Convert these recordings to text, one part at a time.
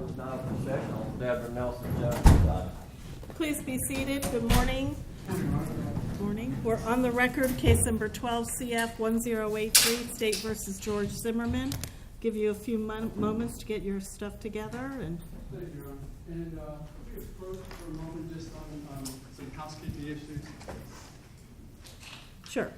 was not a professional. Deborah Nelson, Justice. Please be seated. Good morning. Good morning. We're on the record, case number 12 CF 1083, State versus George Zimmerman. Give you a few moments to get your stuff together. And thank you, Your Honor. And we approach for a moment just on some housekeeping issues. sure.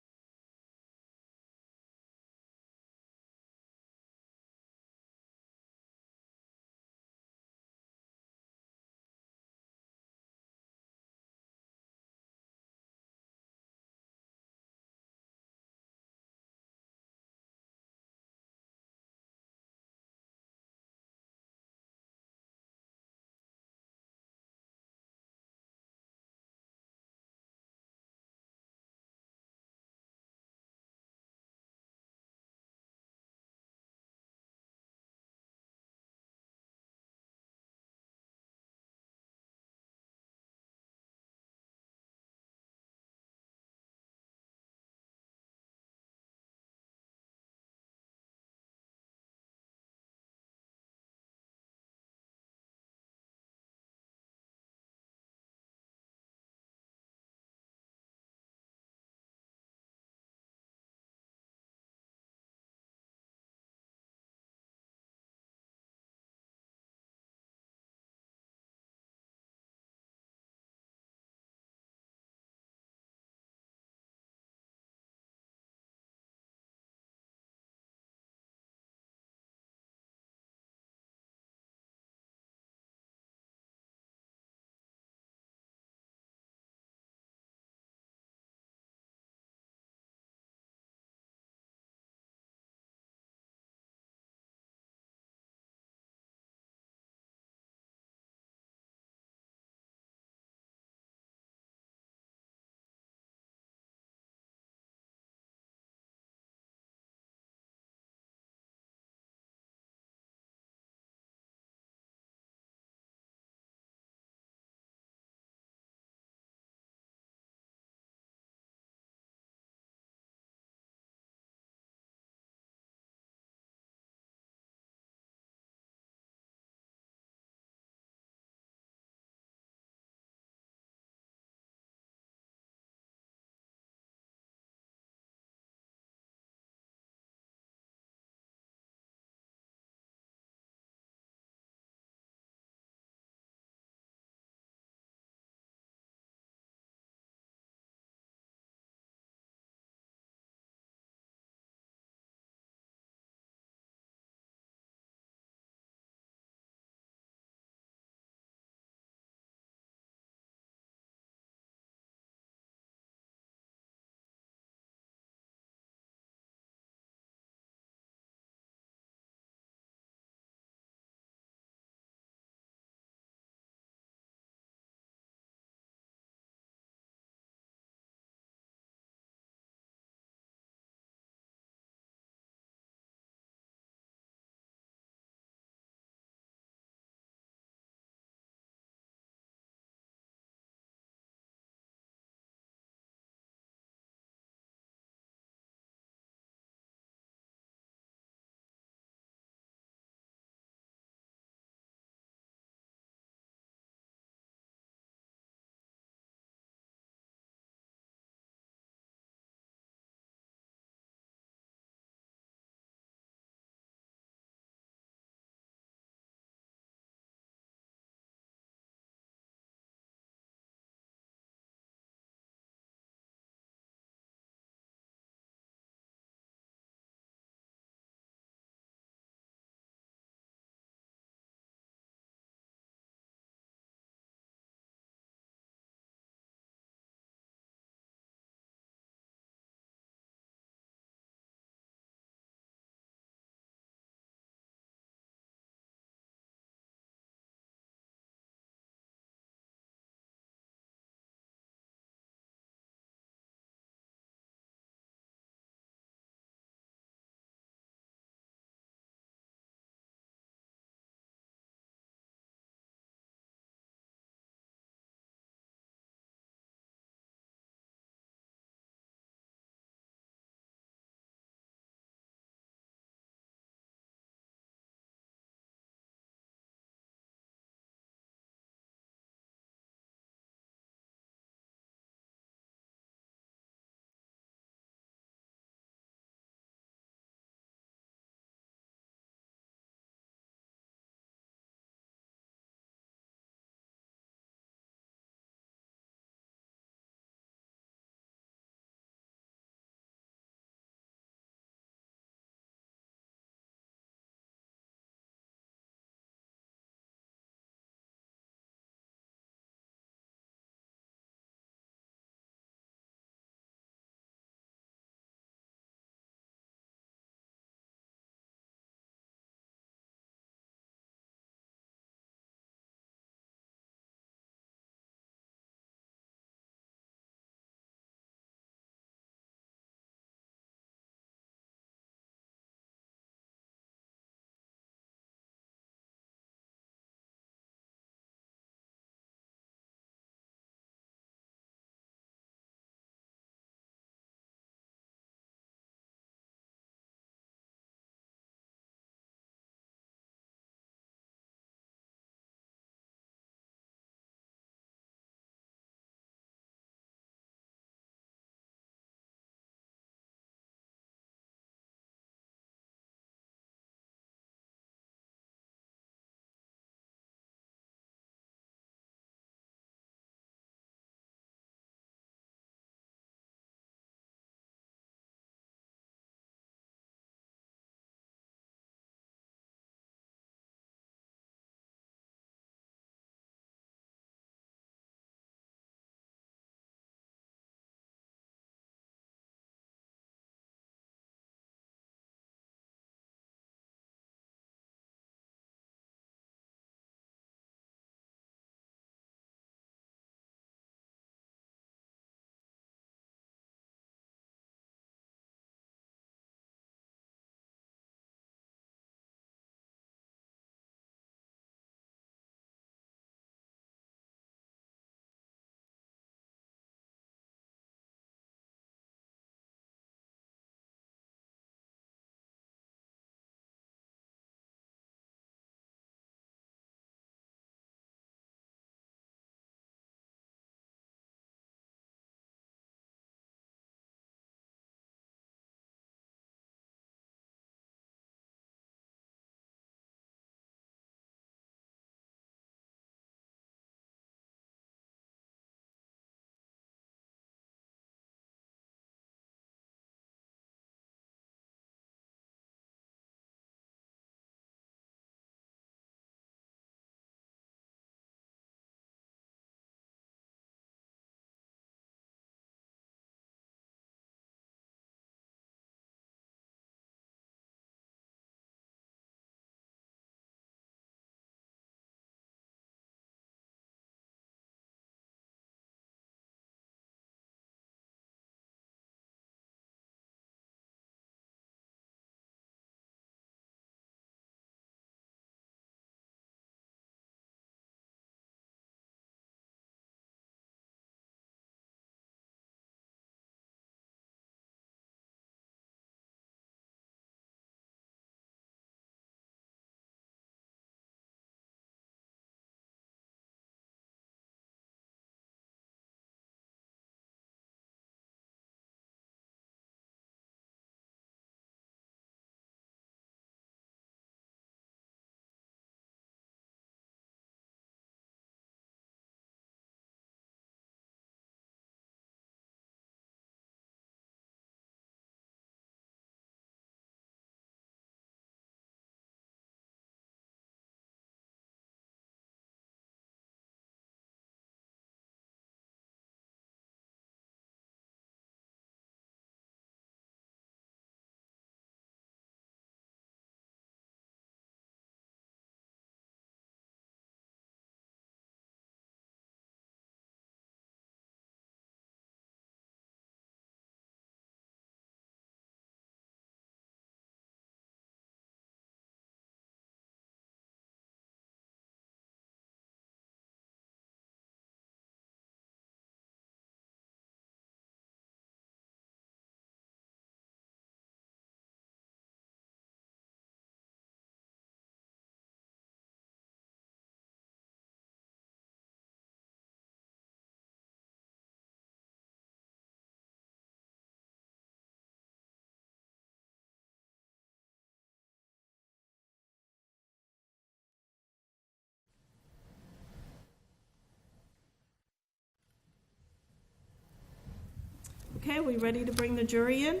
Okay, are we ready to bring the jury in?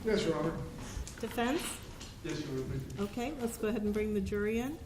Yes, Your Honor. Defense? Yes, Your Honor, thank you. Okay, let's go ahead and bring the jury in.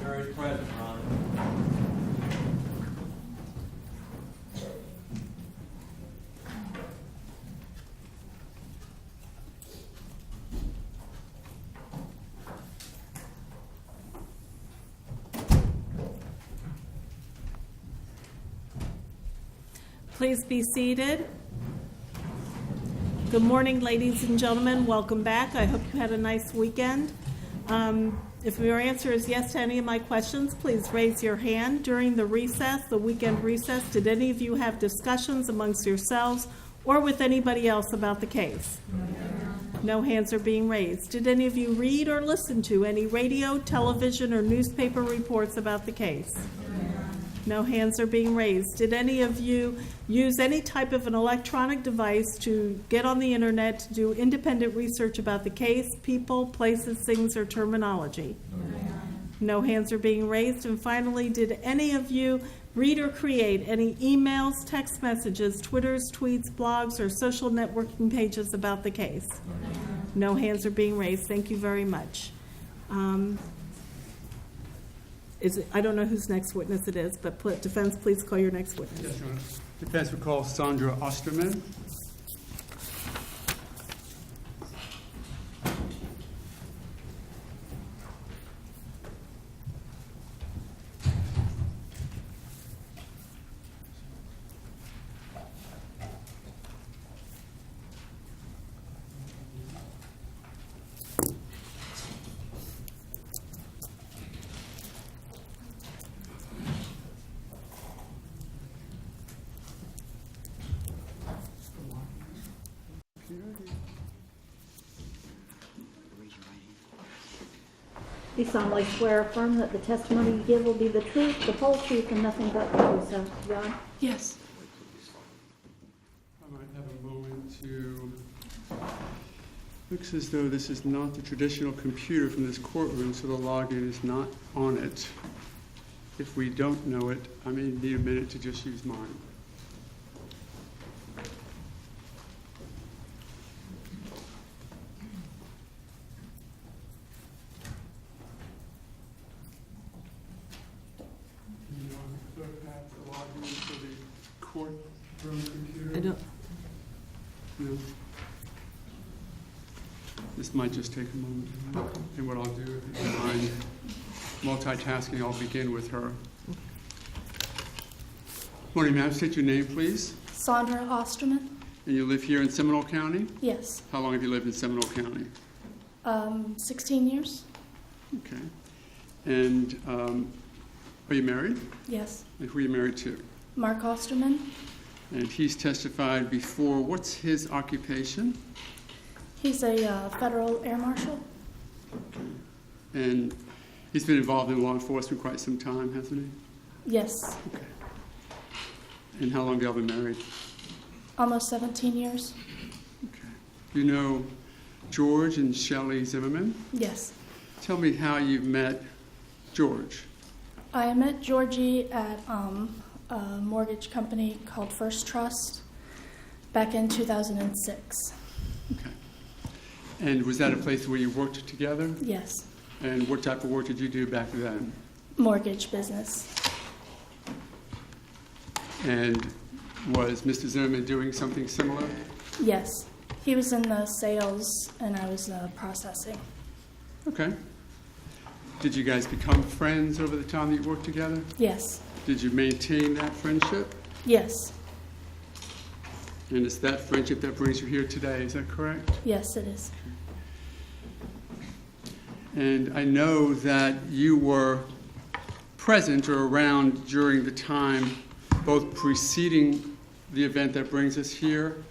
Jury's present, Your Honor. Please be seated. Good morning, ladies and gentlemen. Welcome back. I hope you had a nice weekend. If your answer is yes to any of my questions, please raise your hand. During the recess, the weekend recess, did any of you have discussions amongst yourselves or with anybody else about the case? No hands are being raised. Did any of you read or listen to any radio, television, or newspaper reports about the case? No hands are being raised. Did any of you use any type of an electronic device to get on the internet to do independent research about the case, people, places, things, or terminology? No hands are being raised. And finally, did any of you read or create any emails, text messages, Twitters, tweets, blogs, or social networking pages about the case? No hands are being raised. Thank you very much. I don't know whose next witness it is, but defense, please call your next witness. Yes, Your Honor. Defense will call Sandra Osterman. You solemnly swear or affirm that the testimony you give will be the truth, the whole truth, and nothing but the truth, so help you God? Yes. I might have a moment to... Looks as though this is not the traditional computer from this courtroom, so the login is not on it. If we don't know it, I may need a minute to just use mine. You want the clerk to have the login for the courtroom computer? I don't. No. This might just take a moment. And what I'll do, if you don't mind multitasking, I'll begin with her. Morning, ma'am. State your name, please. Sandra Osterman? And you live here in Seminole County? Yes. How long have you lived in Seminole County? 16 years? Okay. And are you married? Yes. And who are you married to? Mark Osterman? And he's testified before. What's his occupation? He's a federal air marshal? Okay. And he's been involved in law enforcement quite some time, hasn't he? Yes. Okay. And how long have y'all been married? Almost 17 years? Okay. You know George and Shelley Zimmerman? Yes. Tell me how you met George. I met Georgie at a mortgage company called First Trust. back in 2006. Okay. And was that a place where you worked together? Yes, And what type of work did you do back then? mortgage business. And was Mr. Zimmerman doing something similar? Yes, he was in the sales and I was processing. Okay. Did you guys become friends over the time that you worked together? Yes, Did you maintain that friendship? yes, And it's that friendship that brings you here today, is that correct? yes, it is. And I know that you were present or around during the time both preceding the event that brings us here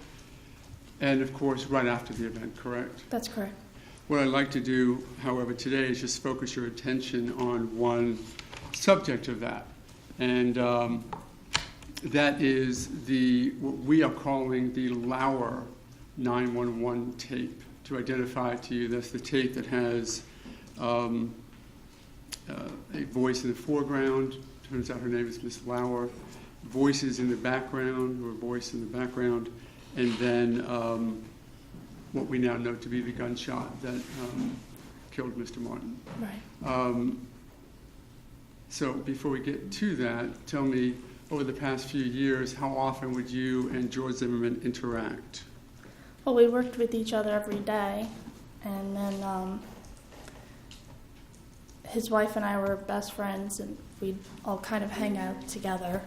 and, of course, right after the event, correct? That's correct. What I'd like to do, however, today is just focus your attention on one subject of that. And that is what we are calling the Lauer 911 tape. To identify it to you, that's the tape that has a voice in the foreground. Turns out her name is Miss Lauer. Voices in the background, or a voice in the background. And then what we now know to be the gunshot that killed Mr. Martin. Right. So before we get to that, tell me, over the past few years, how often would you and George Zimmerman interact? Well, we worked with each other every day, and then his wife and I were best friends, and we'd all kind of hang out together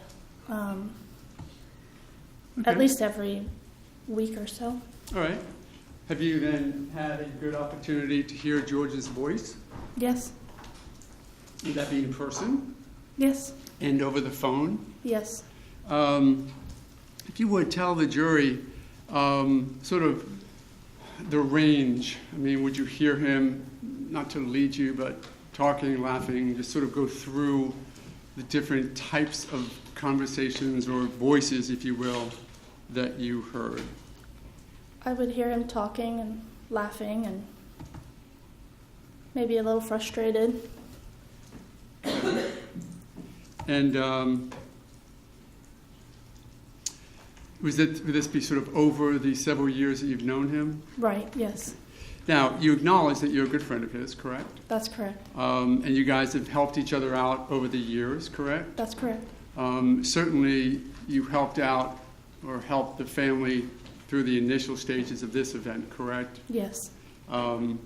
at least every week or so. All right. Have you then had a good opportunity to hear George's voice? Yes, Would that be in person yes, and over the phone? yes. If you would tell the jury sort of the range. I mean, would you hear him, not to lead you, but talking, laughing, just sort of go through the different types of conversations or voices, if you will, that you heard? I would hear him talking and laughing and maybe a little frustrated. And would this be sort of over the several years that you've known him? Right, yes, Now, you acknowledge that you're a good friend of his, correct? that's correct. And you guys have helped each other out over the years, correct? That's correct. Certainly, you helped out or helped the family through the initial stages of this event, correct? Yes, Then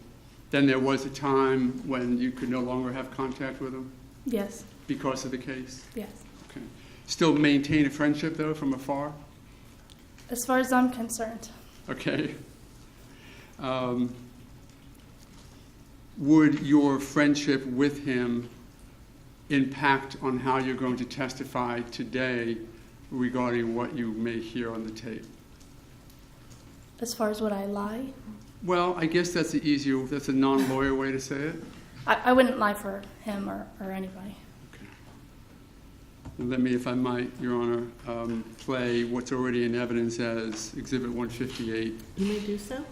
there was a time when you could no longer have contact with him yes, because of the case? yes. Okay. Still maintain a friendship, though, from afar? As far as I'm concerned, Okay. Would your friendship with him impact on how you're going to testify today regarding what you may hear on the tape? as far as would I lie? Well, I guess that's a non-lawyer way to say it. I wouldn't lie for him or anybody. Okay. And let me, if I might, Your Honor, play what's already in evidence as Exhibit 158. You may do so.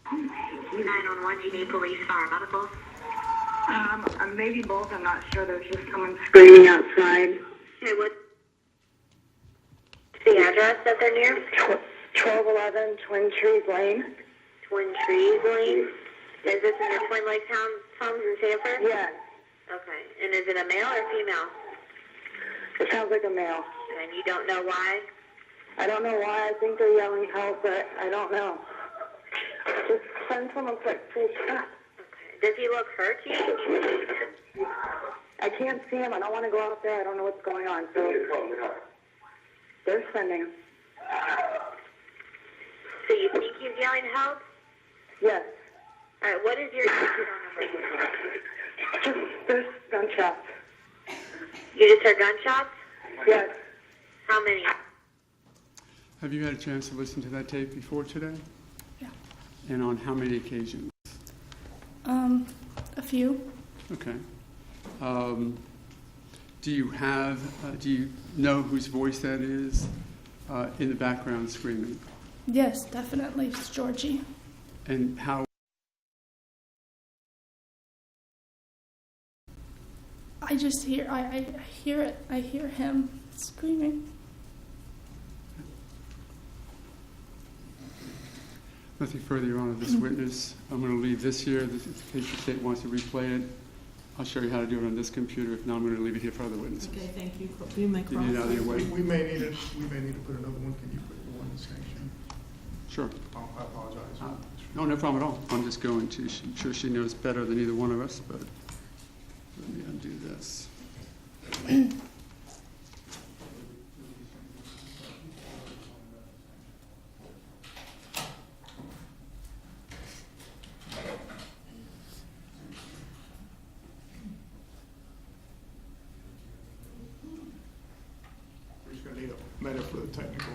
Do you need police, fire, medical? Maybe both. I'm not sure. There's just someone screaming outside. Okay, what's the address that they're near? 1211 Twin Trees Lane. Twin Trees Lane. Is this in the Twin Lakes homes in Sanford? Yes. Okay. And is it a male or female? It sounds like a male. And you don't know why? I don't know why. I think they're yelling help, but I don't know. Just send someone quick, please. Okay. Does he look hurt? I can't see him. I don't want to go out there. I don't know what's going on. So they're sending him. So you think he's yelling help? Yes. All right. What is your number? Just there's gunshots. You just heard gunshots? Yes. How many? Have you had a chance to listen to that tape before today? Yeah. And on how many occasions? A few. Okay. Do you know whose voice that is in the background screaming? Yes, definitely. It's Georgie. And how I just hear, I hear it. I hear him screaming. Nothing further, Your Honor, this witness. I'm going to leave this here. In case the state wants to replay it, I'll show you how to do it on this computer. If not, I'm going to leave it here for other witnesses. Okay, thank you. You may You need it out of your way. We may need to put another one. Can you put the one distinction? Sure. Oh, I apologize. No, no problem at all. I'm just going to. I'm sure she knows better than either one of us, but let me undo this. We're just going to need a minute for the technical.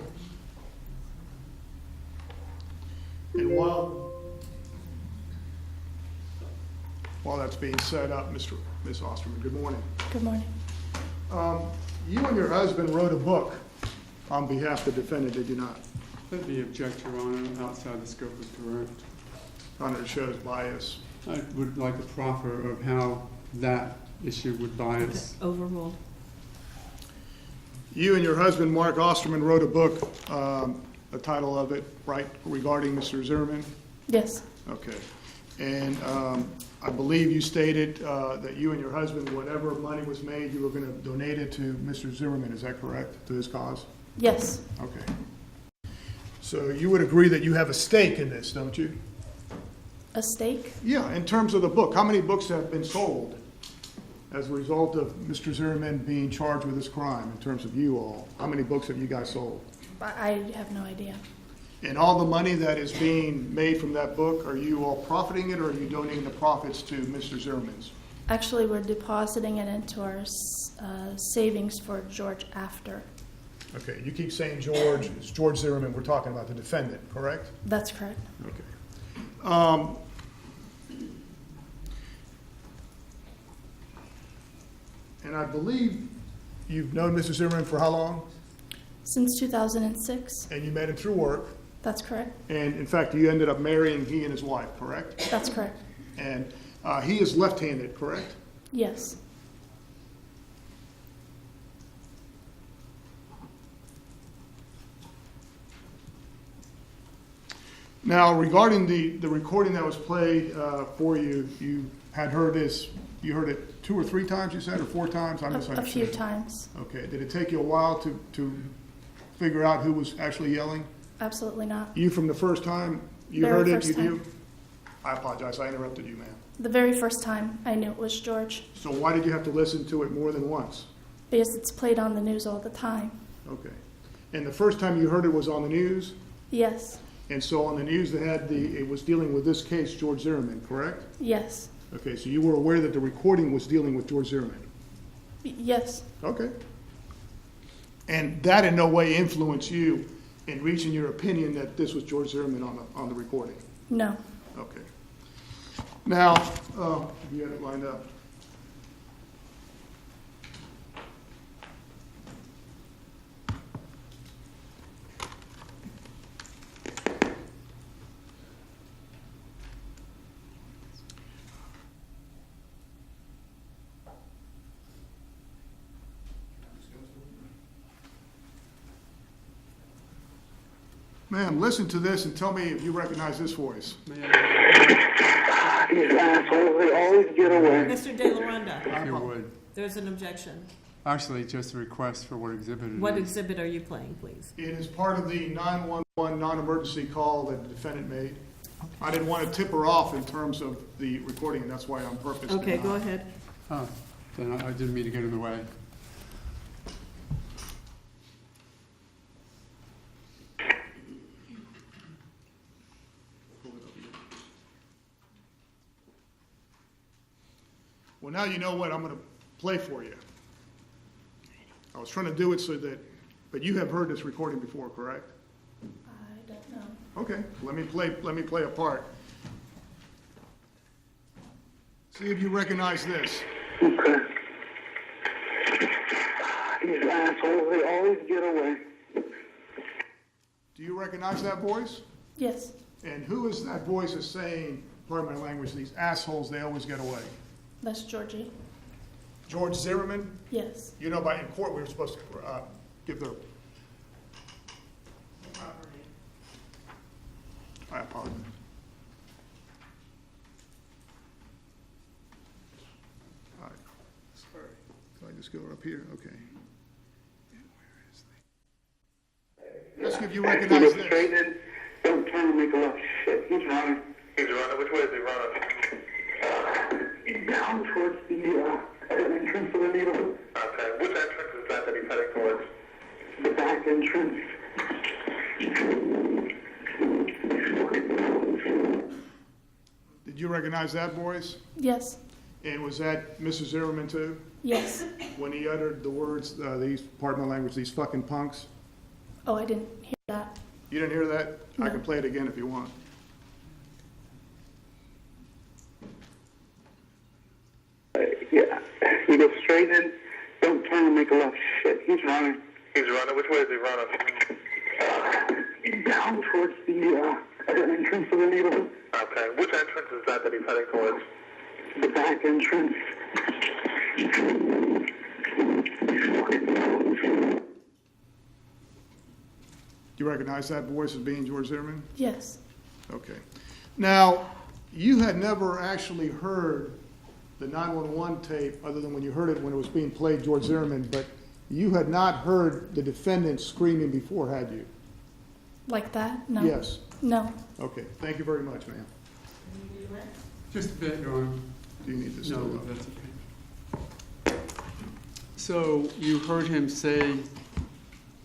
And while that's being set up, Ms. Osterman, good morning. Good morning. You and your husband wrote a book on behalf of the defendant, did you not? Let me object, Your Honor. Outside the scope is correct. Under it shows bias. I would like a proffer of how that issue would bias. Overruled. You and your husband, Mark Osterman, wrote a book, the title of it, right, regarding Mr. Zimmerman? Yes, Okay. And I believe you stated that you and your husband, whatever money was made, you were going to donate it to Mr. Zimmerman, is that correct, to his cause? yes, Okay. So you would agree that you have a stake in this, don't you? a stake. Yeah, in terms of the book, how many books have been sold as a result of Mr. Zimmerman being charged with this crime, in terms of you all? How many books have you guys sold? I have no idea. And all the money that is being made from that book, are you all profiting it, or are you donating the profits to Mr. Zimmerman's? Actually, we're depositing it into our savings for George after. Okay, you keep saying George, it's George Zimmerman, we're talking about the defendant, correct? That's correct. Okay. And I believe you've known Mr. Zimmerman for how long? Since 2006. And you met him through work, That's correct. and in fact, you ended up marrying he and his wife, correct? That's correct. And he is left-handed, correct? Yes. Now, regarding the recording that was played for you, you had heard this, you heard it 2 or 3 times, you said, or 4 times? I'm A misunderstanding. few times. Okay, did it take you a while to figure out who was actually yelling? Absolutely not. You from the first time you Very heard it, first you time. knew? I apologize, I interrupted you, ma'am. The very first time I knew it was George, So why did you have to listen to it more than once? because it's played on the news all the time. Okay. And the first time you heard it was on the news? Yes. And so on the news, it was dealing with this case, George Zimmerman, correct? Yes. Okay, so you were aware that the recording was dealing with George Zimmerman? Yes. Okay. And that in no way influenced you in reaching your opinion that this was George Zimmerman on the recording? No. Okay. Now, you had it lined up. Ma'am, listen to this and tell me if you recognize this voice. May I, These assholes, they always get away. Mr. De La Ronda, if you would, there's an objection. actually, just a request for what exhibit it What is. exhibit are you playing, please? It is part of the 911 non-emergency call that the defendant made. I didn't want to tip her off in terms of the recording, and that's why on purpose. Okay, did go not. ahead. Oh, then I didn't mean to get in the way. Well, now you know what I'm going to play for you. I was trying to do it so that, but you have heard this recording before, correct? I don't know. Okay, let me play a part. See if you recognize this. Okay. These assholes, they always get away. Do you recognize that voice? Yes. And who is that voice is saying, pardon my language, these assholes, they always get away? That's Georgie. George Zimmerman? Yes. You know, in court, we were supposed to give their... I apologize. All right. Sorry. Can I just go up here? Okay. And where is the... Let's give you recognize this. Straight in, don't turn and make a left. Shit, he's running. He's running. Which way is he running? Down towards the entrance of the neighborhood. Okay. Which entrance is that he's heading towards? The back entrance. Did you recognize that voice? Yes. And was that Mr. Zimmerman too? Yes. When he uttered the words, these, pardon my language, these fucking punks? Oh, I didn't hear that. You didn't hear that? I No. can play it again if you want. Yeah. He goes straight in, don't turn and make a left. Shit, he's running. He's running. Which way is he running? Down towards the entrance of the neighborhood. Okay. Which entrance is that he's heading towards? The back entrance. Do you recognize that voice as being George Zimmerman? Yes. Okay. Now, you had never actually heard the 911 tape, other than when you heard it when it was being played, George Zimmerman, but you had not heard the defendant screaming before, had you? Like that? No. Yes. No. Okay. Thank you very much, ma'am. Just a bit, Your Honor. Do you need this? No, that's okay. So you heard him say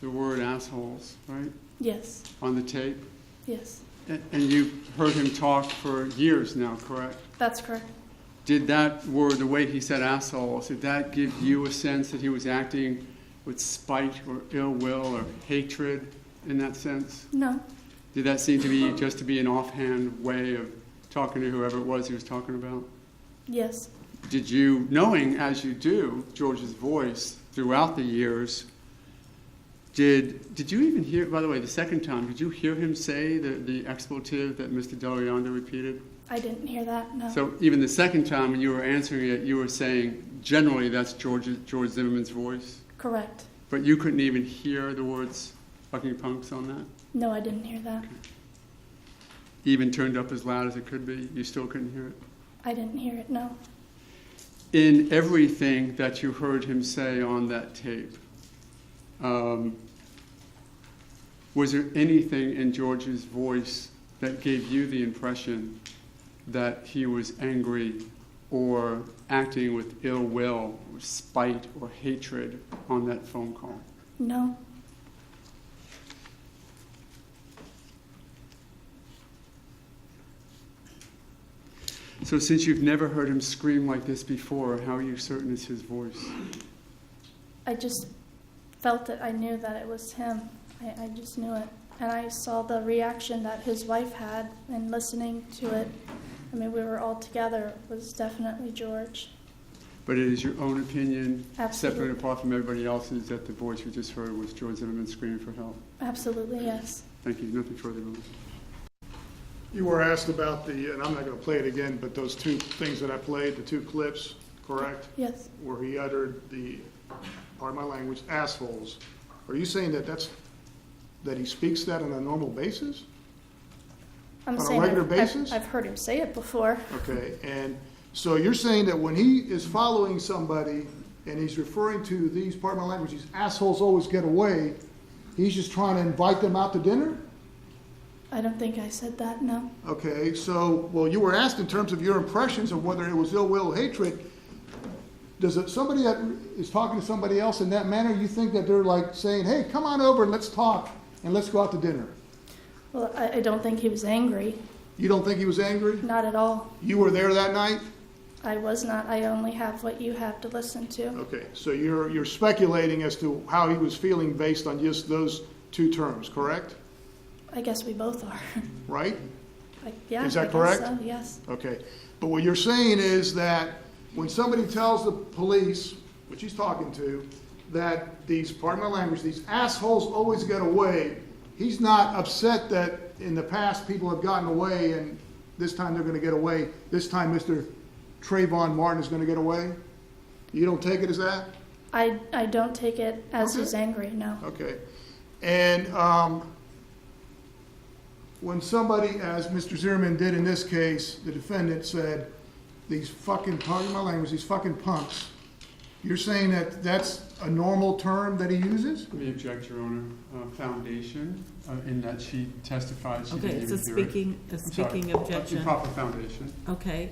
the word assholes, right, Yes. on the tape? Yes. And you've heard him talk for years now, correct? That's correct. Did that word, the way he said assholes, did that give you a sense that he was acting with spite or ill will or hatred in that sense? No. Did that seem to be just to be an offhand way of talking to whoever it was he was talking about? Yes. Did you, knowing as you do George's voice throughout the years, did you even hear, by the way, the second time, did you hear him say the expletive that Mr. Deliando repeated? I didn't hear that. No. So even the second time when you were answering it, you were saying generally that's George Zimmerman's voice, Correct. but you couldn't even hear the words fucking punks on that? No, I didn't hear that. Even turned up as loud as it could be, you still couldn't hear it? I didn't hear it. No. In everything that you heard him say on that tape, was there anything in George's voice that gave you the impression that he was angry or acting with ill will or spite or hatred on that phone call? No. So since you've never heard him scream like this before, how are you certain it's his voice? I just felt it. I knew that it was him. I just knew it. And I saw the reaction that his wife had in listening to it. I mean, we were all together. It was definitely George. But it is your own opinion, Absolutely. separate and apart from everybody else's, that the voice you just heard was George Zimmerman screaming for help. Absolutely, yes. Thank you. Nothing further, Ron. You were asked about and I'm not going to play it again, but those two things that I played, the two clips, correct? Yes. Where he uttered pardon my language, assholes. Are you saying that he speaks that on a normal basis? I'm On a saying regular basis? I've heard him say it before. Okay, and so you're saying that when he is following somebody and he's referring to these, pardon my language, these assholes always get away, he's just trying to invite them out to dinner? I don't think I said that, no. Okay, so, well, you were asked in terms of your impressions of whether it was ill will or hatred. Does somebody that is talking to somebody else in that manner, you think that they're like saying, hey, come on over and let's talk and let's go out to dinner? Well, I don't think he was angry. You don't think he was angry? Not at all. You were there that night? I was not. I only have what you have to listen to. Okay, so you're speculating as to how he was feeling based on just those two terms, correct? I guess we both are. Right? Yeah. Is that I guess correct? so, yes. Okay, but what you're saying is that when somebody tells the police, which he's talking to, that these, pardon my language, these assholes always get away, he's not upset that in the past people have gotten away and this time they're going to get away. This time Mr. Trayvon Martin is going to get away? You don't take it as that? I don't take it as he's angry, no. Okay. And when somebody, as Mr. Zimmerman did in this case, the defendant said, these fucking, pardon my language, these fucking punks, you're saying that that's a normal term that he uses? Let me object, Your Honor. Foundation, in that she testified she Okay, didn't it's a even hear it. speaking I'm speaking sorry. objection. Improper foundation. Okay,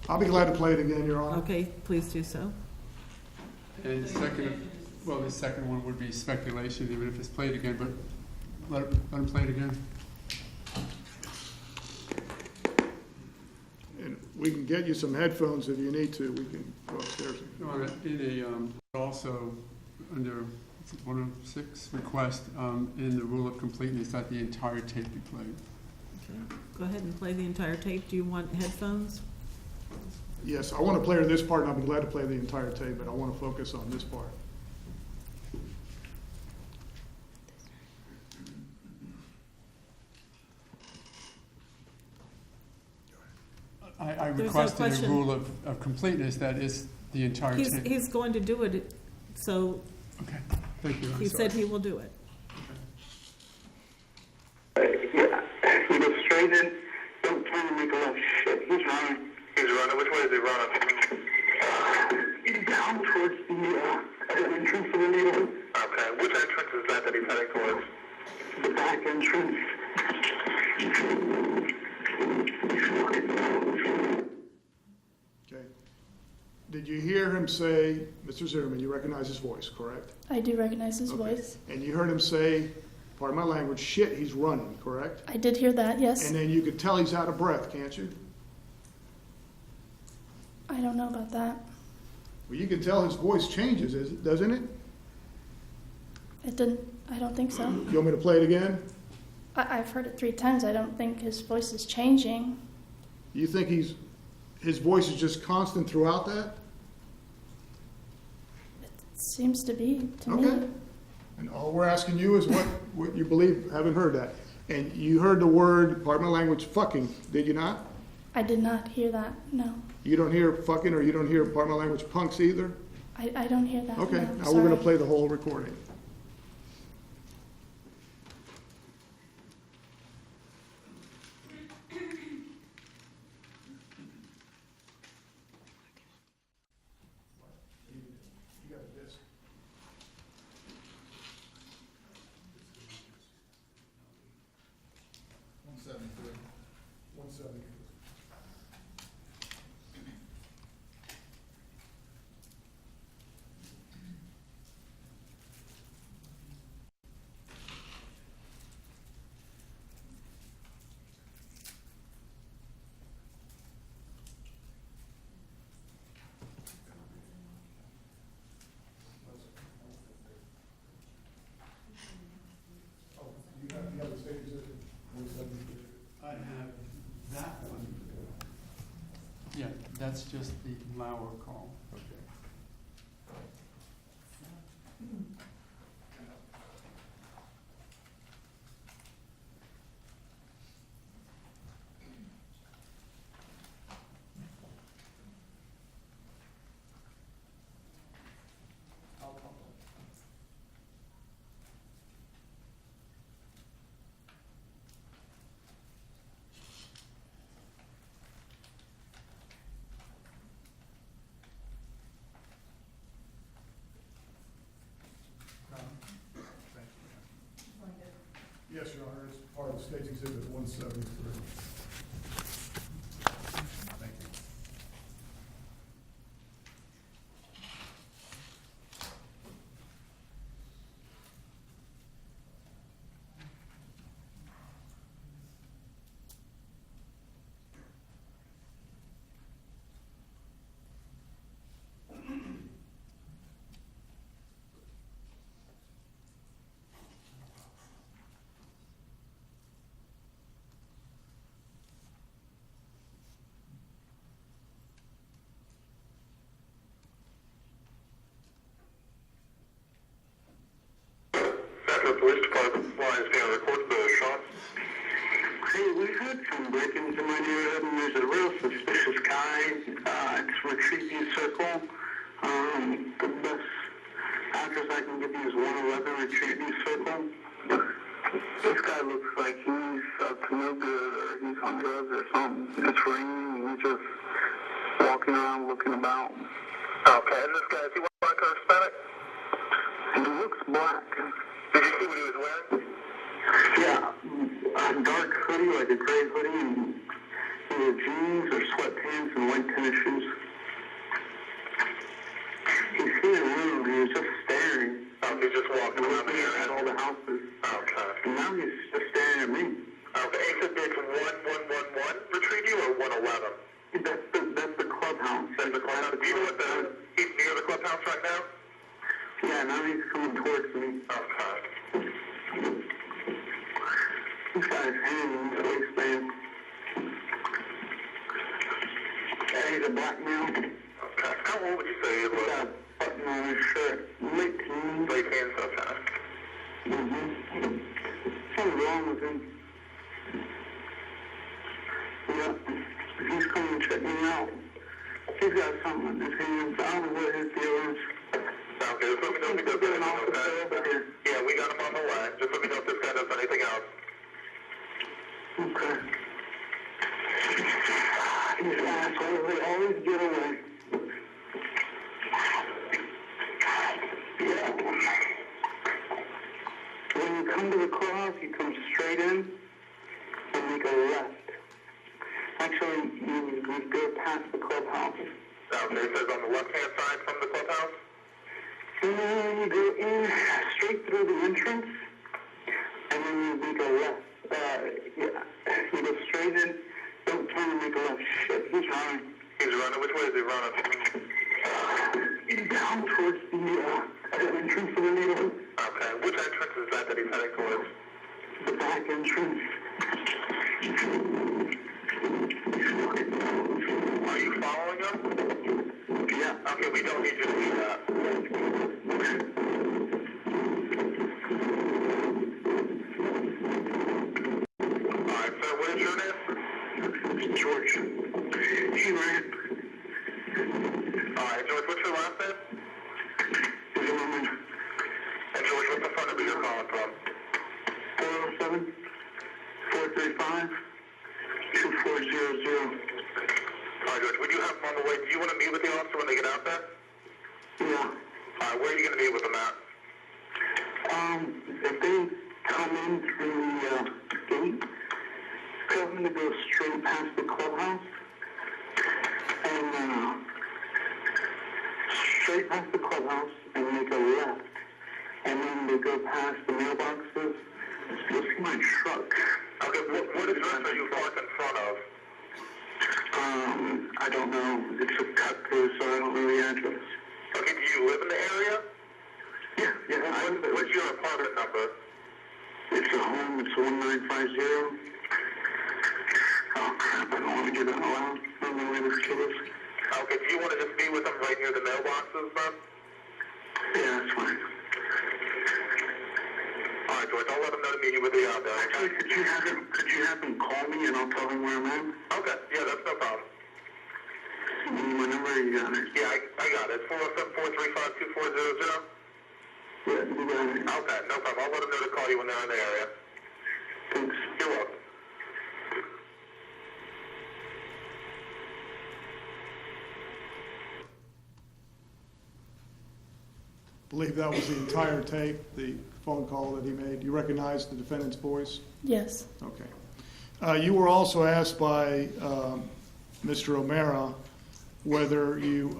I'll be glad to play it again, Your Honor. okay, please do so. And second, well, the second one would be speculation, even if it's played again, but let him play it again. And we can get you some headphones if you need to. We can go upstairs. Your Honor, in also under 106 request, in the rule of completeness, that the entire tape be played. Okay, go ahead and play the entire tape. Do you want headphones? Yes, I want to play her this part, and I'll be glad to play the entire tape, but I want to focus on this part. I There's no requested a question. rule of completeness that is the entire tape. He's going to do it, so Okay, thank you. I'm he sorry. said he will do it. Yeah, he goes straight in, don't turn and make a left. Shit, he's running. He's running? Which way is he running? Down towards the entrance of the neighborhood. Okay, which entrance is that he's heading towards? The back entrance. Okay. Did you hear him say, Mr. Zimmerman, you recognize his voice, correct? I do recognize his Okay. voice. And you heard him say, pardon my language, shit, he's running, correct? I did hear that, yes. And then you could tell he's out of breath, can't you? I don't know about that. Well, you can tell his voice changes, doesn't it? It didn't, I don't think so. You want me to play it again? I've heard it 3 times. I don't think his voice is changing. You think his voice is just constant throughout that? It seems to be, to Okay. me. And all we're asking you is what you believe, haven't heard that. And you heard the word, pardon my language, fucking, did you not? I did not hear that, no. You don't hear fucking, or you don't hear, pardon my language, punks either? I don't hear that, Okay, no, now we're gonna sorry. play the whole recording. You got a disc. 173. 173. Oh, you have the state exhibit, 173. I have that one. Yeah, that's just the Lauer call. Okay. Yes, Your Honor, it's part of the State's Exhibit 173. Thank you. Central Police Department line is being recorded the shots. Hey, we've had some break-ins in my neighborhood, and there's a real suspicious guy. It's Retreat View Circle. address I can give you is 111 Retrieving Circle. This guy looks like he's up to no good, or he's on drugs or something. It's raining, and he's just walking around looking about. Okay, and this guy, is he black or Hispanic? He looks black. Did you see what he was wearing? Yeah, a dark hoodie, like a gray hoodie, and either jeans or sweatpants and white tennis shoes. He's seen a room, he was just staring. Oh, he's just walking around the area at all the houses. Okay. And now he's just staring at me. Okay, he said it's 1111 retrieve you or 111? That's the clubhouse. That's the clubhouse. Do you know what he's near the clubhouse right now? Yeah, now he's coming towards me. Okay. This guy's hand in his waistband. Yeah, he's a black male. Okay. How old would you say he was? He's got a button on his shirt. Late teens. Late teens, okay. Mm-hmm. Something's wrong with him. Yeah. He's coming to check me out. He's got something in his hands. I don't know what his deal is. Okay, just let me know if he does anything else, okay? Yeah, we got him on the line. Just let me know if this guy does anything else. Okay. These assholes, they always get away. Yeah. When you come to the clubhouse, you come straight in and make a left. Actually, you go past the clubhouse. Okay, it says on the left-hand side from the clubhouse? And you go in straight through the entrance, and then you make a left. You go straight in, don't turn and make a left. Shit, he's running. He's running? Which way is he running? Down towards the entrance of the neighborhood. Okay, which entrance is that he's heading towards? The back entrance. Are you following him? Yeah. Okay, we don't need you to do that. Alright, sir, what is your name? George. He ran. Alright, George, what's your last name? Zimmerman. And George, what's the phone number you're calling from? 407 435 2400. Alright, George, would you have them on the way? Do you want to meet with the officer when they get out there? Yeah. Alright, where are you going to meet with them at? If they come in through the gate, tell them to go straight past the clubhouse, and straight past the clubhouse and make a left, and then they go past the mailboxes. You'll see my truck. Okay, what address are you parked in front of? I don't know. It's a cut through, so I don't know the address. Okay, do you live in the area? Yeah. What's your apartment number? It's a home. It's 1950. Oh, crap. I don't want to give that aloud. I don't know where this kid is. Okay, do you want to just be with them right near the mailboxes, then? Yeah, that's fine. All right, George, I'll let him know to meet you with the out there. Actually, could you have him call me and I'll tell him where I'm at? Okay, yeah, that's no problem. My number, you got it? Yeah, I got it. 407-435-2400. Yeah, you got it. Okay, no problem. I'll let them know to call you when they're in the area. Thanks. You're welcome. I believe that was the entire tape, the phone call that he made. You recognize the defendant's voice? Yes. Okay. You were also asked by Mr. O'Mara whether you,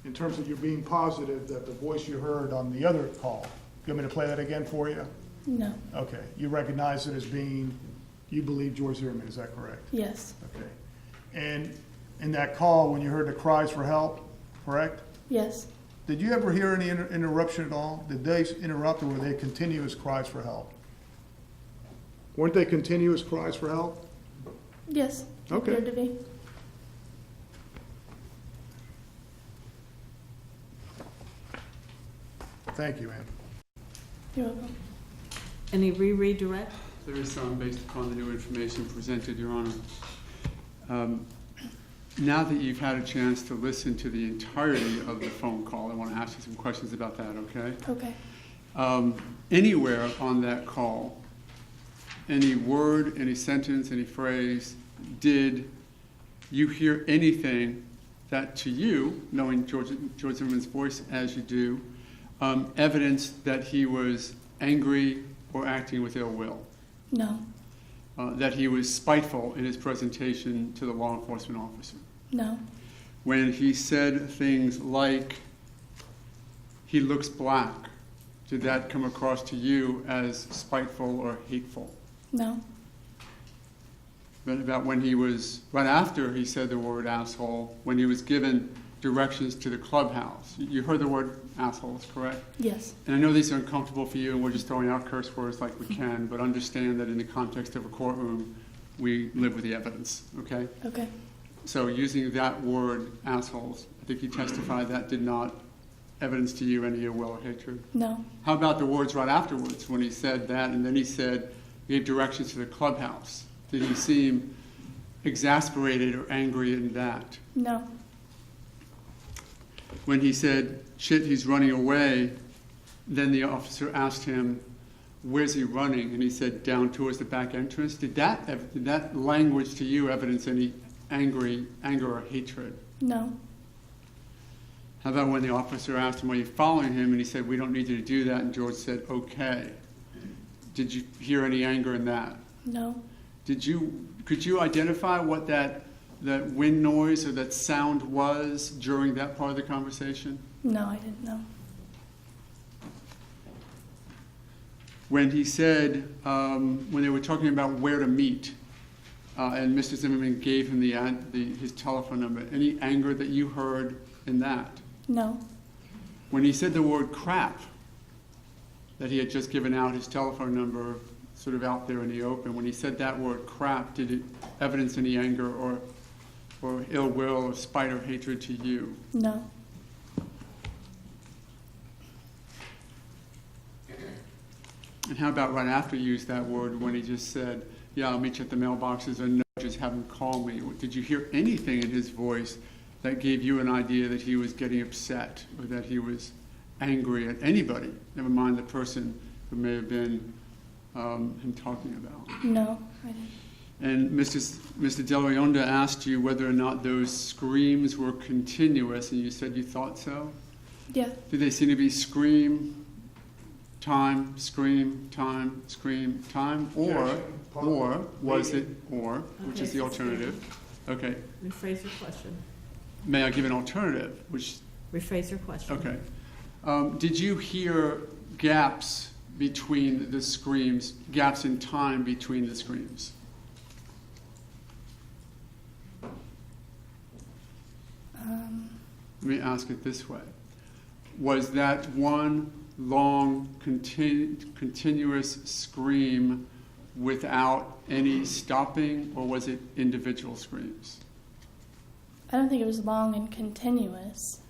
in terms of you being positive that the voice you heard on the other call, you want me to play that again for you? No. Okay. You recognize it as being, you believe George Zimmerman, is that correct? Yes. Okay. And in that call, when you heard the cries for help, correct? Yes. Did you ever hear any interruption at all? Did they interrupt, or were they continuous cries for help? Weren't they continuous cries for help? Yes. Okay. Appeared to be. Thank you, Ann. You're welcome. Any redirect? There is some based upon the new information presented, Your Honor. Now that you've had a chance to listen to the entirety of the phone call, I want to ask you some questions about that, okay? Okay. Anywhere on that call, any word, any sentence, any phrase, did you hear anything that to you, knowing George Zimmerman's voice as you do, evidenced that he was angry or acting with ill will? No. That he was spiteful in his presentation to the law enforcement officer? No. When he said things like, he looks black, did that come across to you as spiteful or hateful? No. But about when he was, right after he said the word asshole, when he was given directions to the clubhouse. You heard the word assholes, correct? Yes. And I know these are uncomfortable for you, and we're just throwing out curse words like we can, but understand that in the context of a courtroom, we live with the evidence, okay? Okay. So using that word, assholes, I think you testified that did not evidence to you any ill will or hatred. No. How about the words right afterwards when he said that, and then he said, gave directions to the clubhouse? Did he seem exasperated or angry in that? No. When he said, shit, he's running away, then the officer asked him, where's he running? And he said, down towards the back entrance. Did that language to you evidence any anger or hatred? No. How about when the officer asked him, are you following him? And he said, we don't need you to do that. And George said, okay. Did you hear any anger in that? No. Could you identify what that wind noise or that sound was during that part of the conversation? No, I didn't know. When he said, when they were talking about where to meet, and Mr. Zimmerman gave him his telephone number, any anger that you heard in that? No. When he said the word crap, that he had just given out his telephone number sort of out there in the open, when he said that word crap, did it evidence any anger or ill will or spite or hatred to you? No. And how about right after you used that word when he just said, yeah, I'll meet you at the mailboxes, or no, just have him call me? Did you hear anything in his voice that gave you an idea that he was getting upset or that he was angry at anybody, never mind the person who may have been him talking about? No, I didn't. And Mr. De Leonda asked you whether or not those screams were continuous, and you said you thought so? Yeah. Did they seem to be scream, time, scream, time, scream, time? Or was it, which is the alternative? Okay. Rephrase your question. May I give an alternative? Rephrase your question. Okay. Did you hear gaps between the screams, gaps in time between the screams? Let me ask it this way. Was that one long, continuous scream without any stopping, or was it individual screams? I don't think it was long and continuous,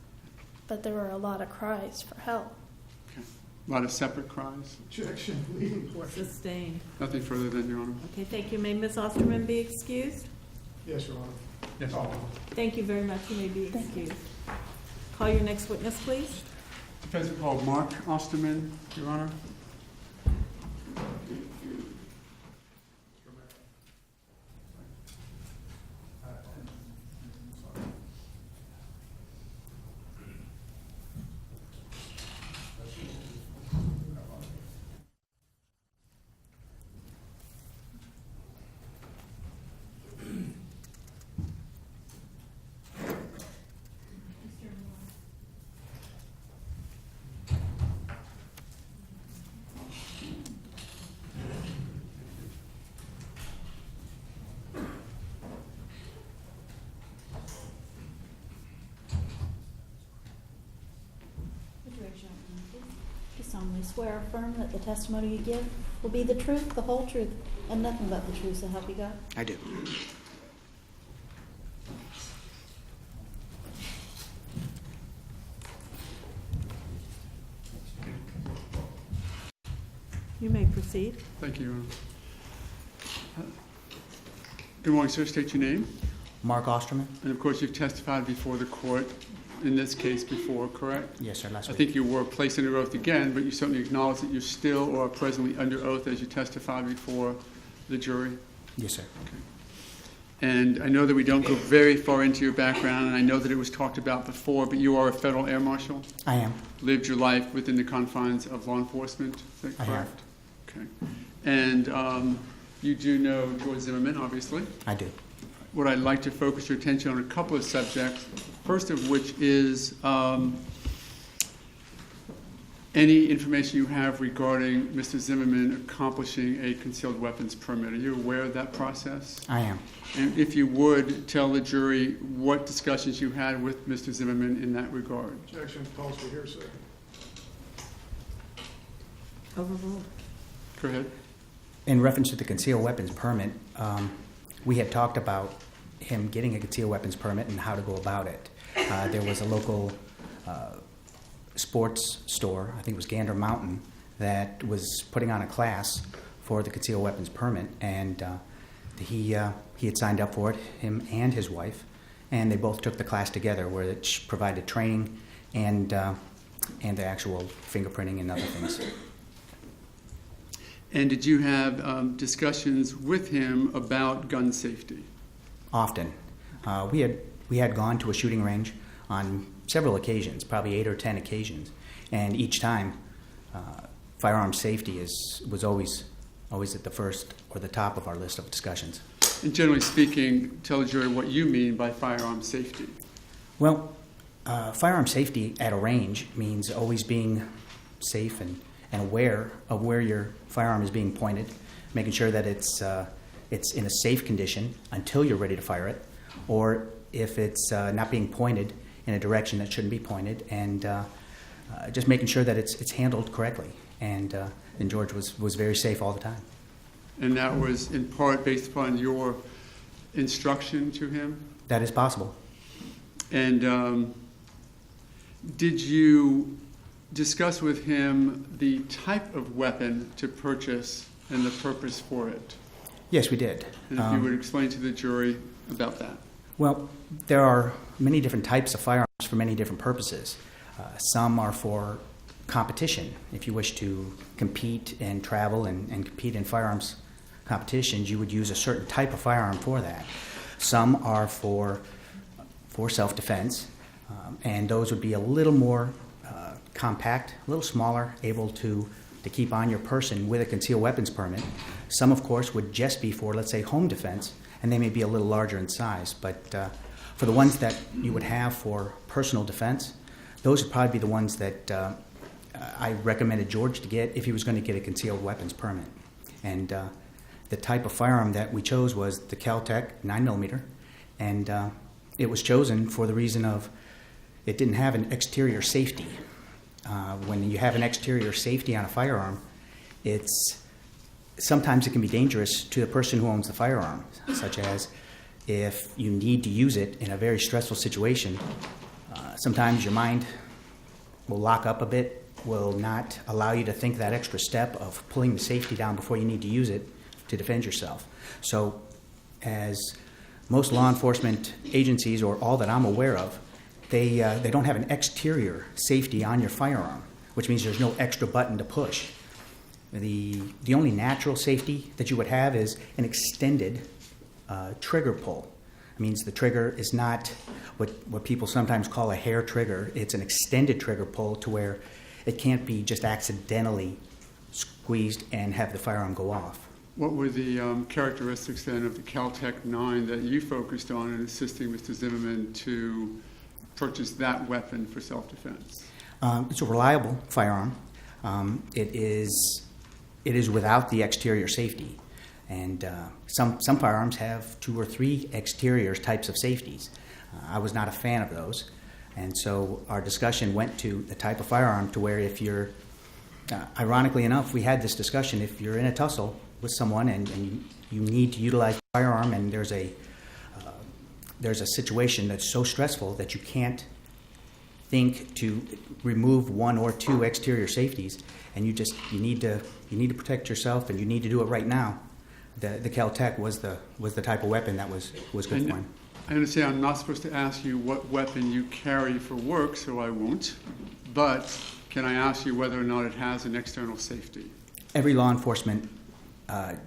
but there were a lot of cries for help. Okay. A lot of separate cries? Objection, leading question. Sustained. Nothing further than, Your Honor. Okay, thank you. May Ms. Osterman be excused? Yes, Your Honor. Yes. Thank you very much. You may be Thank you. excused. Call your next witness, please. Defense will call Mark Osterman, Your Honor. You solemnly swear or affirm that the testimony you give will be the truth, the whole truth, and nothing but the truth, so help you God? I do. You may proceed. Thank you, Your Honor. Good morning, sir. State your name. Mark Osterman? And of course, you've testified before the court in this case before, correct? Yes, sir, last I week. think you were placed under oath again, but you certainly acknowledge that you still or are presently under oath as you testified before the jury. Yes, sir. And I know that we don't go very far into your background, and I know that it was talked about before, but you are a federal air marshal? I am. Lived your life within the confines of law enforcement, is that I have. correct? Okay. And you do know George Zimmerman, obviously. I do. What I'd like to focus your attention on a couple of subjects, first of which is any information you have regarding Mr. Zimmerman accomplishing a concealed weapons permit. Are you aware of that process? I am. And if you would, tell the jury what discussions you had with Mr. Zimmerman in that regard. Objection, calls for hearsay. Overruled. Go ahead. In reference to the concealed weapons permit, we had talked about him getting a concealed weapons permit and how to go about it. There was a local sports store, I think it was Gander Mountain, that was putting on a class for the concealed weapons permit, and he had signed up for it, him and his wife, and they both took the class together, where it provided training and the actual fingerprinting and other things. And did you have discussions with him about gun safety? Often. We had gone to a shooting range on several occasions, probably 8 or 10 occasions, and each time firearm safety was always at the first or the top of our list of discussions. And generally speaking, tell the jury what you mean by firearm safety. Well, firearm safety at a range means always being safe and aware of where your firearm is being pointed, making sure that it's in a safe condition until you're ready to fire it, or if it's not being pointed in a direction that shouldn't be pointed, and just making sure that it's handled correctly. And George was very safe all the time. And that was in part based upon your instruction to him? That is possible. And did you discuss with him the type of weapon to purchase and the purpose for it? Yes, we did. And if you would explain to the jury about that. Well, there are many different types of firearms for many different purposes. Some are for competition. If you wish to compete and travel and compete in firearms competitions, you would use a certain type of firearm for that. Some are for self-defense, and those would be a little more compact, a little smaller, able to keep on your person with a concealed weapons permit. Some, of course, would just be for, let's say, home defense, and they may be a little larger in size. But for the ones that you would have for personal defense, those would probably be the ones that I recommended George to get if he was going to get a concealed weapons permit. And the type of firearm that we chose was the Cal-Tec 9mm, and it was chosen for the reason of it didn't have an exterior safety. When you have an exterior safety on a firearm, sometimes it can be dangerous to the person who owns the firearm, such as if you need to use it in a very stressful situation, sometimes your mind will lock up a bit, will not allow you to think that extra step of pulling the safety down before you need to use it to defend yourself. So as most law enforcement agencies, or all that I'm aware of, they don't have an exterior safety on your firearm, which means there's no extra button to push. The only natural safety that you would have is an extended trigger pull. It means the trigger is not what people sometimes call a hair trigger. It's an extended trigger pull to where it can't be just accidentally squeezed and have the firearm go off. What were the characteristics then of the Cal-Tec 9 that you focused on in assisting Mr. Zimmerman to purchase that weapon for self-defense? It's a reliable firearm. It is without the exterior safety. And some firearms have 2 or 3 exterior types of safeties. I was not a fan of those. And so our discussion went to the type of firearm to where if you're, ironically enough, we had this discussion, if you're in a tussle with someone and you need to utilize the firearm and there's a situation that's so stressful that you can't think to remove 1 or 2 exterior safeties, and you need to protect yourself and you need to do it right now, the Cal-Tec was the type of weapon that was good for him. I understand I'm not supposed to ask you what weapon you carry for work, so I won't. But can I ask you whether or not it has an external safety? Every law enforcement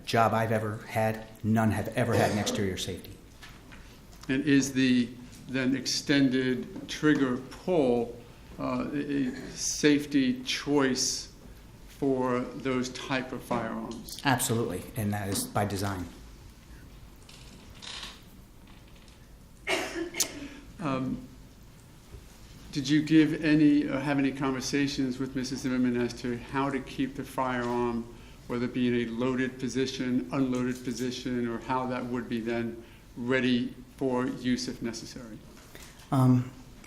job I've ever had, none have ever had an exterior safety. And is the then extended trigger pull a safety choice for those type of firearms? Absolutely, and that is by design. Did you have any conversations with Mrs. Zimmerman as to how to keep the firearm, whether it be in a loaded position, unloaded position, or how that would be then ready for use if necessary?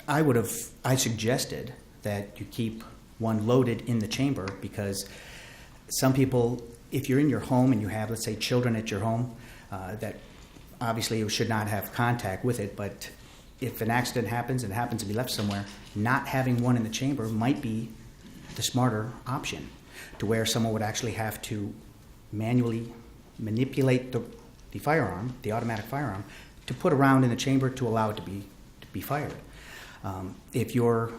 I suggested that you keep one loaded in the chamber, because some people, if you're in your home and you have, let's say, children at your home, that obviously you should not have contact with it, but if an accident happens and it happens to be left somewhere, not having one in the chamber might be the smarter option, to where someone would actually have to manually manipulate the firearm, the automatic firearm, to put a round in the chamber to allow it to be fired. If you're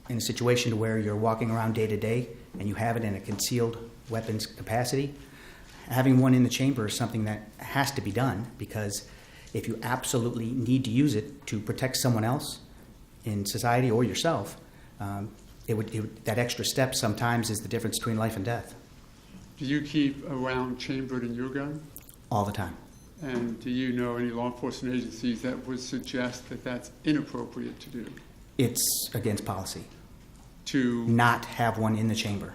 in a situation where you're walking around day to day and you have it in a concealed weapons capacity, having one in the chamber is something that has to be done, because if you absolutely need to use it to protect someone else in society or yourself, that extra step sometimes is the difference between life and death. Do you keep a round chambered in your gun? All the time. And do you know any law enforcement agencies that would suggest that that's inappropriate to do? It's against policy To not have one in the chamber.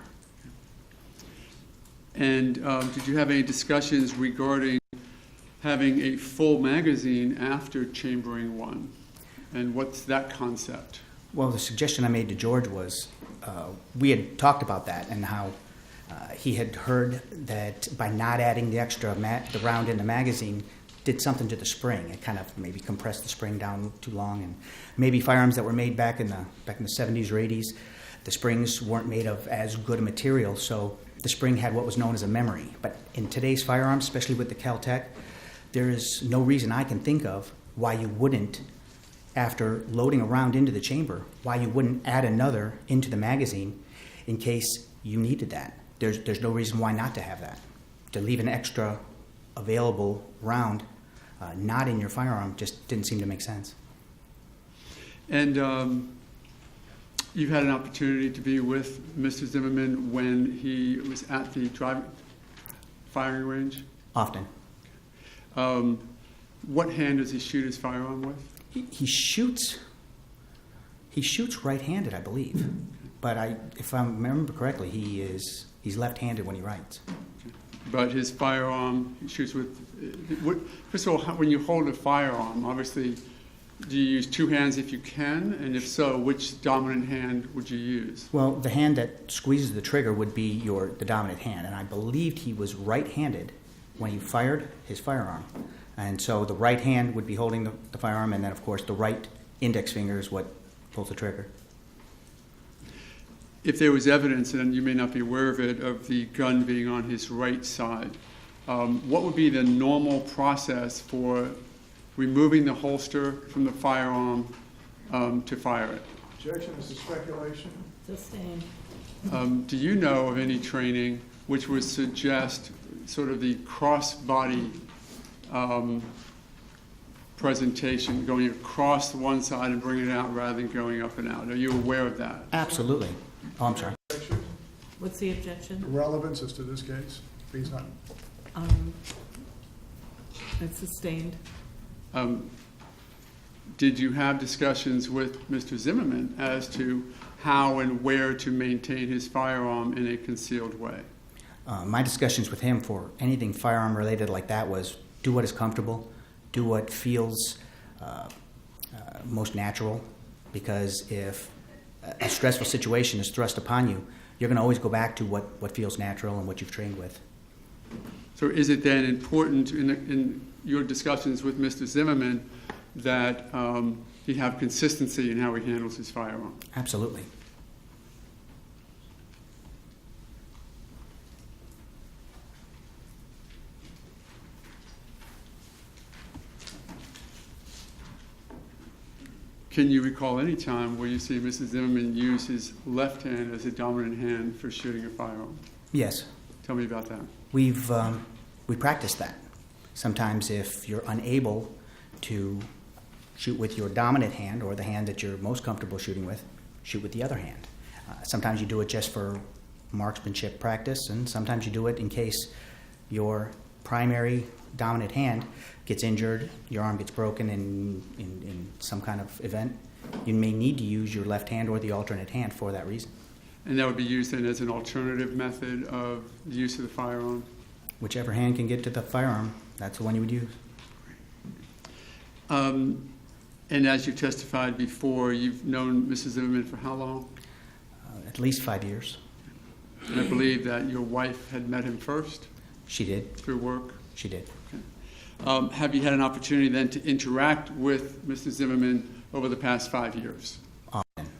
And did you have any discussions regarding having a full magazine after chambering one? And what's that concept? Well, the suggestion I made to George was we had talked about that, and how he had heard that by not adding the extra the round in the magazine did something to the spring. It kind of maybe compressed the spring down too long, and maybe firearms that were made back in the 70s or 80s, the springs weren't made of as good a material, so the spring had what was known as a memory. But in today's firearms, especially with the Cal-Tech, there is no reason I can think of why you wouldn't, after loading a round into the chamber, why you wouldn't add another into the magazine in case you needed that. There's no reason why not to have that. To leave an extra available round not in your firearm just didn't seem to make sense. And you've had an opportunity to be with Mr. Zimmerman when he was at the firing range? Often. What hand does he shoot his firearm with? He shoots right-handed, I believe. But if I remember correctly, he's left-handed when he writes. But his firearm, he shoots with... First of all, when you hold a firearm, obviously, do you use two hands if you can? And if so, which dominant hand would you use? Well, the hand that squeezes the trigger would be the dominant hand. And I believed he was right-handed when he fired his firearm. And so the right hand would be holding the firearm, and then, of course, the right index finger is what pulls the trigger. If there was evidence, and you may not be aware of it, of the gun being on his right side, what would be the normal process for removing the holster from the firearm to fire it? Objection, this is speculation. Sustained. Do you know of any training which would suggest sort of the cross-body presentation, going across one side and bringing it out rather than going up and out? Are you aware of that? Absolutely. Oh, I'm sorry. What's the objection? Relevance as to this case? He's not. It's sustained. Did you have discussions with Mr. Zimmerman as to how and where to maintain his firearm in a concealed way? My discussions with him for anything firearm related like that was do what is comfortable, do what feels most natural, because if a stressful situation is thrust upon you, you're going to always go back to what feels natural and what you've trained with. So is it then important in your discussions with Mr. Zimmerman that he have consistency in how he handles his firearm? Absolutely. Can you recall any time where you see Mrs. Zimmerman use his left hand as a dominant hand for shooting a firearm? Yes. Tell me about that. We practice that. Sometimes if you're unable to shoot with your dominant hand or the hand that you're most comfortable shooting with, shoot with the other hand. Sometimes you do it just for marksmanship practice, and sometimes you do it in case your primary dominant hand gets injured, your arm gets broken in some kind of event. You may need to use your left hand or the alternate hand for that reason. And that would be used then as an alternative method of the use of the firearm? Whichever hand can get to the firearm, that's the one you would use. And as you testified before, you've known Mrs. Zimmerman for how long? At least 5 years. And I believe that your wife had met him first? She did. Through work? She did. Okay. Have you had an opportunity then to interact with Mr. Zimmerman over the past 5 years? Often.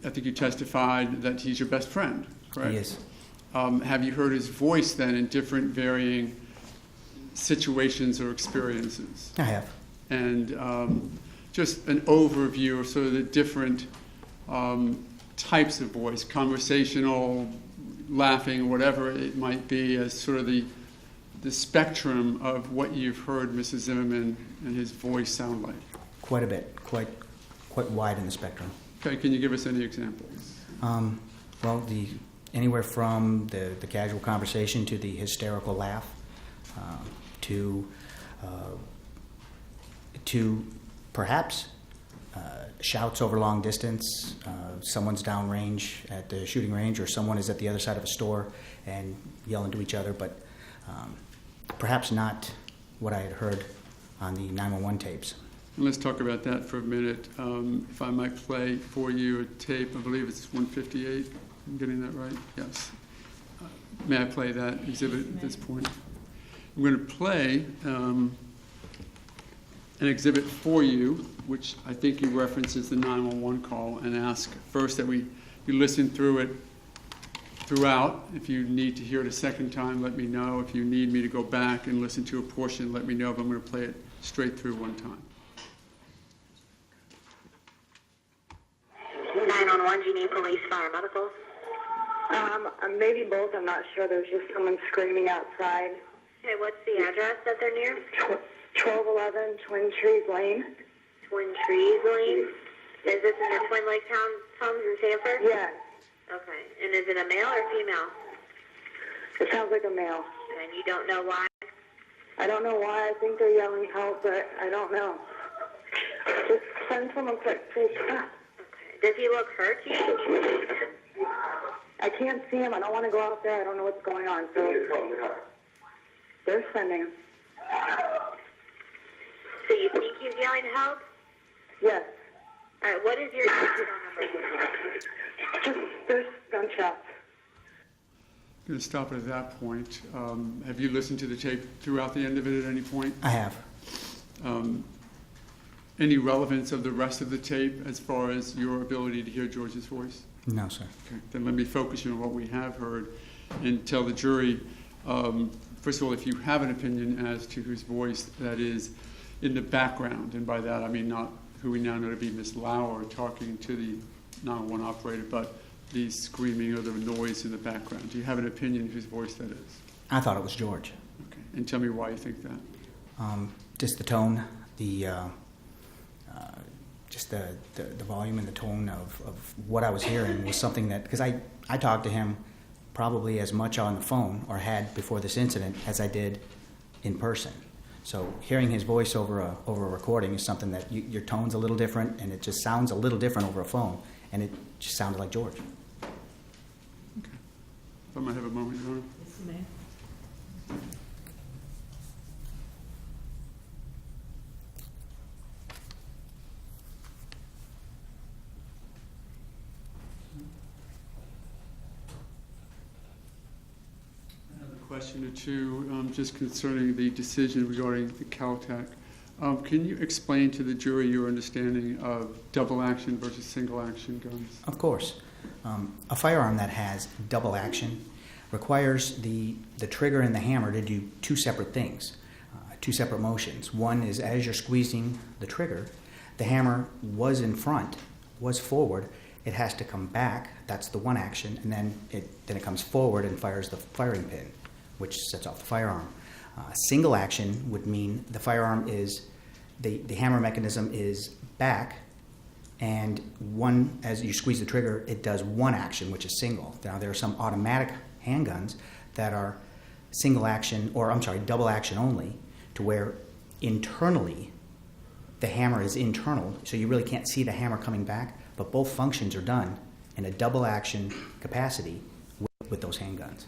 I think you testified that he's your best friend, correct? He is. Have you heard his voice then in different varying situations or experiences? I have. And just an overview of sort of the different types of voice, conversational, laughing, whatever it might be, as sort of the spectrum of what you've heard Mrs. Zimmerman and his voice sound like. Quite a bit, quite wide in the spectrum. Okay, can you give us any examples? Well, anywhere from the casual conversation to the hysterical laugh, to perhaps shouts over long distance. Someone's downrange at the shooting range, or someone is at the other side of a store and yelling to each other, but perhaps not what I had heard on the 911 tapes. Let's talk about that for a minute. If I might play for you a tape, I believe it's 158. I'm getting that right? Yes. May I play that exhibit at this point? I'm going to play an exhibit for you, which I think you reference as the 911 call, and ask first that you listen through it throughout. If you need to hear it a second time, let me know. If you need me to go back and listen to a portion, let me know, but I'm going to play it straight through one time. 911, do you need police, fire, medical? Maybe both. I'm not sure. There's just someone screaming outside. Okay, what's the address that they're near? 1211 Twin Trees Lane. Twin Trees Lane? Is this in the Twin Lake homes in Sanford? Yes. Okay. And is it a male or female? It sounds like a male. And you don't know why? I don't know why. I think they're yelling help, but I don't know. Just send someone quick, please. Okay. Does he look hurt to you? I can't see him. I don't want to go out there. I don't know what's going on. So they're sending him. So you think he's yelling help? Yes. All right. What is your phone number? Just there's gunshots. I'm going to stop it at that point. Have you listened to the tape throughout the end of it at any point? I have. Any relevance of the rest of the tape as far as your ability to hear George's voice? No, sir. Okay. Then let me focus you on what we have heard and tell the jury, first of all, if you have an opinion as to whose voice that is in the background, and by that I mean not who we now know to be Miss Lauer talking to the 911 operator, but the screaming or the noise in the background. Do you have an opinion whose voice that is? I thought it was George. Okay. And tell me why you think that. Just the tone, just the volume and the tone of what I was hearing was something that, because I talked to him probably as much on the phone, or had before this incident, as I did in person. So hearing his voice over a recording is something that your tone's a little different, and it just sounds a little different over a phone, and it just sounded like George. Okay. If I might have a moment, Your Honor. Yes, ma'am. Question or two, just concerning the decision regarding the Caltech. Can you explain to the jury your understanding of double action versus single action guns? Of course. A firearm that has double action requires the trigger and the hammer to do two separate things, two separate motions. One is as you're squeezing the trigger, the hammer was in front, was forward, it has to come back. That's the one action, and then it comes forward and fires the firing pin, which sets off the firearm. Single action would mean the firearm is, the hammer mechanism is back, and as you squeeze the trigger, it does one action, which is single. Now, there are some automatic handguns that are double action only, to where internally the hammer is internal, so you really can't see the hammer coming back, but both functions are done in a double action capacity with those handguns.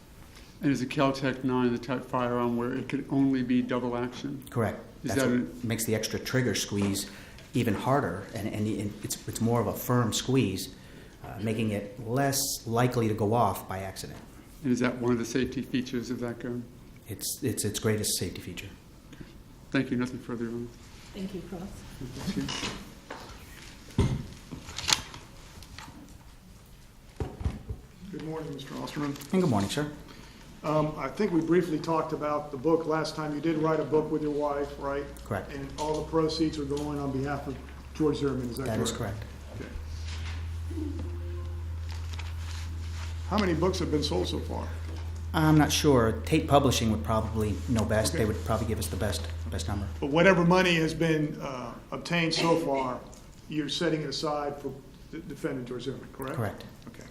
And is a Kel-Tec 9 the type firearm where it could only be double action? Correct. That's what makes the extra trigger squeeze even harder, and it's more of a firm squeeze, making it less likely to go off by accident. And is that one of the safety features of that gun? It's its greatest safety feature. Thank you. Nothing further on. Thank you, Cross. Thank you. Good morning, Mr. Osterman. And good morning, sir. I think we briefly talked about the book last time. You did write a book with your wife, right? Correct. And all the proceeds are going on behalf of George Zimmerman, is that correct? That is correct. Okay. How many books have been sold so far? I'm not sure. Tate Publishing would probably know best. Okay. They would probably give us the best number. But whatever money has been obtained so far, you're setting it aside for the defendant George Zimmerman, correct? Correct. Okay.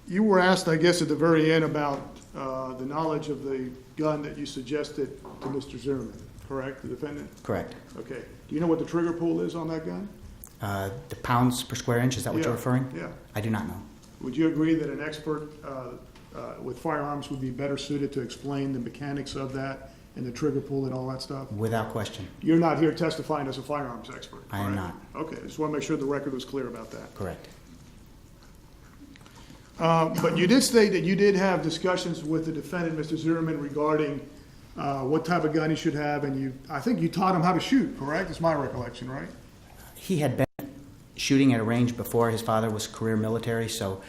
You were asked, I guess, at the very end about the knowledge of the gun that you suggested to Mr. Zimmerman, correct, the defendant? Correct. Okay. Do you know what the trigger pull is on that gun? The pounds per square inch, is that what you're referring? Yeah. I do not know. Would you agree that an expert with firearms would be better suited to explain the mechanics of that and the trigger pull and all that stuff? Without question. You're not here testifying as a firearms expert, I am correct? not. Okay, just want to make sure the record was clear about that. Correct. But you did state that you did have discussions with the defendant, Mr. Zimmerman, regarding what type of gun he should have, and I think you taught him how to shoot, correct? It's my recollection, right? He had been shooting at a range before. His father was career military, so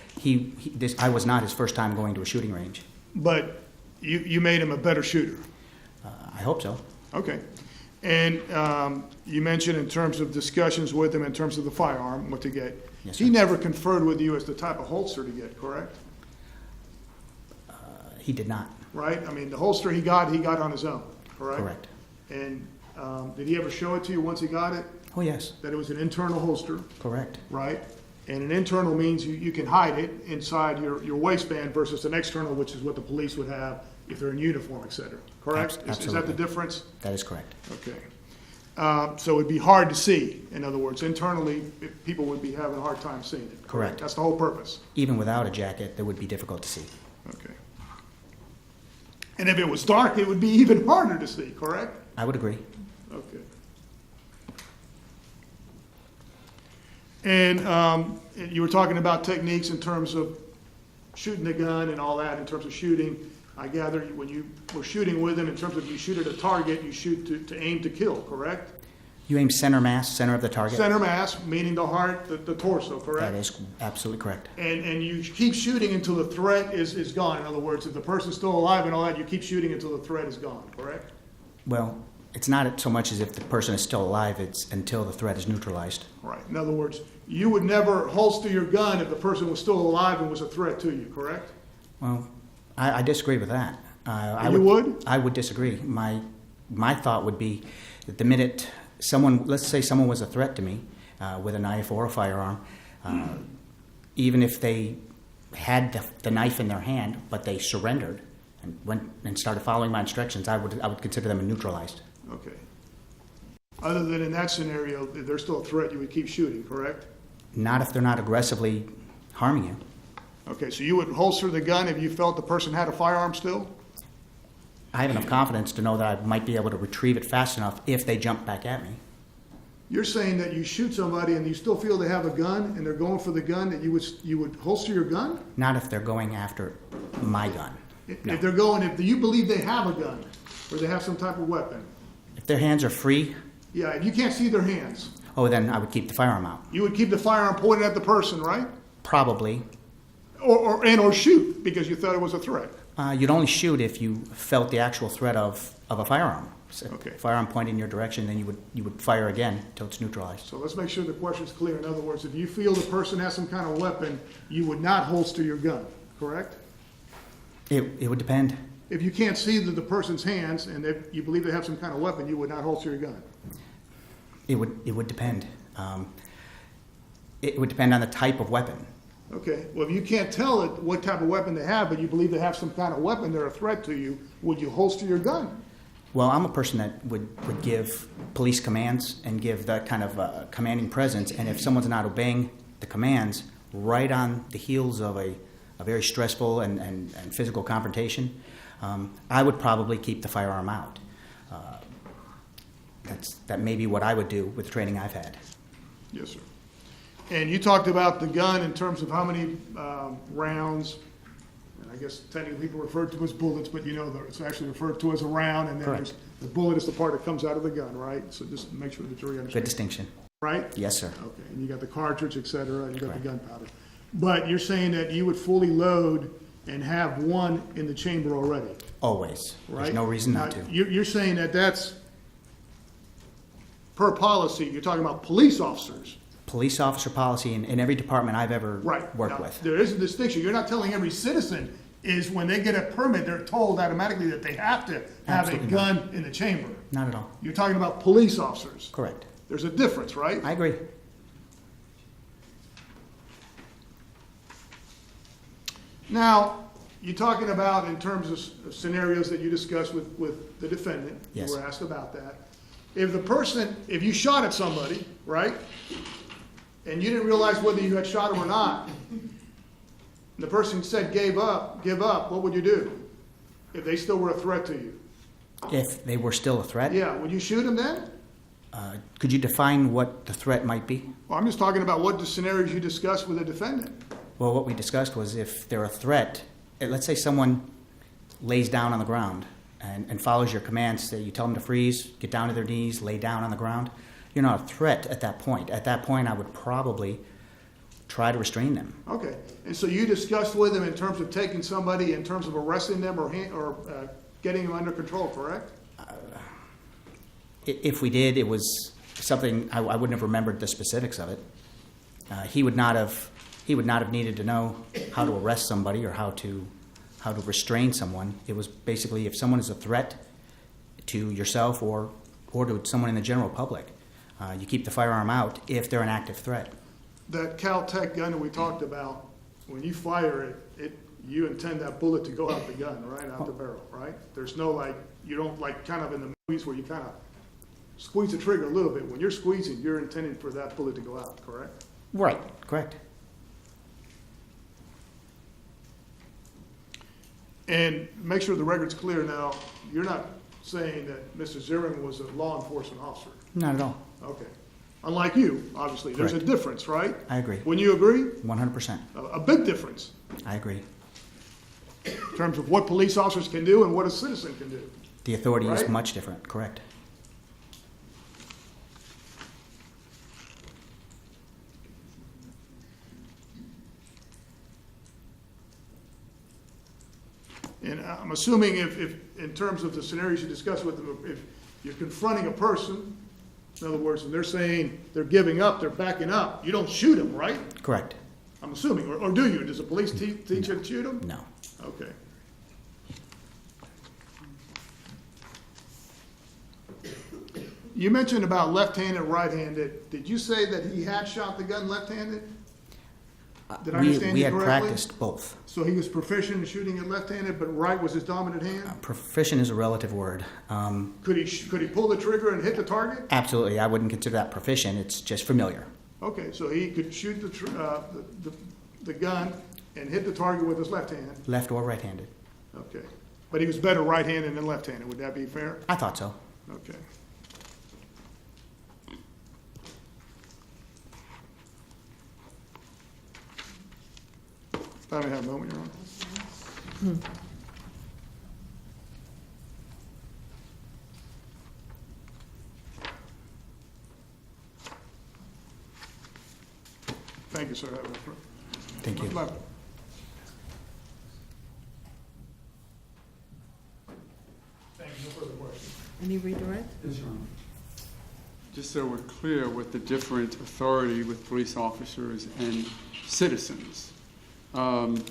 I was not his first time going to a shooting range. But you made him a better shooter. I hope so. Okay. And you mentioned in terms of discussions with him in terms of the firearm, what to get. Yes, He sir. never conferred with you as the type of holster to get, correct? He did not. Right? I mean, the holster he got on his own, correct? Correct. And did he ever show it to you once he got it? Oh, yes. That it was an internal holster, Correct. right? And an internal means you can hide it inside your waistband versus an external, which is what the police would have if they're in uniform, et cetera. Correct? Is that the Absolutely. difference? That is correct. Okay. So it'd be hard to see. In other words, internally, people would be having a hard time seeing it. Correct. That's the whole purpose. Even without a jacket, it would be difficult to see. Okay. And if it was dark, it would be even harder to see, correct? I would agree. Okay. And you were talking about techniques in terms of shooting the gun and all that, in terms of shooting. I gather when you were shooting with him, in terms of you shoot at a target, you shoot to aim to kill, correct? You aim center mass, center of the target. Center mass, meaning the heart, the torso, correct? That is absolutely correct. And you keep shooting until the threat is gone. In other words, if the person's still alive and all that, you keep shooting until the threat is gone, correct? Well, it's not so much as if the person is still alive, it's until the threat is neutralized. Right. In other words, you would never holster your gun if the person was still alive and was a threat to you, correct? Well, I disagree with that. You would? I would disagree. My thought would be that the minute let's say someone was a threat to me with a knife or a firearm, even if they had the knife in their hand, but they surrendered and went and started following my instructions, I would consider them neutralized. Okay. Other than in that scenario, if they're still a threat, you would keep shooting, correct? Not if they're not aggressively harming you. Okay, so you would holster the gun if you felt the person had a firearm still? I have enough confidence to know that I might be able to retrieve it fast enough if they jump back at me. You're saying that you shoot somebody and you still feel they have a gun and they're going for the gun, that you would holster your gun? Not if they're going after my gun. No. If you believe they have a gun or they have some type of weapon? If their hands are free, Yeah, if you can't see their hands, then I would keep the firearm out. you would keep the firearm pointed at the person, right? Probably. Or shoot because you thought it was a threat. You'd only shoot if you felt the actual threat of of a firearm. So Okay. firearm pointing in your direction, then you would fire again until it's neutralized. So let's make sure the question's clear. In other words, if you feel the person has some kind of weapon, you would not holster your gun, correct? It would depend. If you can't see the person's hands and if you believe they have some kind of weapon, you would not holster your gun. It would depend. It would depend on the type of weapon. Okay, well, if you can't tell it what type of weapon they have, but you believe they have some kind of weapon, they're a threat to you, would you holster your gun? Well, I'm a person that would give police commands and give that kind of commanding presence, and if someone's not obeying the commands right on the heels of a very stressful and physical confrontation, I would probably keep the firearm out. That may be what I would do with the training I've had. Yes, sir. And you talked about the gun in terms of how many rounds, and I guess technically people refer to as bullets, but you know it's actually referred to as a round, and then Correct. the bullet is the part that comes out of the gun, right? So just make sure the jury understands. Good distinction. Right? Yes, sir. Okay, and you got the cartridge, et cetera, and you got the Correct. gunpowder. But you're saying that you would fully load and have one in the chamber already, Always. right? There's no reason not Now, to. You're saying that that's per policy, you're talking about police officers. Police officer policy in every department I've ever Right. worked Now, with. there is a distinction. You're not telling every citizen is when they get a permit, they're told automatically that they have to have Absolutely a gun in the chamber. Not at all. You're talking about police officers. Correct. There's a difference, right? I agree. Now, you're talking about in terms of scenarios that you discussed with the defendant. Yes. You were asked about that. If you shot at somebody, right, and you didn't realize whether you had shot him or not, and the person said give up, what would you do if they still were a threat to you? If they were still a threat, Yeah, would you shoot him then? could you define what the threat might be? Well, I'm just talking about what the scenarios you discussed with the defendant. Well, what we discussed was if they're a threat, let's say someone lays down on the ground and follows your commands, that you tell them to freeze, get down to their knees, lay down on the ground, you're not a threat at that point. At that point, I would probably try to restrain them. Okay, and so you discussed with him in terms of taking somebody, in terms of arresting them or getting them under control, correct? If we did, it was something I wouldn't have remembered the specifics of it. He would not have needed to know how to arrest somebody or how to restrain someone. It was basically if someone is a threat to yourself or to someone in the general public, you keep the firearm out if they're an active threat. That Cal-Tech gun that we talked about, when you fire it, you intend that bullet to go out the gun, right, out the barrel, right? There's no you don't kind of in the movies where you kind of squeeze the trigger a little bit. When you're squeezing, you're intending for that bullet to go out, correct? Right, correct. And make sure the record's clear now, you're not saying that Mr. Zimmerman was a law enforcement officer. Not at all. Okay. Unlike you, obviously. There's a Correct. difference, right? I agree. Wouldn't you agree? 100%. A big difference I agree. in terms of what police officers can do and what a citizen can do. The authority is Right. much different, correct. And I'm assuming if in terms of the scenarios you discussed with them, if you're confronting a person, in other words, and they're saying they're giving up, they're backing up, you don't shoot them, right? Correct. I'm assuming, or do you? Does the police teach you to shoot them? No. Okay. You mentioned about left-handed, right-handed. Did you say that he had shot the gun left-handed? Did I understand We you had correctly? practiced both. So he was proficient in shooting it left-handed, but right was his dominant hand? Proficient is a relative word. Could he pull the trigger and hit the target? Absolutely, I wouldn't consider that proficient. It's just familiar. Okay, so he could shoot the gun and hit the target with his left hand. Left or right-handed. Okay, but he was better right-handed than left-handed. Would that be fair? I thought so. Okay. If I may have a moment, Your Honor. Thank you, sir. Thank you. My pleasure. Thank you. No further questions. Any redirect? Yes, Your Honor. Just so we're clear with the different authority with police officers and citizens. In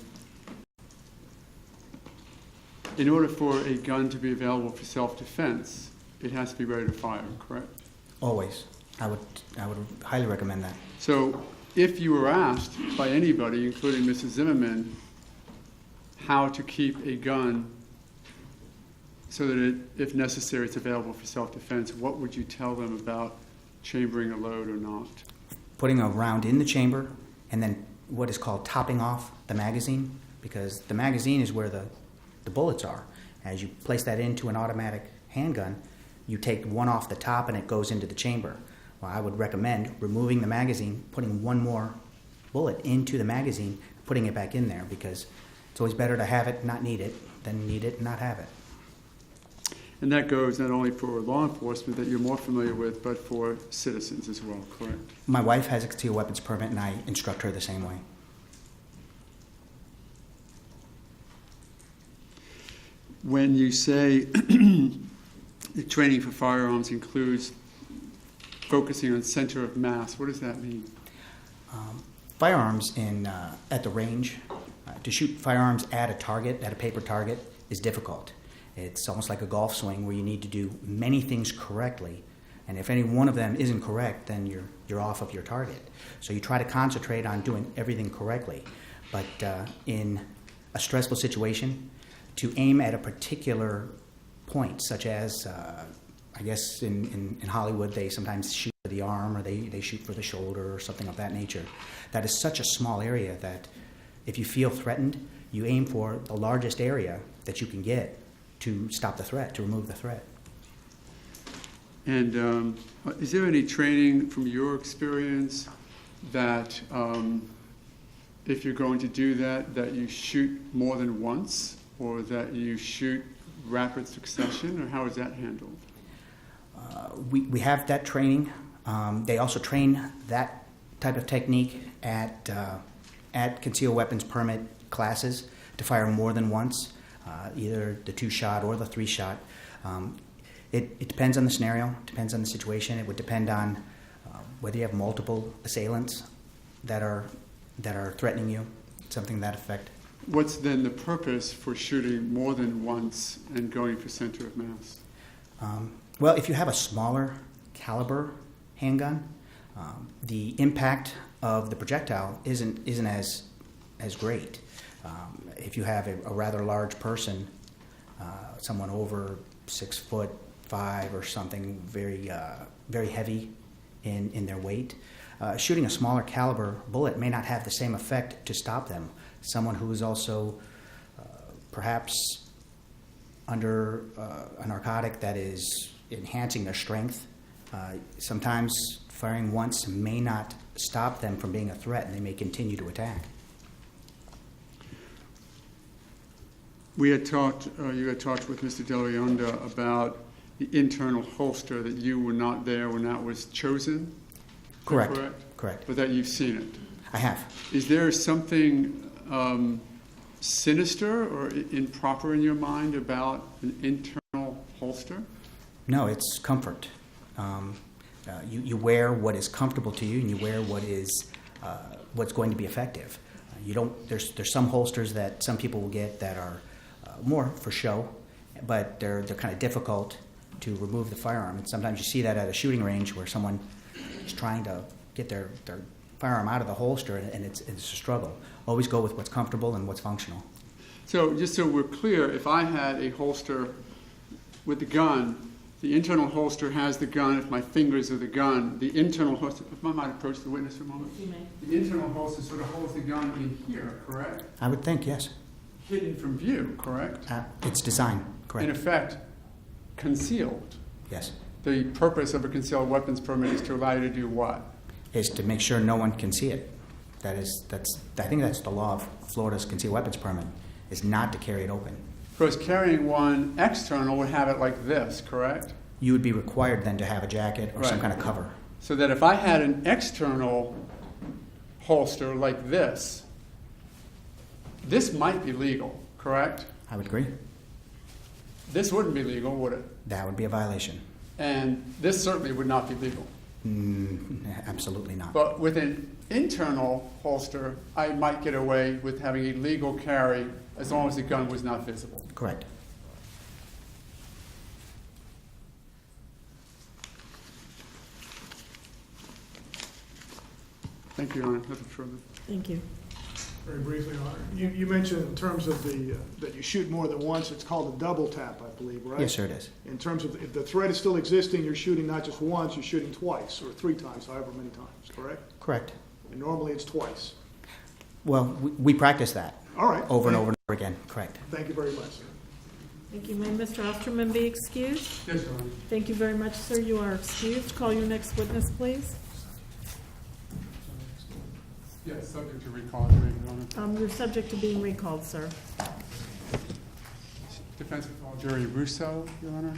order for a gun to be available for self-defense, it has to be ready to fire, correct? Always. I would highly recommend that. So if you were asked by anybody, including Mrs. Zimmerman, how to keep a gun so that if necessary, it's available for self-defense, what would you tell them about chambering a load or not? Putting a round in the chamber and then what is called topping off the magazine, because the magazine is where the bullets are. As you place that into an automatic handgun, you take one off the top and it goes into the chamber. Well, I would recommend removing the magazine, putting one more bullet into the magazine, putting it back in there, because it's always better to have it, not need it, than need it and not have it. And that goes not only for law enforcement that you're more familiar with, but for citizens as well, correct? My wife has a concealed weapons permit, and I instruct her the same way. When you say the training for firearms includes focusing on center of mass, what does that mean? Firearms at the range, to shoot firearms at a target, at a paper target, is difficult. It's almost like a golf swing where you need to do many things correctly, and if any one of them isn't correct, then you're off of your target. So you try to concentrate on doing everything correctly. But in a stressful situation, to aim at a particular point, such as, I guess in Hollywood, they sometimes shoot for the arm or they shoot for the shoulder or something of that nature. That is such a small area that if you feel threatened, you aim for the largest area that you can get to stop the threat, to remove the threat. And is there any training from your experience that if you're going to do that, that you shoot more than once, or that you shoot rapid succession, or how is that handled? We have that training. They also train that type of technique at concealed weapons permit classes to fire more than once, either the 2-shot or the 3-shot. It depends on the scenario, depends on the situation. It would depend on whether you have multiple assailants that are threatening you, something to that effect. What's then the purpose for shooting more than once and going for center of mass? Well, if you have a smaller caliber handgun, the impact of the projectile isn't as great. If you have a rather large person, someone over 6'5" or something, very heavy in their weight, shooting a smaller caliber bullet may not have the same effect to stop them. Someone who is also perhaps under a narcotic that is enhancing their strength, sometimes firing once may not stop them from being a threat, and they may continue to attack. You had talked with Mr. De Leonda about the internal holster, that you were not there when that was chosen? Correct. But that you've seen it? I have. Is there something sinister or improper in your mind about an internal holster? No, it's comfort. You wear what is comfortable to you, and you wear what's going to be effective. There's some holsters that some people will get that are more for show, but they're kind of difficult to remove the firearm. And sometimes you see that at a shooting range where someone is trying to get their firearm out of the holster, and it's a struggle. Always go with what's comfortable and what's functional. So just so we're clear, if I had a holster with the gun, the internal holster has the gun. If my fingers are the gun, the internal holster, if I might approach the witness for a moment. You may. The internal holster sort of holds the gun in here, correct? I would think, yes. Hidden from view, correct? It's designed, correct. In effect, concealed. Yes. The purpose of a concealed weapons permit is to allow you to do what? Is to make sure no one can see it. I think that's the law of Florida's concealed weapons permit, is not to carry it open. Because carrying one external would have it like this, correct? You would be required then to have a jacket or some Right. kind of cover. So that if I had an external holster like this might be legal, correct? I would agree. This wouldn't be legal, would it? That would be a violation. And this certainly would not be legal. Absolutely not. But with an internal holster, I might get away with having a legal carry as long as the gun was not visible. Correct. Thank you, Your Honor. Nothing further. Thank you. Very briefly, Your Honor. You mentioned in terms of that you shoot more than once, it's called a double tap, I believe, right? Yes, sir, it is. In terms of if the threat is still existing, you're shooting not just once, you're shooting twice or 3 times, however many times, correct? Correct. And normally it's twice. Well, we practice that All right. over and over and over again. Correct. Thank you very much, sir. Thank you. May Mr. Osterman be excused? Yes, Your Honor. Thank you very much, sir. You are excused. Call your next witness, please. Yes, subject to recall, Your Honor. You're subject to being recalled, sir. Defense call Jerry Russo, Your Honor.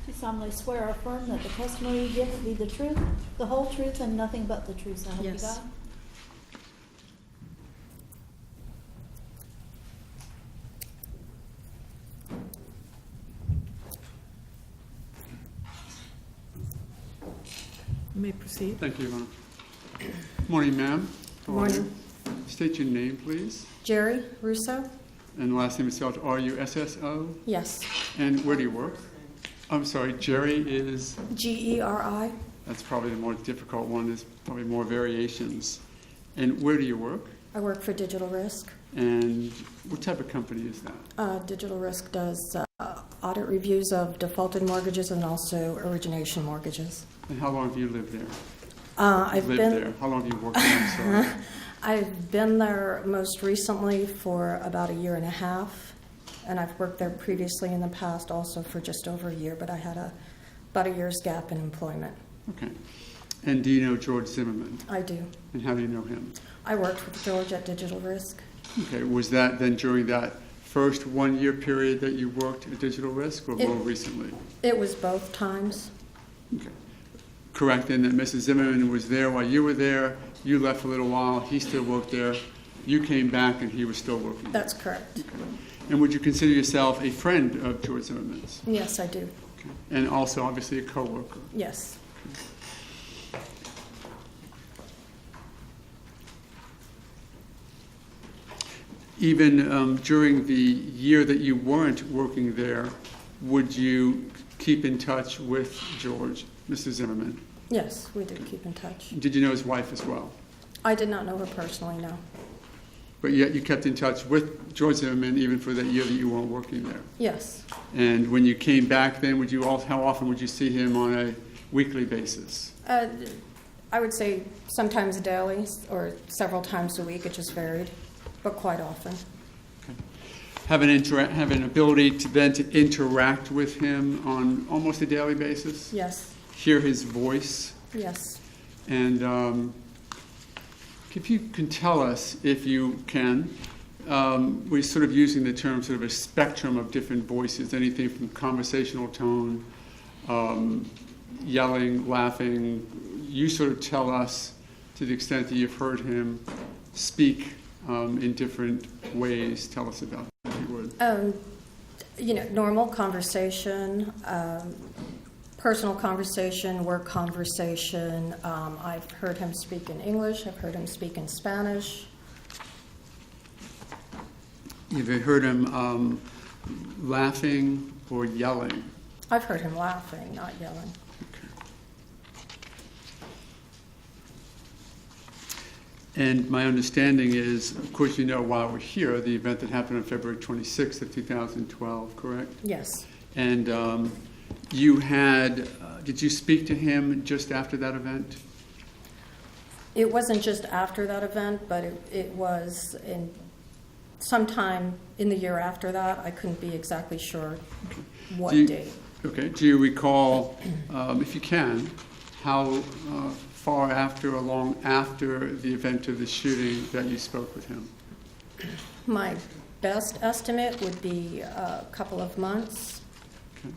Do solemnly swear or affirm that the testimony you give will be the truth, the whole truth, and nothing but the truth, so help you Yes. God? You may proceed. Thank you, Your Honor. Morning, ma'am. How are Morning. you? State your name, please. Jerry Russo? And the last name is spelled R-U-S-S-O. Yes. And where do you work? I'm sorry, Jerry is, Geri. that's probably the more difficult one. There's probably more variations. And where do you work? I work for Digital Risk. And what type of company is that? Digital Risk does audit reviews of defaulted mortgages and also origination mortgages. And how long have you lived there? I've Lived been there. How long have you worked there? I'm sorry. I've been there most recently for about 1.5 years, and I've worked there previously in the past also for just over a year, but I had about a year's gap in employment. Okay. And do you know George Zimmerman? I do. And how do you know him? I worked with George at Digital Risk. Okay. Was that then during that first 1 year period that you worked at Digital Risk, or more recently? It was both times. Okay. Correct, then, that Mrs. Zimmerman was there while you were there, you left for a little while, he still worked there, you came back and he was still working there. That's correct. Okay. And would you consider yourself a friend of George Zimmerman's? Yes, I do. Okay. And also, obviously, a co-worker? Yes. Even during the year that you weren't working there, would you keep in touch with George, Mrs. Zimmerman? Yes, we did keep in touch. Did you know his wife as well? I did not know her personally, no. But yet you kept in touch with George Zimmerman even for that year that you weren't working there? Yes. And when you came back then, how often would you see him on a weekly basis? I would say sometimes daily or several times a week. It just varied, but quite often. Okay. Have an ability to interact with him on almost a daily basis? Yes. Hear his voice? Yes. And if you can tell us, if you can, we're sort of using the term sort of a spectrum of different voices, anything from conversational tone, yelling, laughing. You sort of tell us, to the extent that you've heard him speak in different ways, tell us about that, if you would. Normal conversation, personal conversation, work conversation. I've heard him speak in English. I've heard him speak in Spanish. You've heard him laughing or yelling? I've heard him laughing, not yelling. Okay. And my understanding is, of course, you know while we're here, the event that happened on February 26th of 2012, correct? Yes. And you had, did you speak to him just after that event? It wasn't just after that event, but it was in sometime in the year after that. I couldn't be exactly sure what date. Okay. Do you recall, if you can, how far after or long after the event of the shooting that you spoke with him? My best estimate would be a couple of months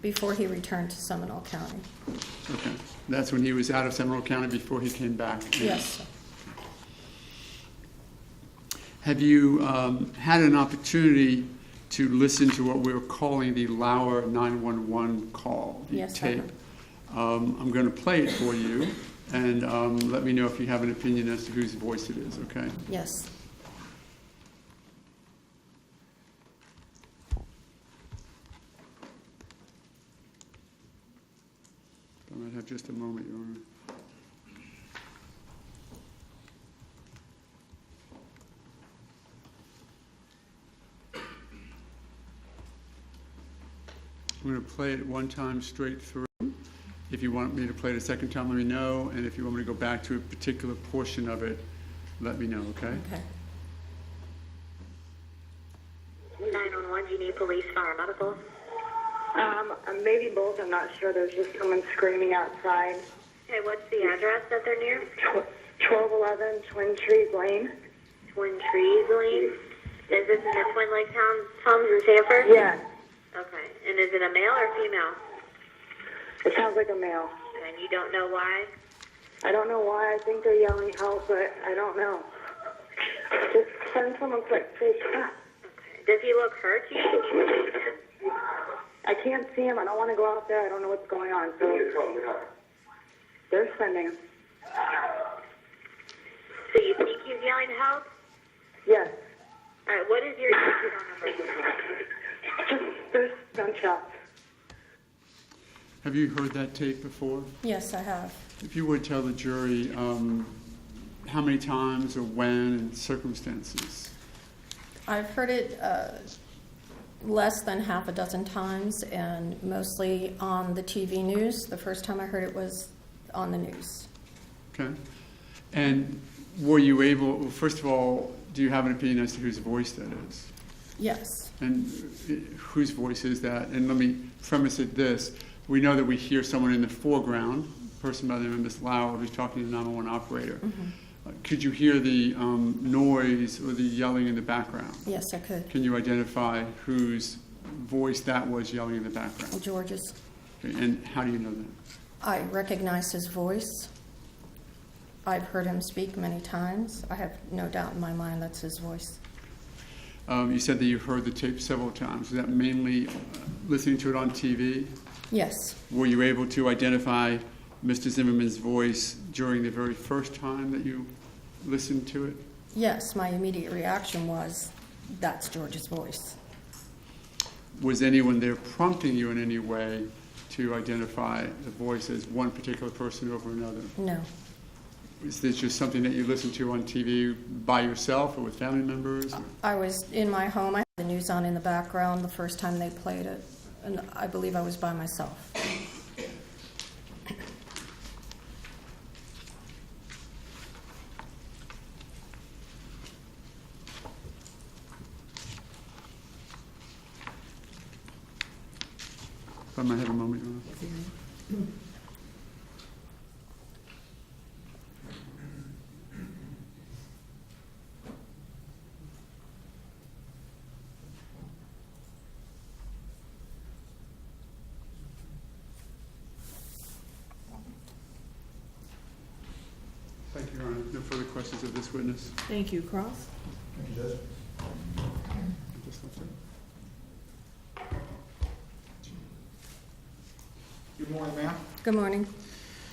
before he returned to Seminole County. Okay. That's when he was out of Seminole County before he came back? Yes. Have you had an opportunity to listen to what we're calling the Lauer 911 call, the Yes, I tape? have. I'm going to play it for you, and let me know if you have an opinion as to whose voice it is, okay? Yes. I might have just a moment, Your Honor. I'm going to play it one time straight through. If you want me to play it a second time, let me know. And if you want me to go back to a particular portion of it, let me know, okay? Okay. 911, do you need police, fire, medical? Maybe both. I'm not sure. There's just someone screaming outside. Okay, what's the address that they're near? 1211 Twin Trees Lane. Twin Trees Lane? Is this in the Twin Lake Homes in Sanford? Yes. Okay. And is it a male or female? It sounds like a male. And you don't know why? I don't know why. I think they're yelling help, but I don't know. Just send someone quick. Say, okay. Does he look hurt? I can't see him. I don't want to go out there. I don't know what's going on. So they're sending him. So you think he's yelling help? Yes. All right. What is your phone number? There's gunshots. Have you heard that tape before? Yes, I have. If you would tell the jury how many times or when and circumstances. I've heard it less than half a dozen times, and mostly on the TV news. The first time I heard it was on the news. Okay. And were you able, well, first of all, do you have an opinion as to whose voice that is? Yes. And whose voice is that? And let me premise it this. We know that we hear someone in the foreground, a person by the name of Ms. Lauer, who's talking to the 911 operator. Mm-hmm. Could you hear the noise or the yelling in the background? Yes, I could. Can you identify whose voice that was yelling in the background? George's. Okay. And how do you know that? I recognize his voice. I've heard him speak many times. I have no doubt in my mind that's his voice. You said that you heard the tape several times. Was that mainly listening to it on TV? Yes. Were you able to identify Mr. Zimmerman's voice during the very first time that you listened to it? Yes, my immediate reaction was, that's George's voice. Was anyone there prompting you in any way to identify the voice as one particular person over another? No. Is this just something that you listened to on TV by yourself or with family members? I was in my home. I had the news on in the background the first time they played it, and I believe I was by myself. If I might have a moment, Your Honor. Thank you, Your Honor. No further questions of this witness. Thank you. Cross? Thank you, Judge. Just left there. Good morning, ma'am. Good morning.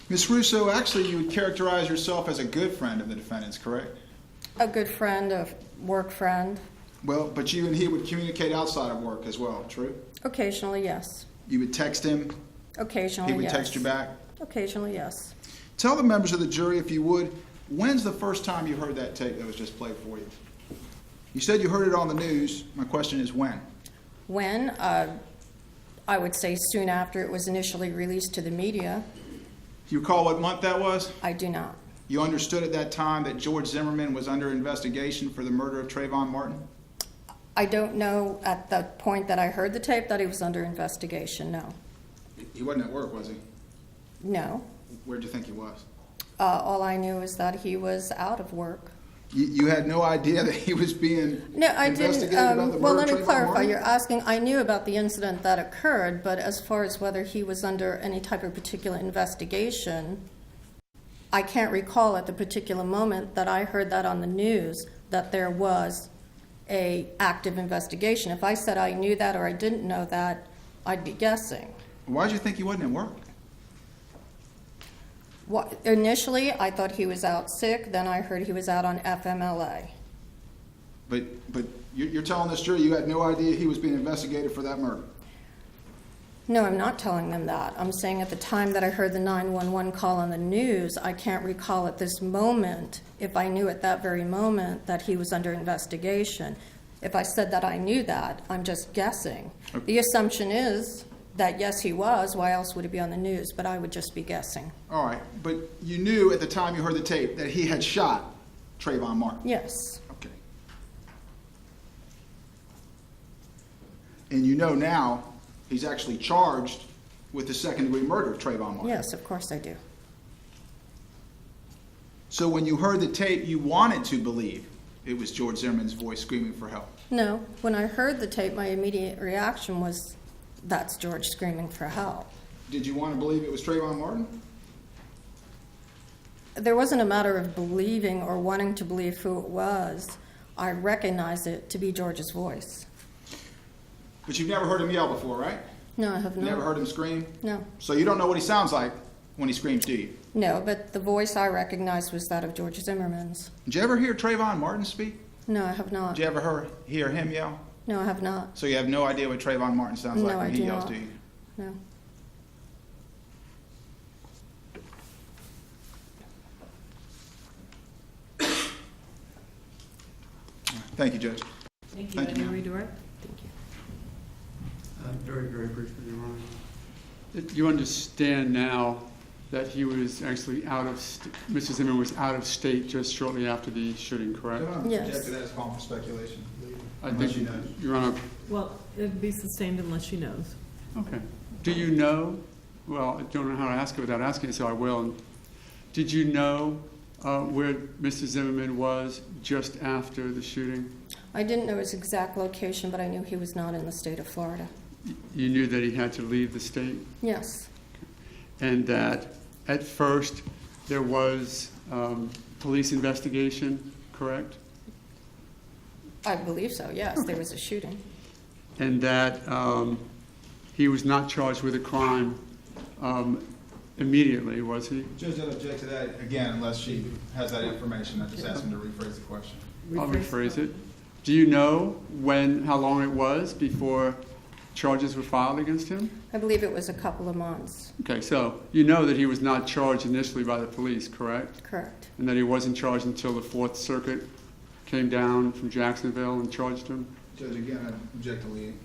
Ms. Russo, actually, you would characterize yourself as a good friend of the defendant's, correct? A good friend, a work friend. Well, but you and he would communicate outside of work as well, true? Occasionally, yes. You would text him? Occasionally, He would yes. text you back? Occasionally, yes. Tell the members of the jury, if you would, When's the first time you heard that tape that was just played for you? You said you heard it on the news. My question is when? When? I would say soon after it was initially released to the media. Do you recall what month that was? I do not. You understood at that time that George Zimmerman was under investigation for the murder of Trayvon Martin? I don't know at the point that I heard the tape that he was under investigation, no. He wasn't at work, was he? No. Where'd you think he was? All I knew is that he was out of work. You had no idea that he was being No, I investigated didn't. about the Well, murder let of me Trayvon clarify. Martin? You're asking, I knew about the incident that occurred, but as far as whether he was under any type of particular investigation, I can't recall at the particular moment that I heard that on the news that there was a active investigation. If I said I knew that or I didn't know that, I'd be guessing. Why did you think he wasn't at work? Initially, I thought he was out sick. Then I heard he was out on FMLA. But you're telling this jury you had no idea he was being investigated for that murder? No, I'm not telling them that. I'm saying at the time that I heard the 911 call on the news, I can't recall at this moment, if I knew at that very moment that he was under investigation. If I said that I knew that, I'm just guessing. Okay. The assumption is that yes, he was. Why else would it be on the news? But I would just be guessing. All right, but you knew at the time you heard the tape that he had shot Trayvon Martin? Yes. Okay. And you know now he's actually charged with the second-degree murder of Trayvon Martin? Yes, of course I do. So when you heard the tape, you wanted to believe it was George Zimmerman's voice screaming for help? No, when I heard the tape, my immediate reaction was, that's George screaming for help. Did you want to believe it was Trayvon Martin? There wasn't a matter of believing or wanting to believe who it was. I recognized it to be George's voice. But you've never heard him yell before, right? No, I have You not. never heard him scream? No. So you don't know what he sounds like when he screams, do you? No, but the voice I recognized was that of George Zimmerman's. Did you ever hear Trayvon Martin speak? No, I have not. Did you ever hear him yell? No, I have not. So you have no idea what Trayvon Martin sounds like No, when I he do yells, not. do you? No. Thank you, Judge. Thank you. Thank you, Any ma'am. redirect? Thank you. Very, very briefly, Your Honor. You understand now that he was actually Mr. Zimmerman was out of state just shortly after the shooting, correct? Yes. Object to that is calling for speculation. I Unless think, you know. Your Honor, Well, it'd be sustained unless she knows. okay. Do you know, well, I don't know how to ask it without asking, so I will. Did you know where Mr. Zimmerman was just after the shooting? I didn't know his exact location, but I knew he was not in the state of Florida. You knew that he had to leave the state? Yes. And that at first there was police investigation, correct? I believe so, yes. There was a shooting. And that he was not charged with a crime immediately, was he? Judge doesn't object to that, again, unless she has that information. I just asked him to rephrase the question. I'll rephrase it. Do you know how long it was before charges were filed against him? I believe it was a couple of months. Okay, so you know that he was not charged initially by the police, correct? Correct. And that he wasn't charged until the Fourth Circuit came down from Jacksonville and charged him? Judge, again, I object to leading.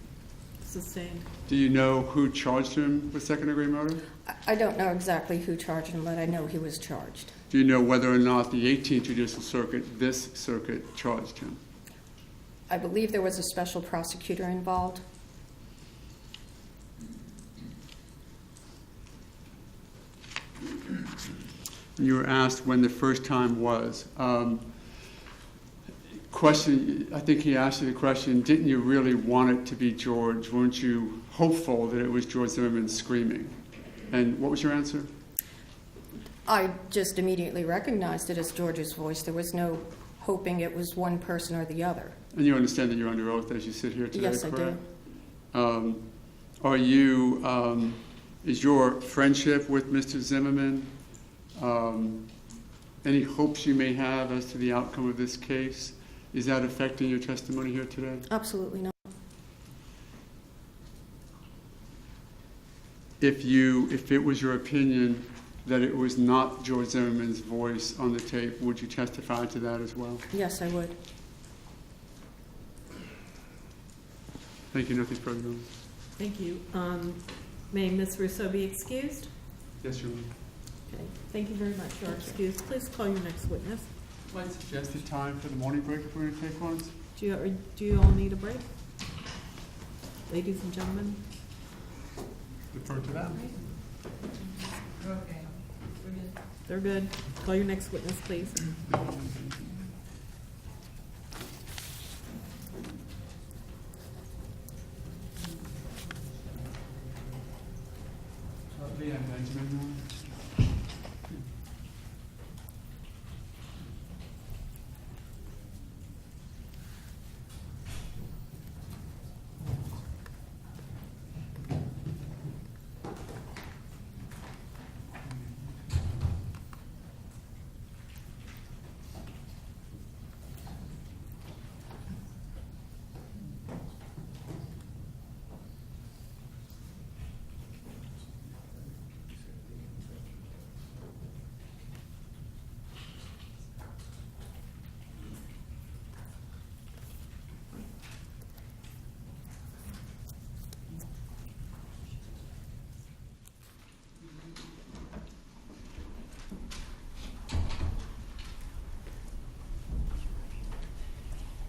Sustained. Do you know who charged him with second-degree murder? I don't know exactly who charged him, but I know he was charged. Do you know whether or not the 18th Judicial Circuit, this circuit, charged him? I believe there was a special prosecutor involved. You were asked when the first time was. Question, I think he asked you the question, didn't you really want it to be George? Weren't you hopeful that it was George Zimmerman screaming? And what was your answer? I just immediately recognized it as George's voice. There was no hoping it was one person or the other. And you understand that you're under oath as you sit here today, Yes, correct? I do. Is your friendship with Mr. Zimmerman, any hopes you may have as to the outcome of this case, is that affecting your testimony here today? Absolutely not. If it was your opinion that it was not George Zimmerman's voice on the tape, would you testify to that as well? Yes, I would. Thank you. Nothing further. Thank you. May Ms. Russo be excused? Yes, Your Honor. Okay, thank you very much. You are excused. Please call your next witness. Might suggest a time for the morning break if we're going to take one. Do you all need a break? Ladies and gentlemen? Defer to that. They're good. Call your next witness, please. Benjamin.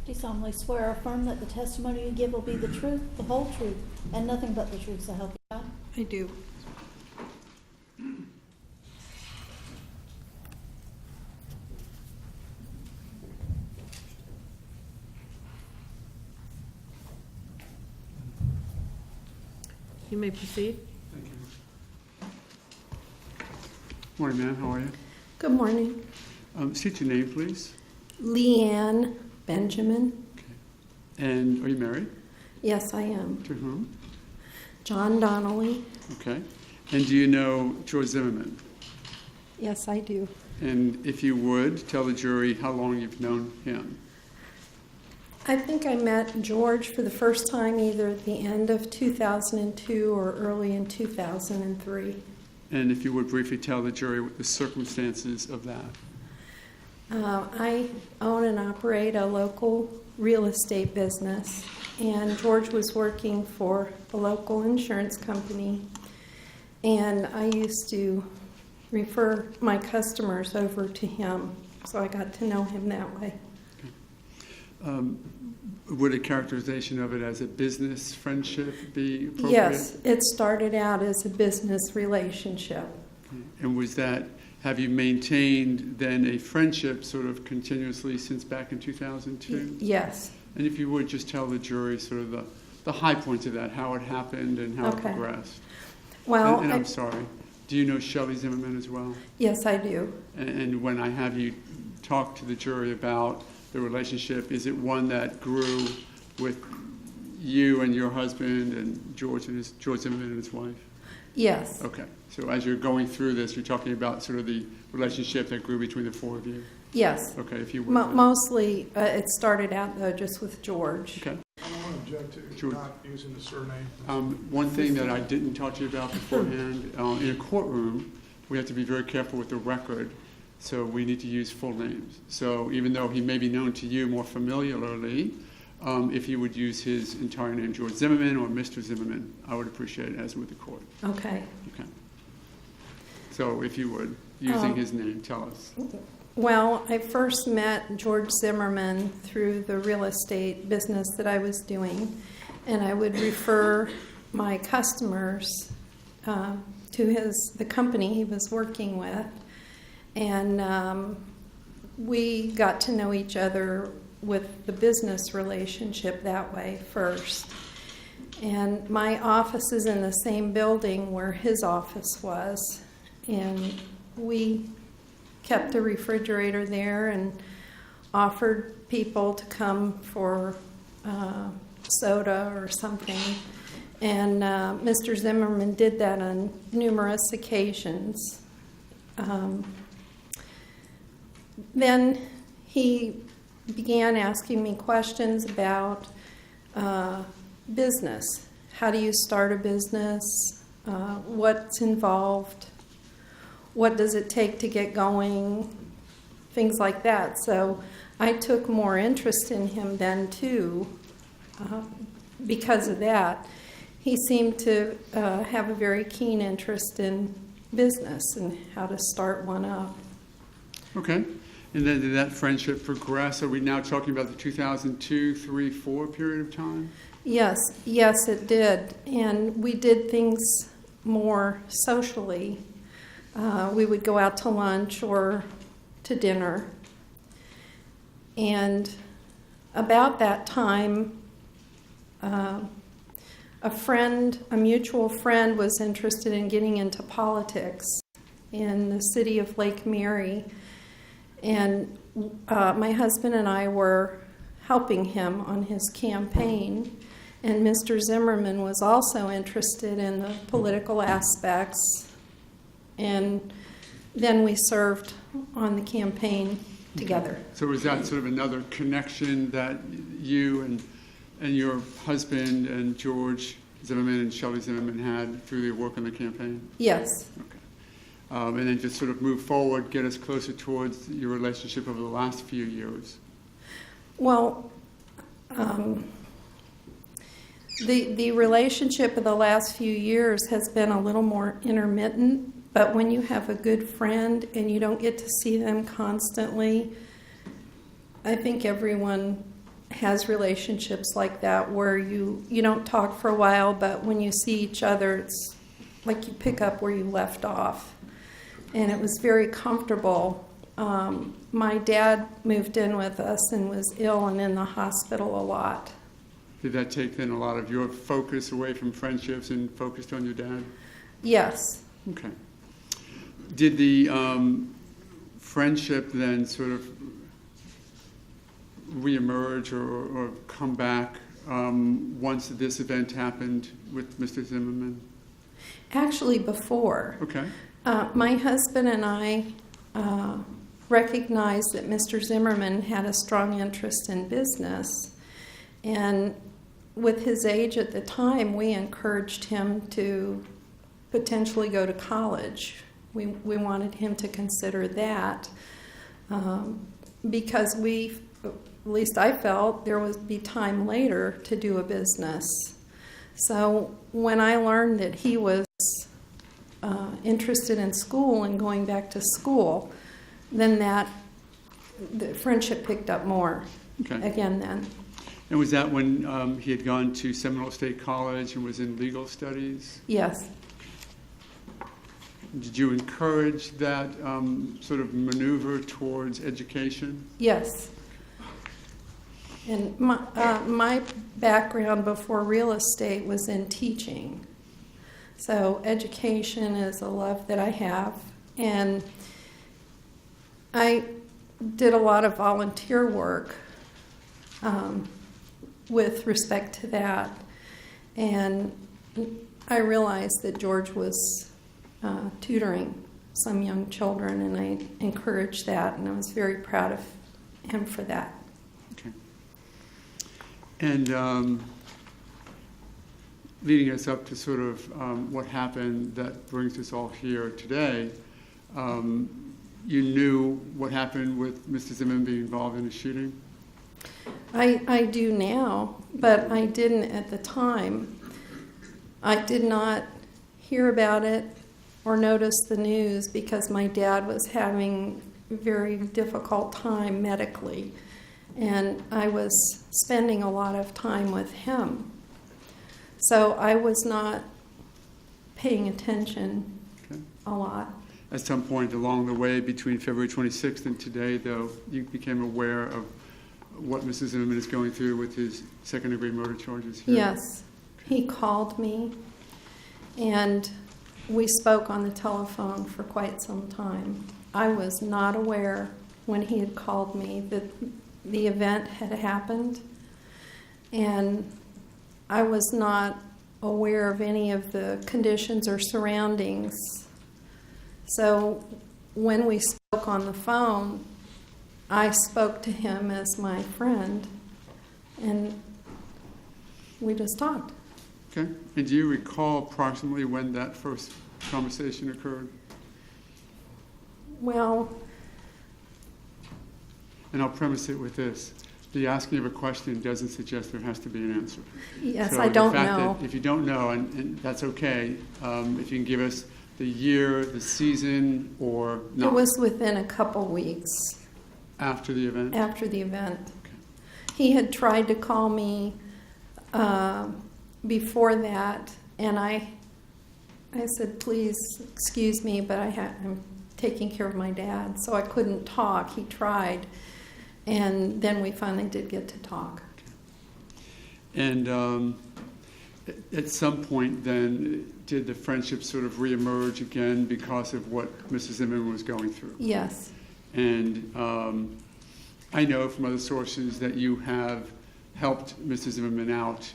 Do you solemnly swear or affirm that the testimony you give will be the truth, the whole truth, and nothing but the truth, so help you God? I do. You may proceed. Thank you. Morning, ma'am. How are you? Good morning. State your name, please. Leanne Benjamin. Okay. And are you married? Yes, I am. To whom? John Donnelly. Okay. And do you know George Zimmerman? Yes, I do. And if you would, tell the jury how long you've known him. I think I met George for the first time either at the end of 2002 or early in 2003. And if you would briefly tell the jury what the circumstances of that. I own and operate a local real estate business, and George was working for a local insurance company, and I used to refer my customers over to him, so I got to know him that way. Would a characterization of it as a business friendship be appropriate? Yes, it started out as a business relationship. Okay. And was that, have you maintained then a friendship sort of continuously since back in 2002? Yes. And if you would just tell the jury sort of the high points of that, how it happened and how it Okay. progressed. Well, and I'm sorry, do you know Shelley Zimmerman as well? Yes, I do. And when I have you talk to the jury about the relationship, is it one that grew with you and your husband and George Zimmerman and his wife? Yes. Okay. So as you're going through this, you're talking about sort of the relationship that grew between the four of you? Yes. Okay, if you would. Mostly, it started out, though, just with George. Okay. I don't want to object to George. not using the surname. One thing that I didn't talk to you about beforehand, in a courtroom, we have to be very careful with the record, so we need to use full names. So even though he may be known to you more familiarly, if you would use his entire name, George Zimmerman or Mr. Zimmerman, I would appreciate it, as would the court. Okay. Okay. So if you would, using his name, tell us. Well, I first met George Zimmerman through the real estate business that I was doing, and I would refer my customers to the company he was working with, and we got to know each other with the business relationship that way first. And my office is in the same building where his office was, and we kept a refrigerator there and offered people to come for soda or something. And Mr. Zimmerman did that on numerous occasions. Then he began asking me questions about business. How do you start a business? What's involved? what does it take to get going, things like that. So I took more interest in him then too, because of that. He seemed to have a very keen interest in business and how to start one up. Okay. And then did that friendship progress? Are we now talking about the 2002, 3, 4 period of time? Yes, it did. And we did things more socially. We would go out to lunch or to dinner. And about that time, a mutual friend was interested in getting into politics in the city of Lake Mary. And my husband and I were helping him on his campaign. And Mr. Zimmerman was also interested in the political aspects. And then we served on the campaign together. So was that sort of another connection that you and your husband and George Zimmerman and Shelley Zimmerman had through their work on the campaign? Yes. Okay. And then just sort of move forward, get us closer towards your relationship over the last few years. Well, the relationship of the last few years has been a little more intermittent, but when you have a good friend and you don't get to see them constantly, I think everyone has relationships like that where you don't talk for a while, but when you see each other, it's like you pick up where you left off. And it was very comfortable. My dad moved in with us and was ill and in the hospital a lot. Did that take then a lot of your focus away from friendships and focused on your dad? Yes. Okay. Did the friendship then sort of reemerge or come back once this event happened with Mr. Zimmerman? Actually, before. Okay. My husband and I recognized that Mr. Zimmerman had a strong interest in business. And with his age at the time, we encouraged him to potentially go to college. We wanted him to consider that because at least I felt there would be time later to do a business. So when I learned that he was interested in school and going back to school, then the friendship picked up more again then. And was that when he had gone to Seminole State College and was in legal studies? Yes. Did you encourage that sort of maneuver towards education? Yes. And my background before real estate was in teaching. So education is a love that I have. And I did a lot of volunteer work with respect to that. And I realized that George was tutoring some young children, and I encouraged that, and I was very proud of him for that. Okay. And leading us up to sort of what happened that brings us all here today, you knew what happened with Mr. Zimmerman being involved in a shooting? I do now, but I didn't at the time. I did not hear about it or notice the news because my dad was having a very difficult time medically, and I was spending a lot of time with him. So I was not paying attention a lot. At some point along the way between February 26th and today, though, you became aware of what Mr. Zimmerman is going through with his second-degree murder charges here? Yes. He called me, and we spoke on the telephone for quite some time. I was not aware when he had called me that the event had happened, and I was not aware of any of the conditions or surroundings. So when we spoke on the phone, I spoke to him as my friend, and we just talked. Okay. And do you recall approximately when that first conversation occurred? Well, And I'll premise it with this. The asking of a question doesn't suggest there has to be an answer. yes, So I the don't fact know. that if you don't know, and that's okay, if you can give us the year, the season, or not. It was within a couple weeks After the event? after the event. Okay. He had tried to call me before that, and I said, please excuse me, but I'm taking care of my dad, so I couldn't talk. He tried, and then we finally did get to talk. And at some point then, did the friendship sort of reemerge again because of what Mrs. Zimmerman was going through? Yes, And I know from other sources that you have helped Mrs. Zimmerman out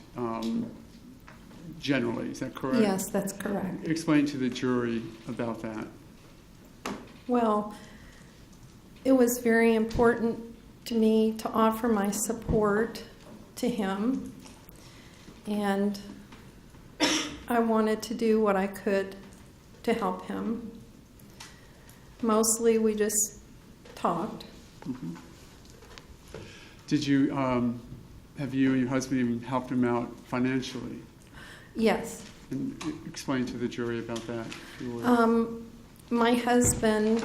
generally. Is that correct? yes, that's correct. Explain to the jury about that. Well, it was very important to me to offer my support to him, and I wanted to do what I could to help him. Mostly we just talked. Mm-hmm. Did you, have you and your husband even helped him out financially? Yes. And explain to the jury about that, if you would. My husband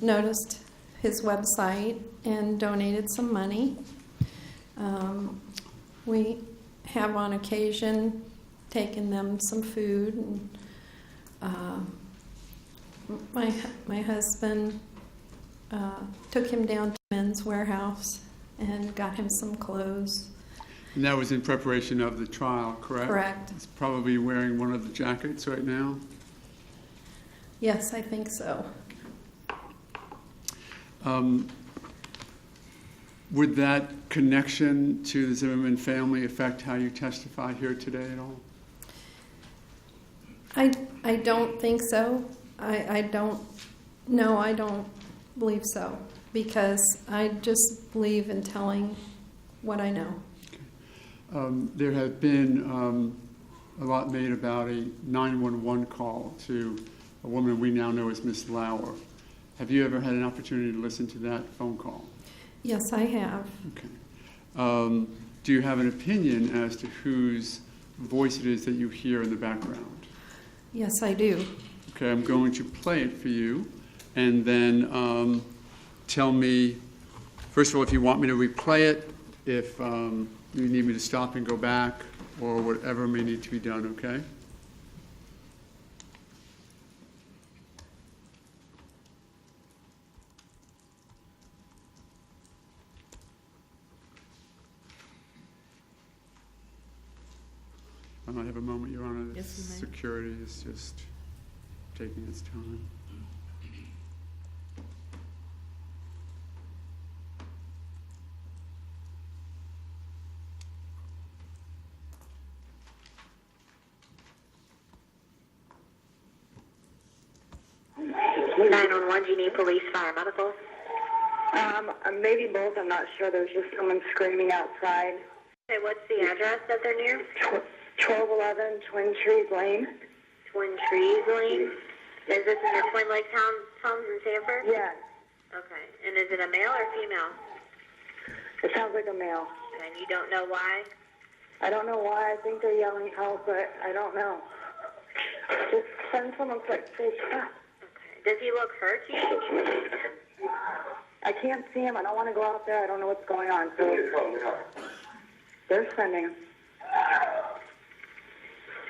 noticed his website and donated some money. We have on occasion taken them some food, and my husband took him down to Men's Warehouse and got him some clothes. And that was in preparation of the trial, correct? Correct. He's probably wearing one of the jackets right now. Yes, I think so. Would that connection to the Zimmerman family affect how you testify here today at all? I don't think so. I don't believe so, because I just believe in telling what I know. There has been a lot made about a 911 call to a woman we now know as Miss Lauer. Have you ever had an opportunity to listen to that phone call? Yes, I have. Okay. Do you have an opinion as to whose voice it is that you hear in the background? Yes, I do. Okay, I'm going to play it for you, and then tell me, first of all, if you want me to replay it, if you need me to stop and go back, or whatever may need to be done, okay? I might have a moment, Your Honor. Yes, you may. Security is just taking its time. Do you need police, fire, medical? Maybe both. I'm not sure. There was just someone screaming outside. Okay, what's the address that they're near? 1211 Twin Trees Lane. Twin Trees Lane? Is this in the Twin Lakes homes in Sanford? Yes. Okay. And is it a male or female? It sounds like a male. And you don't know why? I don't know why. I think they're yelling help, but I don't know. Just send someone quick. Say stop. Okay. Does he look hurt to you? I can't see him. I don't want to go out there. I don't know what's going on. So they're sending him.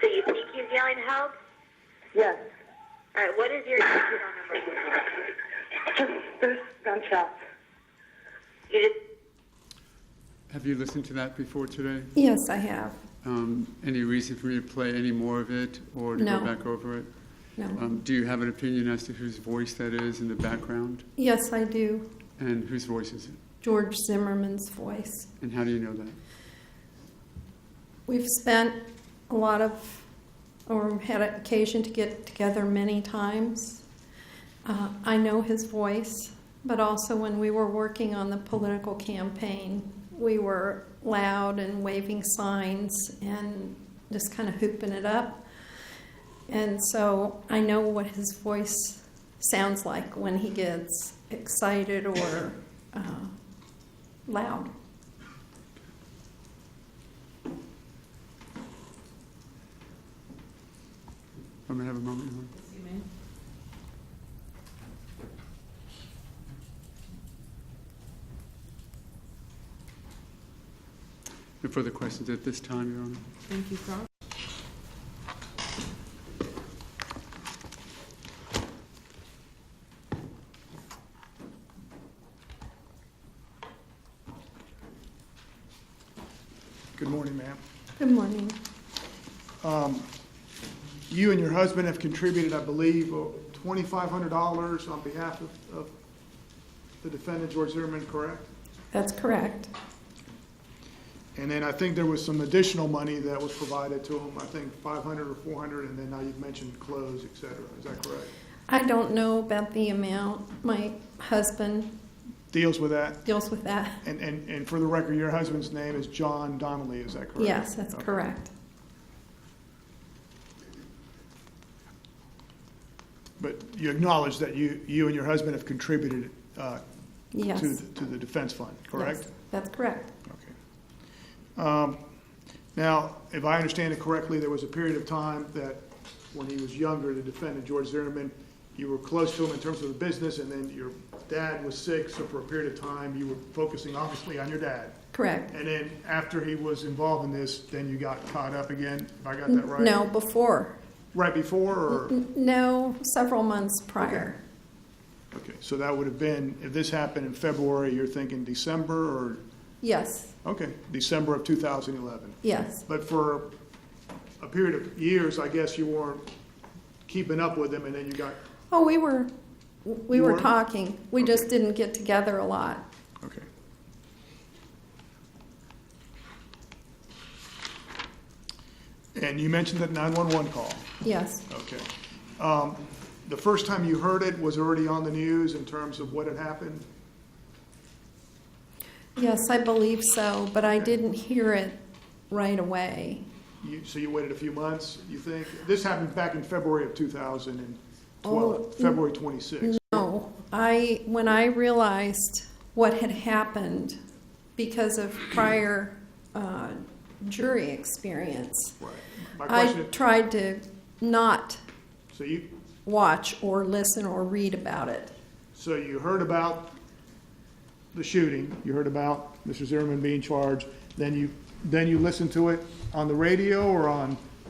So you think he's yelling help? Yes. All right. What is your phone number? There's gunshots. You just. Have you listened to that before today? Yes, I have. Any reason for me to play any more of it or to No. go back over it? No. Do you have an opinion as to whose voice that is in the background? Yes, I do. And whose voice is it? George Zimmerman's voice. And how do you know that? We've spent a lot of, or had an occasion to get together many times. I know his voice, but also when we were working on the political campaign, we were loud and waving signs and just kind of hooping it up. And so I know what his voice sounds like when he gets excited or loud. I'm gonna have a moment. No further questions at this time, Your Honor. Thank you, sir. Good morning, ma'am. Good morning. You and your husband have contributed, I believe, $2,500 on behalf of the defendant, George Zimmerman, correct? That's correct. And then I think there was some additional money that was provided to him, I think 500 or 400, and then now you've mentioned clothes, et cetera. Is that correct? I don't know about the amount. My husband Deals with that? deals with that. And for the record, your husband's name is John Donnelly, is that correct? Yes, that's Okay. correct. But you acknowledge that you and your husband have contributed Yes. to the defense fund, correct? Yes, that's correct. Okay. Now, if I understand it correctly, there was a period of time that when he was younger, the defendant, George Zimmerman, you were close to him in terms of the business, and then your dad was sick, so for a period of time, you were focusing obviously on your dad. Correct. And then after he was involved in this, then you got caught up again, if I got that right? No, before. Right before, or? No, several months prior. Okay, so that would have been, if this happened in February, you're thinking December, or? Yes, Okay, December of 2011. yes. But for a period of years, I guess you weren't keeping up with him, and then you got, Oh, we were You were? talking. We just didn't get together a lot. okay. And you mentioned that 911 call. Yes. Okay. The first time you heard it was already on the news in terms of what had happened? Yes, I believe so, but I didn't hear it right away. So you waited a few months, you think? This happened back in February of 2012, Oh, February 26th. No, when I realized what had happened because of prior jury experience, Right. My I question, tried to not so you watch or listen or read about it. heard about the shooting, you heard about Mr. Zimmerman being charged, then you listened to it on the radio, or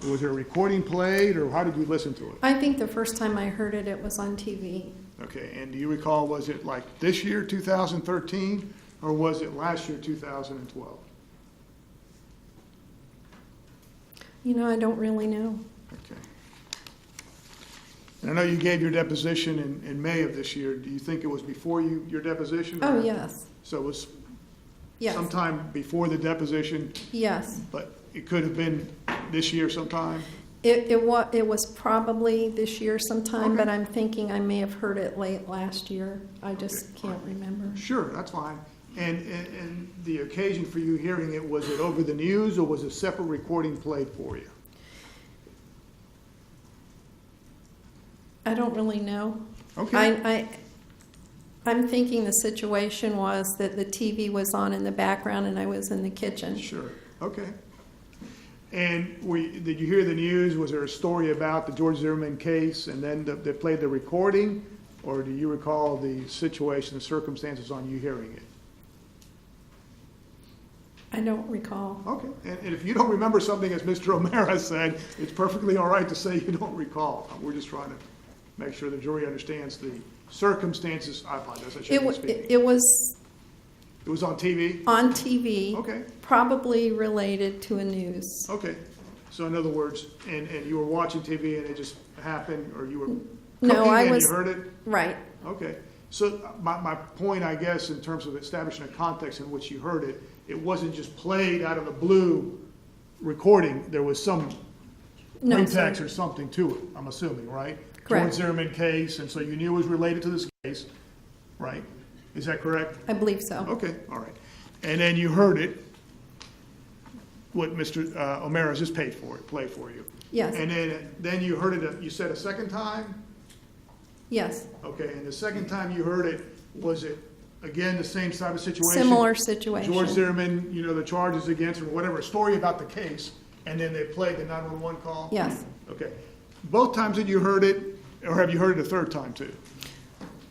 was there a recording played, or how did you listen to it? I think the first time I heard it, it was on TV. Okay, and do you recall, was it like this year, 2013, or was it last year, 2012? I don't really know. Okay. And I know you gave your deposition in May of this year. Do you think it was before your deposition? Oh, or- yes, So it was yes, sometime before the deposition, yes. but it could have been this year sometime? It was probably this year sometime, Okay. but I'm thinking I may have heard it late last year. I just Okay. can't remember. Sure, that's fine. And the occasion for you hearing it, was it over the news, or was a separate recording played for you? I don't really know. Okay. I'm thinking the situation was that the TV was on in the background and I was in the kitchen. Sure, okay. And did you hear the news? Was there a story about the George Zimmerman case, and then they played the recording? Or do you recall the situation, the circumstances on you hearing it? I don't recall. Okay, and if you don't remember something, as Mr. O'Mara said, it's perfectly all right to say you don't recall. We're just trying to make sure the jury understands the circumstances. I apologize, I shouldn't be speaking. It was It was on TV? on TV, Okay, probably related to a news. okay. So in other words, and you were watching TV and it just happened, or you were No, cooking I and was you heard it? right. Okay. So my point, I guess, in terms of establishing a context in which you heard it, it wasn't just played out of the blue recording. There was some No, pretext sir. or something to it, I'm assuming, right? Correct. George Zimmerman case, and so you knew it was related to this case, right? Is that correct? I believe so. Okay, all right. And then you heard it, what Mr. O'Mara just played for you. Yes. And then you heard it, you said a second time? Yes. Okay, and the second time you heard it, was it, again, the same type of situation? Similar situation. George Zimmerman, you know, the charges against him, whatever, story about the case, and then they played the 911 call? Yes. Okay. Both times that you heard it, or have you heard it a third time too?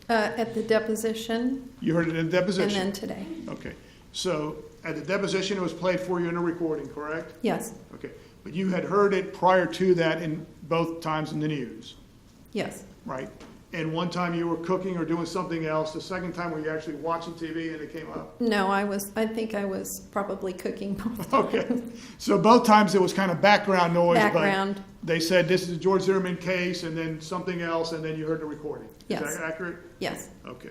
At the deposition. You heard it in the deposition? And then today. Okay. So at the deposition, it was played for you in a recording, correct? Yes. Okay. But you had heard it prior to that in both times in the news, Yes. right? And one time you were cooking or doing something else. The second time were you actually watching TV and it came up? No, I think I was probably cooking both. Okay. So both times it was kind of background noise. Background. But they said this is a George Zimmerman case and then something else and then you heard the recording. Yes. Is that accurate? Yes. Okay.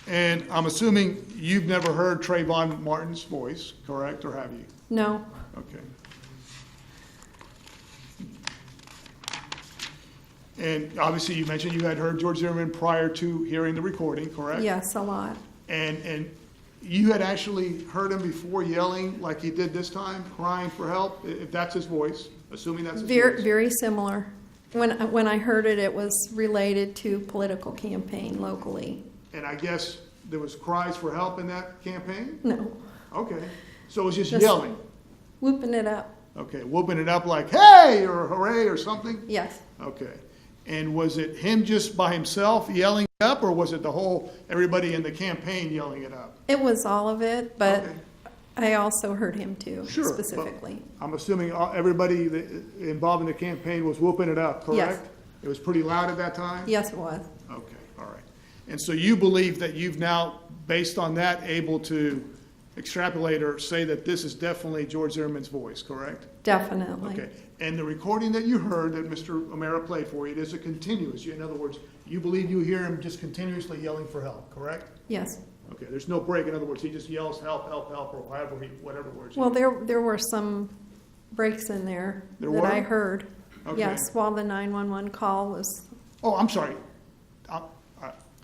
And I'm assuming you've never heard Trayvon Martin's voice, correct, or have you? No. Okay. And obviously you mentioned you had heard George Zimmerman prior to hearing the recording, correct? Yes, a lot. And you had actually heard him before yelling like he did this time, crying for help, if that's his voice, assuming that's his voice? Very similar. When I heard it, it was related to political campaign locally. And I guess there was cries for help in that campaign? No. Okay. So it was just Just yelling? Whooping it up. Okay, whooping it up like, hey, or hooray, or something? Yes. Okay. And was it him just by himself yelling it up, or was it the whole, everybody in the campaign yelling it up? It was all of it, but Okay. I also heard him too, Sure, specifically. but I'm assuming everybody involved in the campaign was whooping it up, correct? Yes. It was pretty loud at that time? Yes, it was. Okay, all right. And so you believe that you've now, based on that, able to extrapolate or say that this is definitely George Zimmerman's voice, correct? Definitely. Okay. And the recording that you heard that Mr. O'Mara played for you, it is a continuous. In other words, you believe you hear him just continuously yelling for help, correct? Yes. Okay, there's no break. In other words, he just yells help, help, help, or whatever words. he Well, uses. there were some breaks in there There that were? I heard. Okay. Yes, while the 911 call was, Oh, I'm sorry.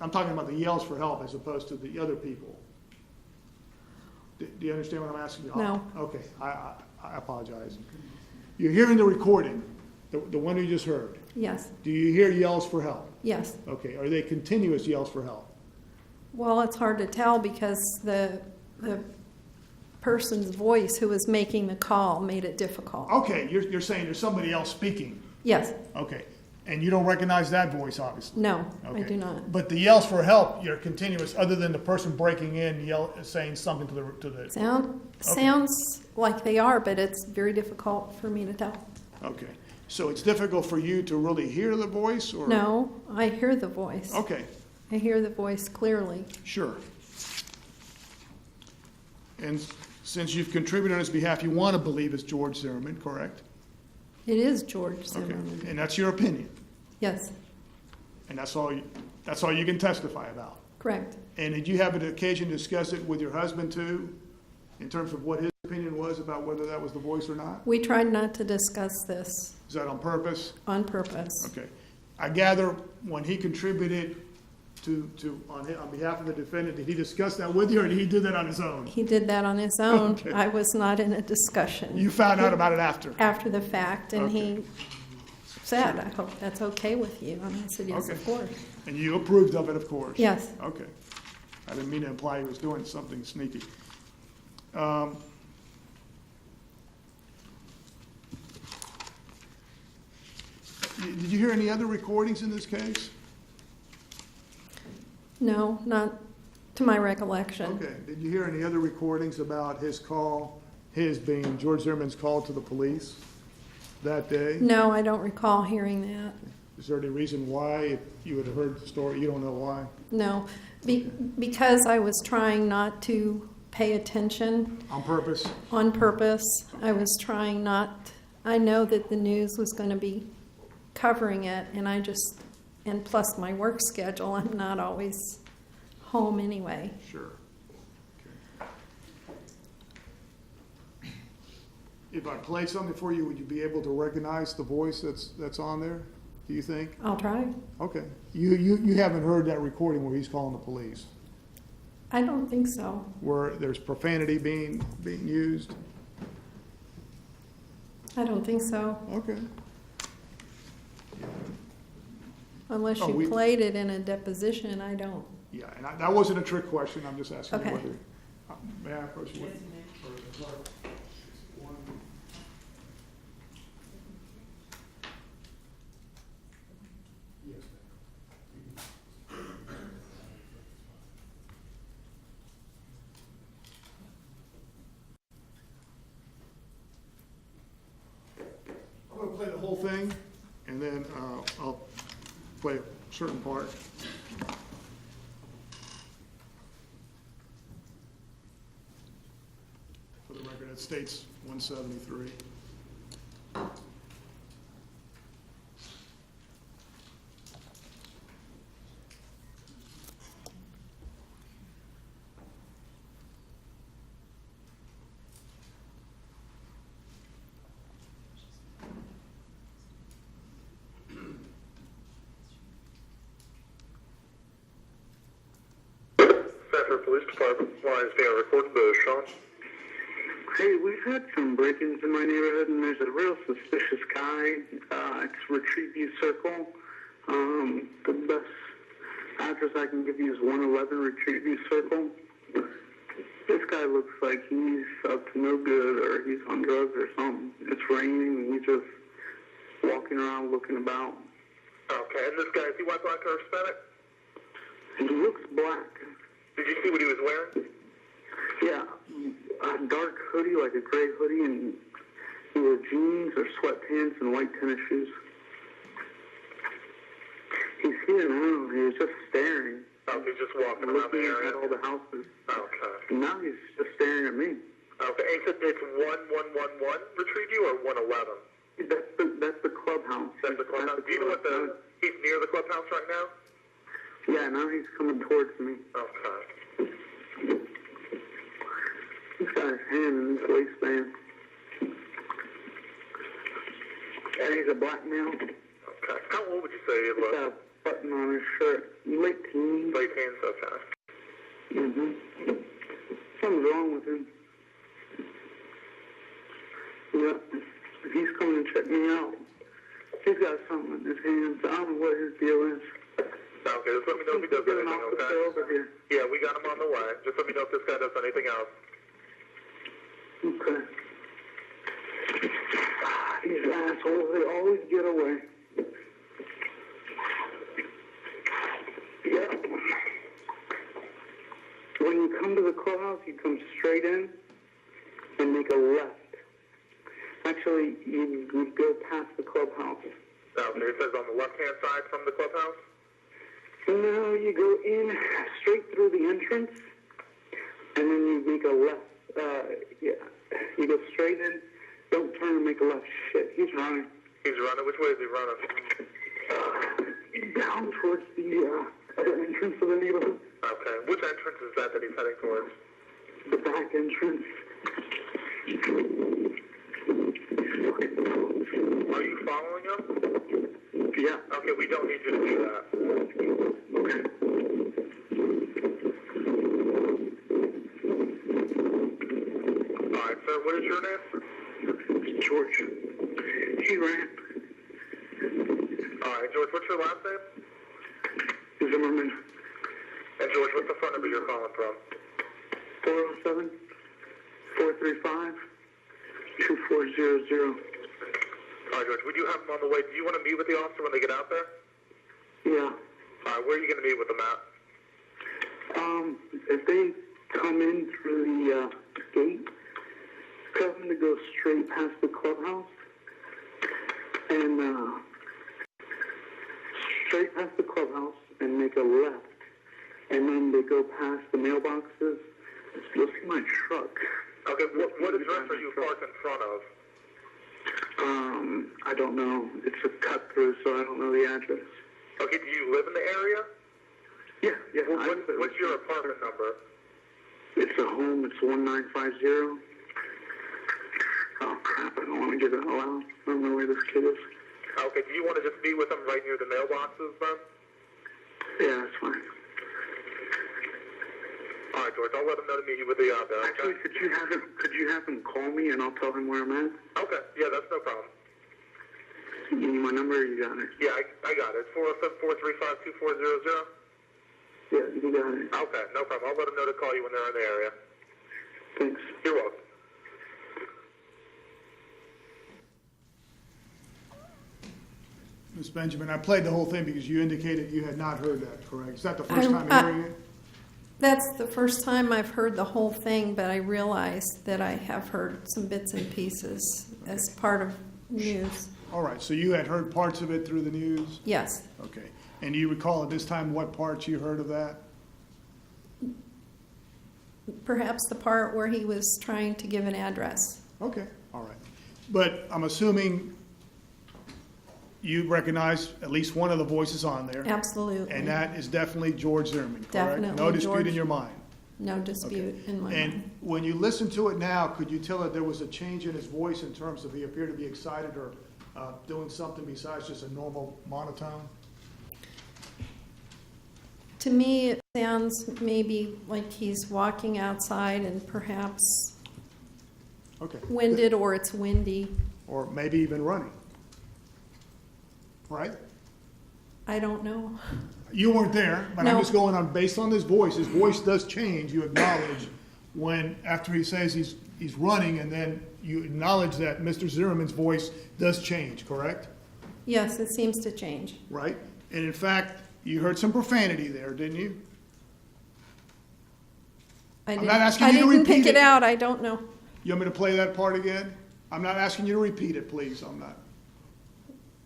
I'm talking about the yells for help as opposed to the other people. Do you understand what I'm asking you? No. Okay, I apologize. You're hearing the recording, the one you just heard. yes, Do you hear yells for help? yes. Okay, are they continuous yells for help? Well, it's hard to tell because the person's voice who was making the call made it difficult. Okay, you're saying there's somebody else speaking. Yes. Okay, and you don't recognize that voice, obviously? No, I Okay. do not. But the yells for help, you're continuous, other than the person breaking in, saying something to the. Sounds like they are, but it's very difficult for me to tell. Okay, so it's difficult for you to really hear the voice, or? No, I hear the voice. Okay, I hear the voice clearly. sure. And since you've contributed on his behalf, you want to believe it's George Zimmerman, correct? It is George Okay, Zimmerman. and that's your opinion, Yes, and that's all you can testify about. correct. And did you have an occasion to discuss it with your husband too, in terms of what his opinion was about whether that was the voice or not? We tried not to discuss this Is that on purpose? on purpose. Okay. I gather when he contributed on behalf of the defendant, did he discuss that with you, or did he do that on his own? He did that on his own. Okay. I was not in a discussion. You found out about it after? After the fact, and Okay. he said, I hope that's okay with you. And I said, yes, Okay. of course. And you approved of it, of course? Yes. Okay. I didn't mean to imply he was doing something sneaky. Did you hear any other recordings in this case? No, not to my recollection. Okay. Did you hear any other recordings about his call, his being George Zimmerman's call to the police that day? No, I don't recall hearing that. Is there any reason why, if you had heard the story, you don't know why? No, because I was trying not to pay attention On purpose? on purpose. I was trying not, I know that the news was going to be covering it, and plus my work schedule, I'm not always home anyway. Sure. Okay. If I played something for you, would you be able to recognize the voice that's on there, do you think? I'll try. Okay. You haven't heard that recording where he's calling the police, I don't think so. where there's profanity being used? I don't think so. Okay. Unless Oh, you we- played it in a deposition, I don't. Yeah, and that wasn't a trick question, I'm just asking Okay. whether, may I approach you? I'm gonna play the whole thing, and then I'll play a certain part. For the record, it states 173. Sanford Police Department, line is being recorded, Sean. Hey, we've had some break-ins in my neighborhood, and there's a real suspicious guy. It's Retrieveview Circle. The best address I can give you is 111 Retrieveview Circle. This guy looks like he's up to no good, or he's on drugs or something. It's raining, and he's just walking around looking about. Okay, and this guy, is he white, black, or Hispanic? He looks black. Did you see what he was wearing? Yeah, a dark hoodie, like a gray hoodie, and he wore jeans or sweatpants and white tennis shoes. He's here now. He was just staring. Oh, he's just walking around the area? At all the houses. Okay. And now he's just staring at me. Okay, and he said it's 1111 Retrieveview or 111? That's the clubhouse. That's the clubhouse. Do you know what he's near the clubhouse right now? Yeah, now he's coming towards me. Okay. He's got his hand in his waistband. And he's a black male. Okay. How old would you say he was? He's got a button on his shirt. Late teens. Late teens, okay. Mm-hmm. Something's wrong with him. Yeah. He's coming to check me out. He's got something in his hands. I don't know what his deal is. Okay, just let me know if he does anything, okay? Over here. Yeah, we got him on the way. Just let me know if this guy does anything else. Okay. These assholes, they always get away. Yeah. When you come to the clubhouse, you come straight in and make a left. Actually, you go past the clubhouse. Okay, it says on the left-hand side from the clubhouse? No, you go in straight through the entrance, and then you make a left. Yeah, you go straight in, don't turn and make a left. Shit, he's running. He's running? Which way is he running? Down towards the other entrance of the neighborhood. Okay, which entrance is that he's heading towards? The back entrance. Are you following him? Yeah. Okay, we don't need you to do that. Okay. All right, sir, what is your name? George. He ran. All right, George, what's your last name? Zimmerman. And George, what's the phone number you're calling from? 407-435-2400. All right, George, we do have them on the way. Do you want to meet with the officer when they get out there? Yeah. All right, where are you going to meet with them at? If they come in through the gate, tell them to go straight past the clubhouse and straight past the clubhouse and make a left. And then they go past the mailboxes. You'll see my truck. Okay, what address are you parked in front of? I don't know. It's a cut through, so I don't know the address. Okay, do you live in the area? Yeah. Well, what's your apartment number? It's a home. It's 1950. Oh, crap. I don't want to give it out loud. I don't know where this kid is. Okay, do you want to just meet with them right near the mailboxes, then? Yeah, that's fine. All right, George, I'll let him know to meet you with the there. Actually, could you have him call me and I'll tell him where I'm at? Okay, yeah, that's no problem. You need my number or you got it? Yeah, I got it. 407-435-2400. Yeah, you got it. Okay, no problem. I'll let them know to call you when they're in the area. Thanks. You're welcome. Ms. Benjamin, I played the whole thing because you indicated you had not heard that, correct? Is that the first time hearing it? That's the first time I've heard the whole thing, but I realized that I have heard some bits and pieces as part of news. All right, so you had heard parts of it through the news? Yes. Okay. And do you recall at this time what parts you heard of that? Perhaps the part where he was trying to give an address. Okay, all right. But I'm assuming you recognize at least one of the voices on there. Absolutely. And that is definitely George Zimmerman, correct? Definitely No dispute George. in your mind? No dispute in my And mind. when you listen to it now, could you tell that there was a change in his voice in terms of he appeared to be excited or doing something besides just a normal monotone? To me, it sounds maybe like he's walking outside and perhaps Okay. winded or it's windy. Or maybe even running. Right? I don't know. You weren't there, but I'm No. just going on based on his voice. His voice does change. You acknowledge when after he says he's running, and then you acknowledge that Mr. Zimmerman's voice does change. Correct? Yes, it seems to change. Right. And in fact, you heard some profanity there, didn't you? I'm not asking you to didn't pick repeat it it. out. I don't know. You want me to play that part again? I'm not asking you to repeat it, please. I'm not.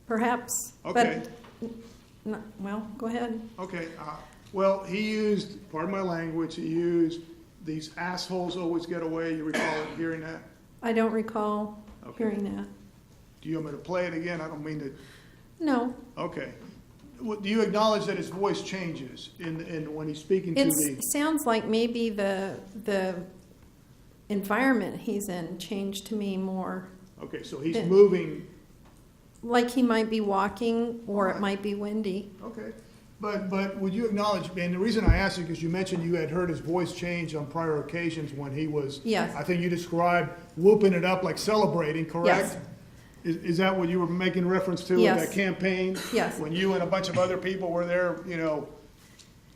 Perhaps. Okay. But, well, go ahead. Okay. Well, he used, pardon my language, he used these assholes always get away. You recall hearing that? I don't recall hearing that. Do you want me to play it again? I don't mean to. No. Okay. Well, do you acknowledge that his voice changes in when he's speaking to It the? sounds like maybe the environment he's in changed to me more. Okay, so he's moving. Like he might be walking or Alright. it might be windy. Okay. But would you acknowledge, and the reason I asked you because you mentioned you had heard his voice change on prior occasions when he was, Yes. I think you described whooping it up like celebrating, correct? Yes. Is that what you were making reference to Yes. with that campaign? Yes. When you and a bunch of other people were there,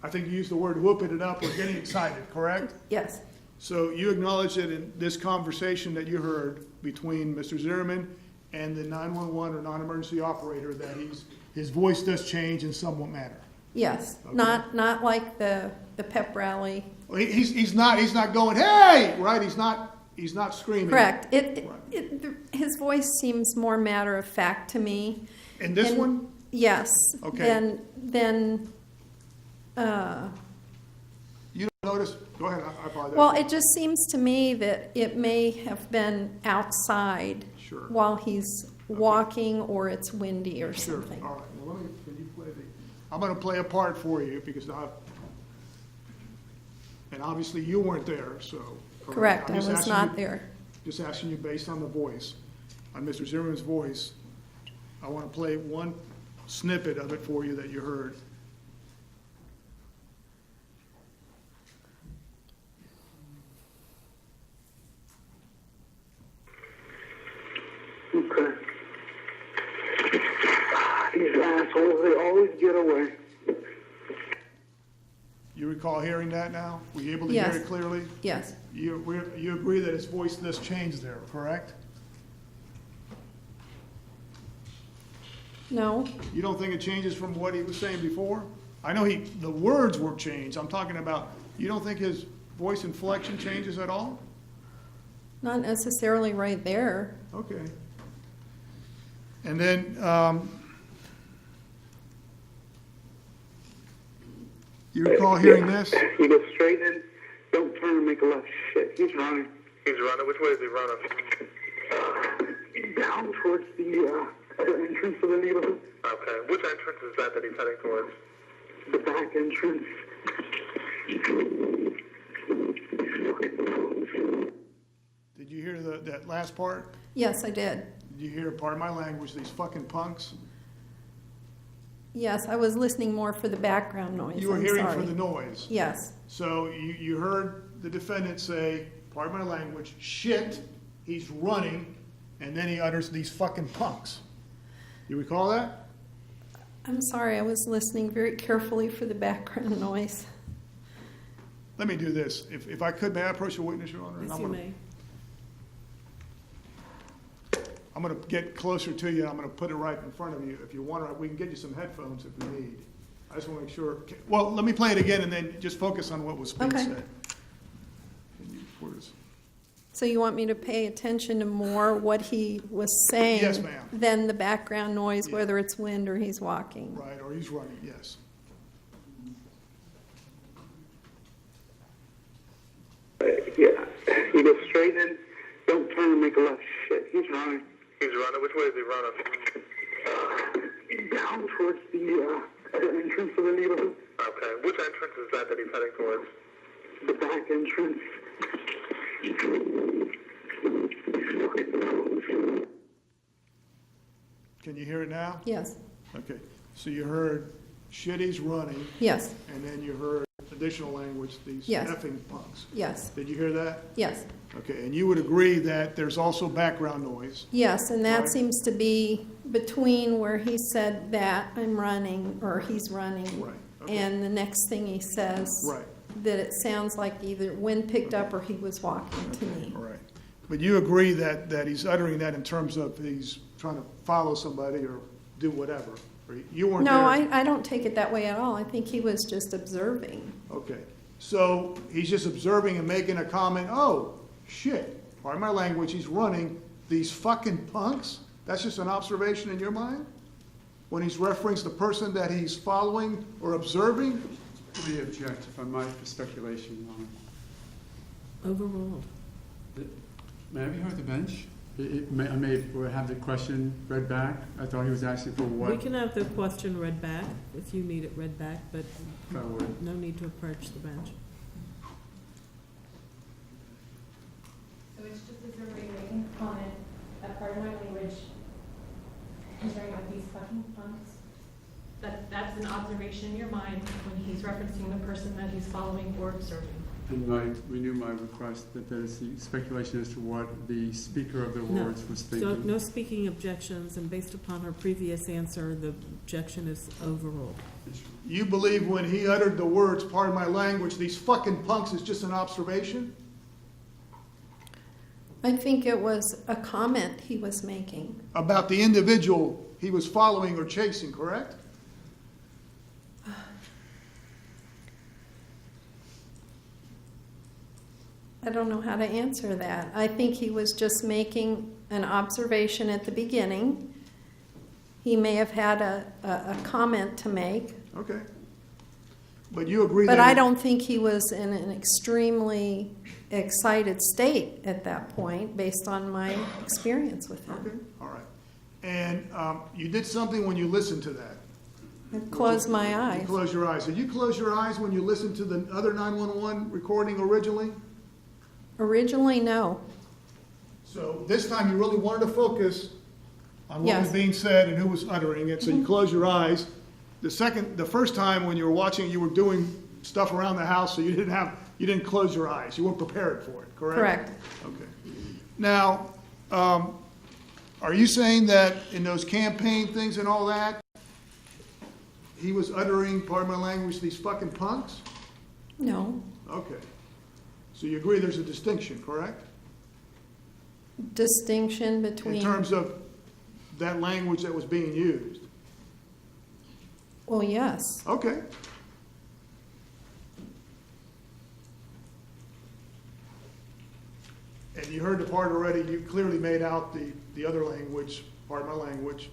I think you used the word whooping it up or getting excited, correct? Yes. So you acknowledge that in this conversation that you heard between Mr. Zimmerman and the 911 or non-emergency operator that his voice does change in some manner? Yes. Okay. Not like the pep rally. Well, he's not going, hey, right? He's not screaming. Correct. Right. His voice seems more matter of fact to me. And this And- one? Yes. Okay. Then You don't notice? Go ahead, I apologize. well, it just seems to me that it may have been outside Sure. while he's walking or it's windy or Sure, something. all right. Well, can you play I'm going to play a part for you because and obviously you weren't there, so. Correct. I'm I just was asking not you- there. Just asking you based on the voice, on Mr. Zimmerman's voice, I want to play one snippet of it for you that you heard. Okay. These assholes, they always get away. You recall hearing that now? Were you able to Yes. hear it clearly? Yes. You agree that his voice does change there, correct? No. You don't think it changes from what he was saying before? I know the words were changed. I'm talking about, you don't think his voice inflection changes at all? Not necessarily right there. Okay. And then, you recall hearing this? You go straight in, don't turn and make a left. Shit, he's running. He's running. Which way is he running? Down towards the entrance of the neighborhood. Okay. Which entrance is that he's heading towards? The back entrance. Did you hear that last part? Yes, I did. Did you hear, pardon my language, these fucking punks? Yes, I was listening more for the background noise. You were I'm hearing sorry. for the noise. Yes. So you heard the defendant say, pardon my language, shit, he's running, and then he utters these fucking punks. You recall that? I'm sorry, I was listening very carefully for the background noise. Let me do this. If I could, may I approach the witness, Your Honor? And Yes, you may. I'm going to get closer to you. I'm going to put it right in front of you. If you want, we can get you some headphones if we need. I just want to make sure. Well, let me play it again and then just focus on what was being Okay. said. So you want me to pay attention to more what he was saying? Yes, ma'am. Than the background noise, Yeah. whether it's wind or he's walking? Right, or he's running, yes. Yeah, you go straight in, don't turn and make a left. Shit, he's running. He's running. Which way is he running? Down towards the entrance of the neighborhood, Okay. Which entrance is that he's heading towards? the back entrance. Can you hear it now? Yes, Okay. So you heard shit, he's running, yes, and then you heard additional language, these Yes. effing punks. yes, Did you hear that? yes, Okay, and you would agree that there's also background noise? yes, and that Right. seems to be between where he said that I'm running, or he's running. Right, okay. And the next thing he says. Right. That it sounds like either wind picked up or he was walking to me. All right. But you agree that he's uttering that in terms of he's trying to follow somebody or do whatever? Or you weren't there? No, I don't take it that way at all. I think he was just observing. Okay. So he's just observing and making a comment, oh, shit, pardon my language, he's running, these fucking punks? That's just an observation in your mind? When he's referencing the person that he's following or observing? Let me object, if I might, for speculation, Your Honor. Overruled. May I be heard the bench? I may have the question read back. I thought he was asking for what. We can have the question read back, if you need it read back, but If I would. no need to approach the bench. So it's just as a making a comment that part of my language is very like these fucking punks. That's an observation in your mind when he's referencing the person that he's following or observing. And renew my request that there's the speculation as to what the speaker of the No. words was So thinking. no speaking objections, and based upon her previous answer, the objection is overruled. You believe when he uttered the words, pardon my language, these fucking punks is just an observation? I think it was a comment he was making. About the individual he was following or chasing, correct? I don't know how to answer that. I think he was just making an observation at the beginning. He may have had a comment to make. Okay. But you agree that... But I don't think he was in an extremely excited state at that point, based on my experience with him. Okay, all right. And you did something when you listened to that. I closed my You eyes. closed your eyes. Did you close your eyes when you listened to the other 911 recording originally? Originally, no. So this time you really wanted to focus on what Yes. was being said and who was uttering it, so you closed your eyes. The first time when you were watching, you were doing stuff around the house, so you didn't close your eyes. You weren't prepared for it, correct? Correct. Okay. Now, are you saying that in those campaign things and all that, he was uttering, pardon my language, these fucking punks? No. Okay. So you agree there's a distinction, correct? Distinction between. In terms of that language that was being used? Well, yes. Okay. And you heard the part already, you clearly made out the other language, pardon my language,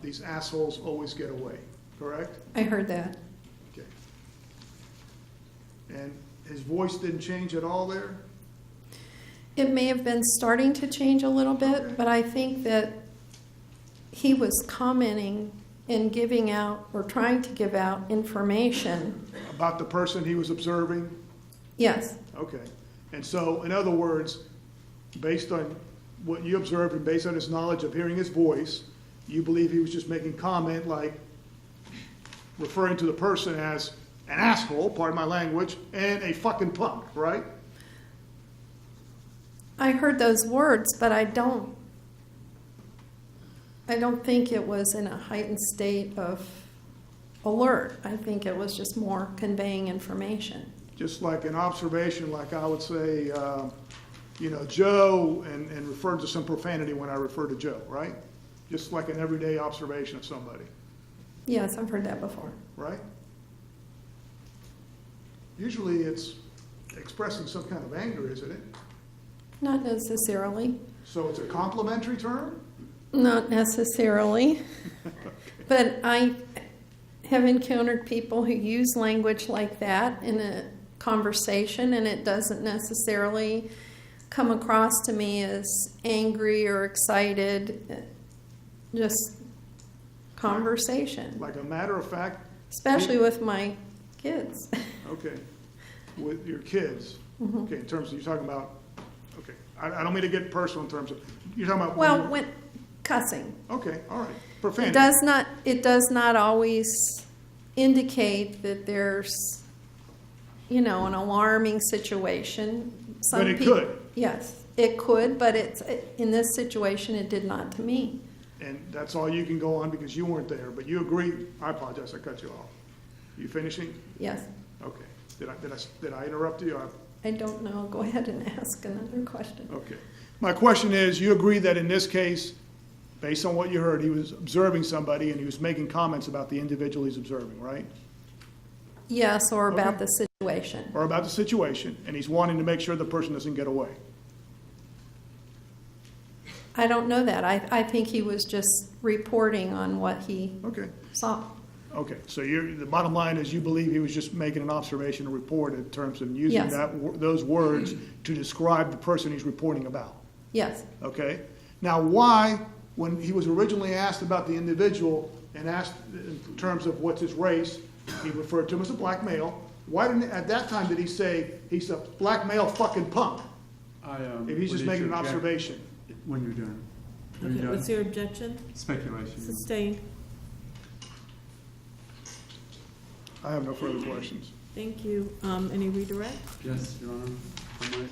these assholes always get away, correct? I heard that. Okay. And his voice didn't change at all there? It may have been starting to change a little bit, Okay. but I think that he was commenting and giving out, or trying to give out, information. About the person he was observing? Yes. Okay. And so, in other words, based on what you observed and based on his knowledge of hearing his voice, you believe he was just making comment like referring to the person as an asshole, pardon my language, and a fucking punk, right? I heard those words, but I don't I don't think it was in a heightened state of alert. I think it was just more conveying information. Just like an observation, like I would say, Joe, and refer to some profanity when I refer to Joe, right? Just like an everyday observation of somebody, Yes, I've heard that before. right? Usually it's expressing some kind of anger, isn't it? Not necessarily. So it's a complimentary term? Not necessarily. But I have encountered people who use language like that in a conversation, and it doesn't necessarily come across to me as angry or excited, just conversation. Like a matter of fact? Especially with my kids. Okay, with your kids. Mhm. Okay, in terms of, you're talking about, okay, I don't mean to get personal in terms of, you're talking about. Well, when cussing. Okay, all right, It profanity. does not always indicate that there's, an alarming situation. Some But it people- could. Yes, it could, but in this situation, it did not to me. And that's all you can go on because you weren't there, but you agree, I apologize, I cut you off. You finishing? Yes, Okay. Did I interrupt you? I don't know. Go ahead and ask another question. Okay. My question is, you agree that in this case, based on what you heard, he was observing somebody and he was making comments about the individual he's observing, right? Yes, or about Okay. the situation. Or about the situation, and he's wanting to make sure the person doesn't get away. I don't know that. I think he was just reporting on what he Okay. saw. Okay, so the bottom line is you believe he was just making an observation, a report in terms of using Yes. those words to describe the person he's reporting about, Yes. okay? Now, why, when he was originally asked about the individual and asked in terms of what's his race, he referred to him as a black male. Why didn't, at that time, did he say he's a black male fucking punk? If he's just making an observation. When you're done. When Okay, you're what's done. your objection? Speculation. Sustained. I have no further questions. Thank you. Any redirect? Yes, Your Honor. I might.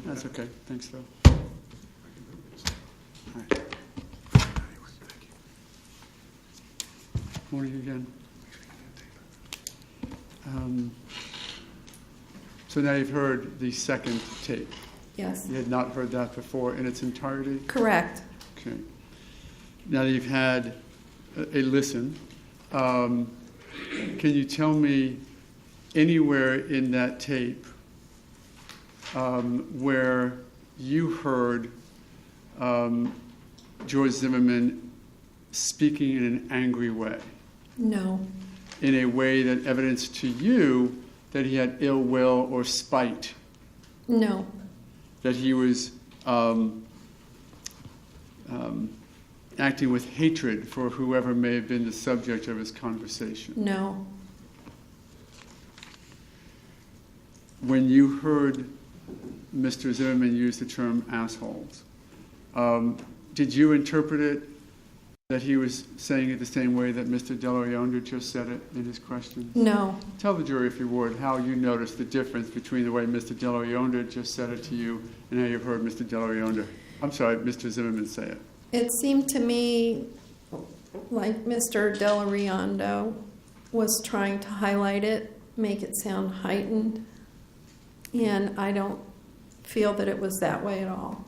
That's okay. Thanks, Phil. All right. Morning again. So now you've heard the second tape. Yes. You had not heard that before in its entirety? Correct. Okay. Now that you've had a listen, can you tell me anywhere in that tape where you heard George Zimmerman speaking in an angry way? No. In a way that evidenced to you that he had ill will or spite? No. That he was acting with hatred for whoever may have been the subject of his conversation? No. When you heard Mr. Zimmerman use the term assholes, did you interpret it that he was saying it the same way that Mr. Delorianda just said it in his question? No. Tell the jury, if you would, how you noticed the difference between the way Mr. Delorianda just said it to you and how you've heard Mr. Mr. Zimmerman say it. It seemed to me like Mr. Delorianda was trying to highlight it, make it sound heightened, and I don't feel that it was that way at all.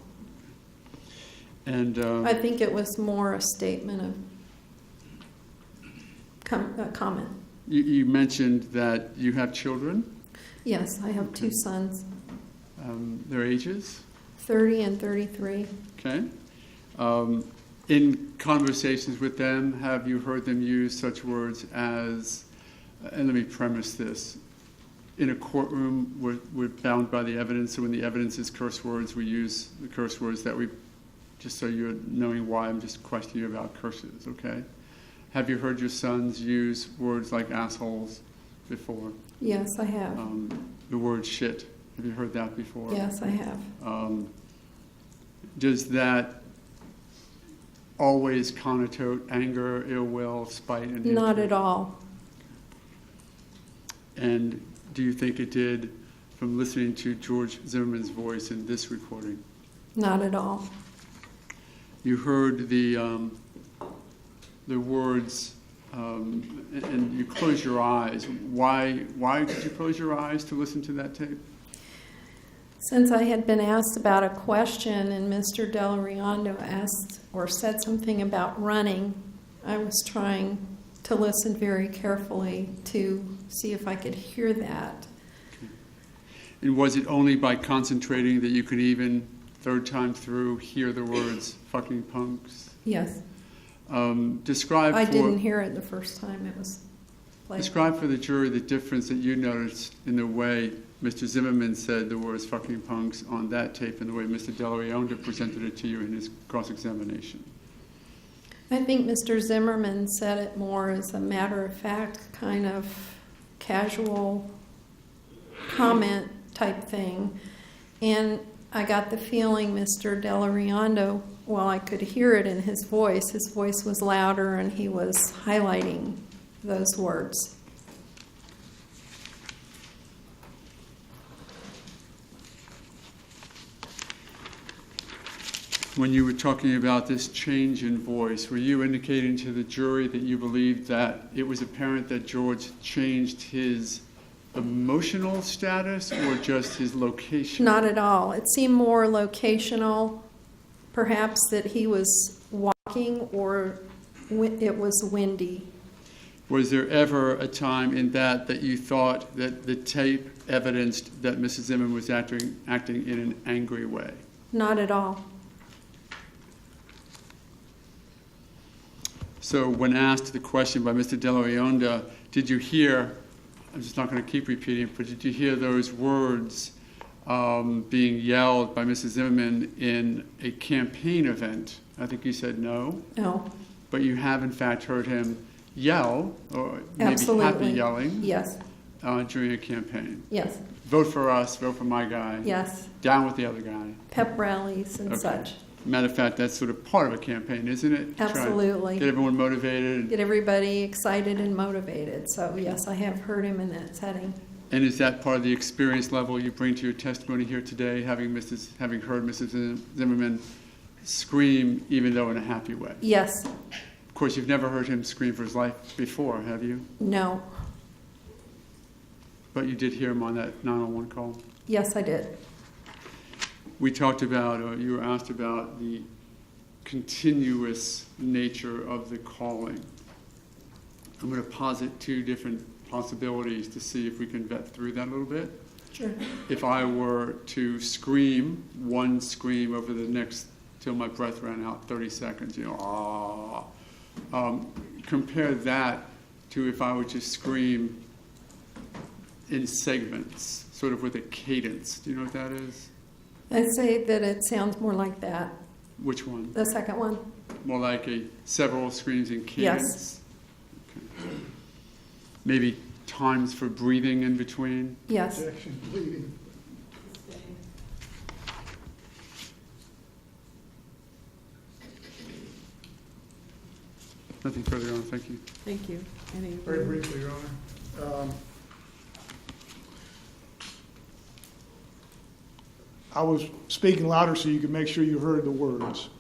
And I think it was more a statement of a comment. you mentioned that you have children. Yes, I have two sons, Their ages? 30 and 33. Okay. In conversations with them, have you heard them use such words as, and let me premise this, in a courtroom, we're bound by the evidence, so when the evidence is curse words, we use the curse words that we, just so you're knowing why I'm just questioning you about curses, okay? Have you heard your sons use words like assholes before? Yes, I have. The word shit, have you heard that before? Yes, I have. Does that always connote anger, ill will, spite, and Not hatred? at all. And do you think it did from listening to George Zimmerman's voice in this recording? Not at all. You heard the words, and you closed your eyes. Why did you close your eyes to listen to that tape? Since I had been asked about a question and Mr. Del Riondo asked or said something about running, I was trying to listen very carefully to see if I could hear that. Okay. And was it only by concentrating that you could even, third time through, hear the words fucking punks? Yes. Describe I for, didn't hear it the first time it was played. Describe for the jury the difference that you noticed in the way Mr. Zimmerman said the words fucking punks on that tape and the way Mr. Del Riondo presented it to you in his cross-examination. I think Mr. Zimmerman said it more as a matter-of-fact, kind of casual comment type thing. And I got the feeling Mr. Del Riondo, while I could hear it in his voice was louder and he was highlighting those words. When you were talking about this change in voice, were you indicating to the jury that you believed that it was apparent that George changed his emotional status or just his location? Not at all. It seemed more locational, perhaps that he was walking or it was windy. Was there ever a time in that you thought that the tape evidenced that Mrs. Zimmerman was acting in an angry way? Not at all. So when asked the question by Mr. Del Riondo, did you hear, I'm just not going to keep repeating it, but did you hear those words being yelled by Mrs. Zimmerman in a campaign event? I think you said no. No. But you have in fact heard him yell, or maybe Absolutely. happy yelling. Yes. During a campaign. Yes. Vote for us, vote for my guy. Yes. Down with the other guy. Pep rallies and Okay. such. Matter of fact, that's sort of part of a campaign, isn't it? To try and Absolutely. get everyone motivated. Get everybody excited and motivated. So yes, I have heard him in that setting. And is that part of the experience level you bring to your testimony here today, having heard Mrs. Zimmerman scream, even though in a happy way? Yes. Of course, you've never heard him scream for his life before, have you? No. But you did hear him on that 911 call? Yes, I did. We talked about, or you were asked about the continuous nature of the calling. I'm going to posit two different possibilities to see if we can vet through that a little bit. Sure. If I were to scream, one scream over the next, till my breath ran out, 30 seconds, compare that to if I would just scream in segments, sort of with a cadence. Do you know what that is? I'd say that it sounds more like that. Which one? The second one? More like several screams in cadence? Yes. Okay. Maybe times for breathing in between? Yes. Objection, pleading. Nothing further on, thank you. Thank you. Any Very briefly, Your Honor. I was speaking louder so you could make sure you heard the words.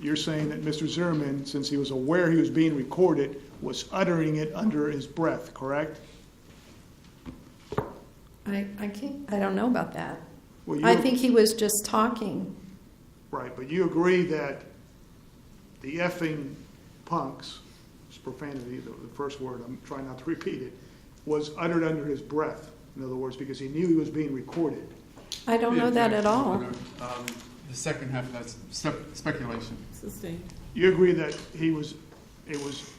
You're saying that Mr. Zimmerman, since he was aware he was being recorded, was uttering it under his breath, correct? I don't know about that. Well, I think he was just talking. Right, but you agree that the effing punks, it's profanity, the first word, I'm trying not to repeat it, was uttered under his breath, in other words, because he knew he was being recorded. I don't know that at all. The second half of that's speculation. Sustained. You agree that it was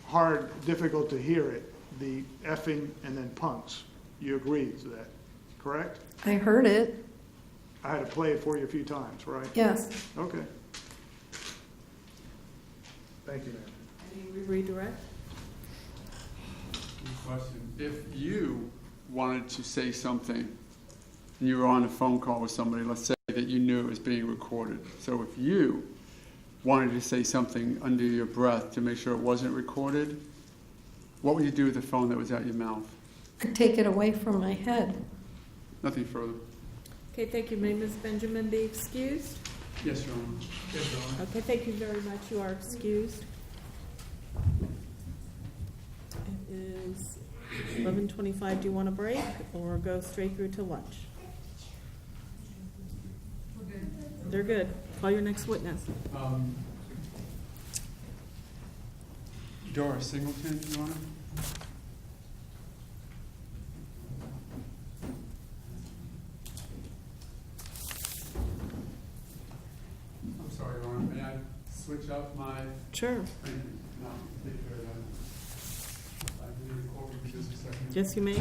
hard, difficult to hear it, the effing and then punks. You agree to that, correct? I heard it. I had to play it for you a few times, right? Yes. Okay. Thank you, ma'am. Any redirect? Question. If you wanted to say something, and you were on a phone call with somebody, let's say that you knew it was being recorded. So if you wanted to say something under your breath to make sure it wasn't recorded, what would you do with the phone that was at your mouth? I'd take it away from my head. Nothing further. Okay, thank you. May Ms. Benjamin be excused? Yes, Your Honor. Yes, Your Honor. Okay, thank you very much. You are excused. It is 11:25. Do you want a break or go straight through to lunch? They're good. Call your next witness. Doris Singleton, Your Honor. I'm sorry, Your Honor. May I switch up my? Sure. Thank you. No, take care of that. I need to call you just a second. Yes, you may.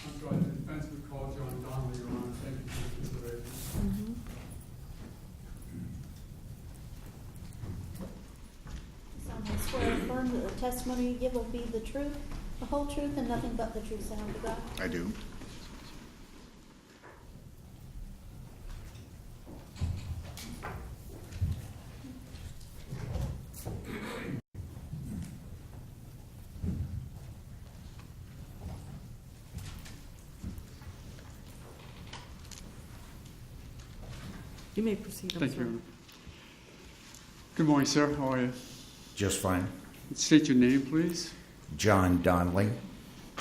I'm sorry, the defense would call John Donnelly, Your Honor. Thank you for the consideration. solemnly swear or affirm that the testimony you give will be the truth, the whole truth, and nothing but the truth, so help you God? I do. You may proceed. I'm Thank you, sorry. Your Honor. Good morning, sir. How are you? Just fine. State your name, please, John Donnelly.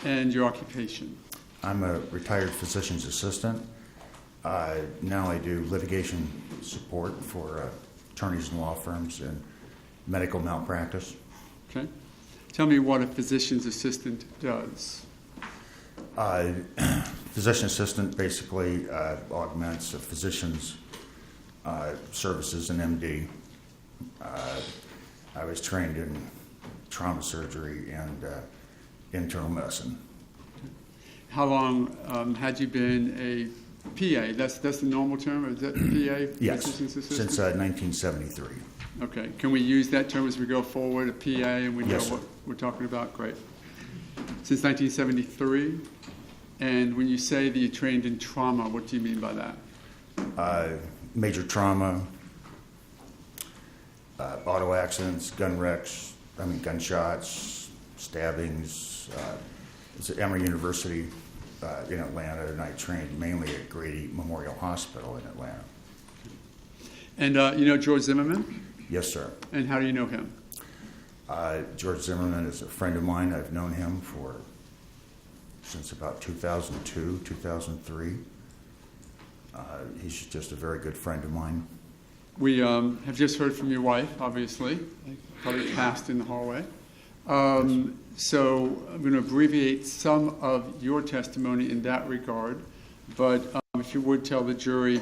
and your occupation. I'm a retired physician's assistant. Now I do litigation support for attorneys and law firms and medical malpractice. Okay. Tell me what a physician's assistant does. Physician assistant basically augments a physician's services in MD. I was trained in trauma surgery and internal medicine. How long had you been a PA? That's the normal term, or is that PA? Yes, physician's assistant? since 1973. Okay. Can we use that term as we go forward, a PA, and we know Yes, sir. what we're talking about? Great. Since 1973? And when you say that you trained in trauma, what do you mean by that? Major trauma, auto accidents, gunshots, stabbings. It's at Emory University in Atlanta, and I trained mainly at Grady Memorial Hospital in Atlanta. And you know George Zimmerman? Yes, sir. And how do you know him? George Zimmerman is a friend of mine. I've known him since about 2002, 2003. He's just a very good friend of mine. We have just heard from your wife, obviously, probably passed in the hallway. So I'm going to abbreviate some of your testimony in that regard, but if you would tell the jury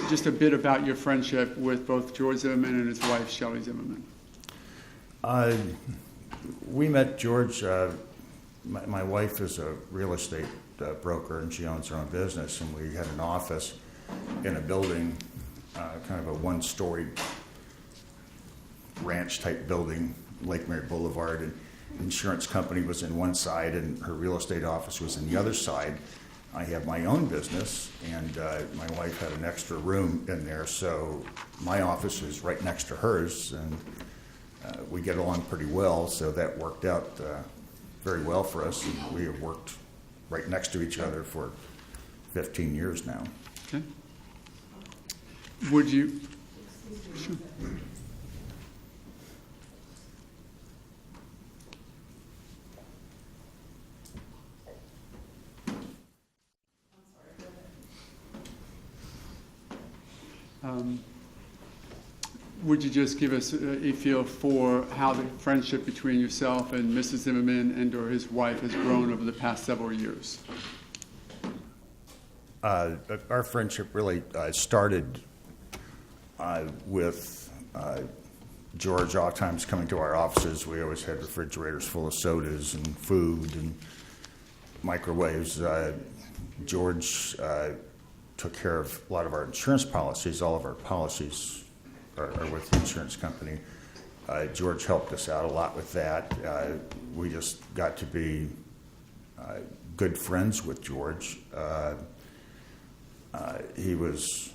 just a bit about your friendship with both George Zimmerman and his wife, Shelley Zimmerman. We met George. My wife is a real estate broker, and she owns her own business, and we had an office in a building, kind of a one-story ranch-type building, Lake Mary Boulevard, and the insurance company was in one side, and her real estate office was in the other side. I have my own business, and my wife had an extra room in there, so my office was right next to hers, and we get along pretty well, so that worked out very well for us, and we have worked right next to each other for 15 years now. Okay. Would you? Sure. Would you just give us a feel for how the friendship between yourself and Mr. Zimmerman and or his wife has grown over the past several years? Our friendship really started with George oftentimes coming to our offices. We always had refrigerators full of sodas and food and microwaves. George took care of a lot of our insurance policies. All of our policies or with the insurance company. George helped us out a lot with that. We just got to be good friends with George. He was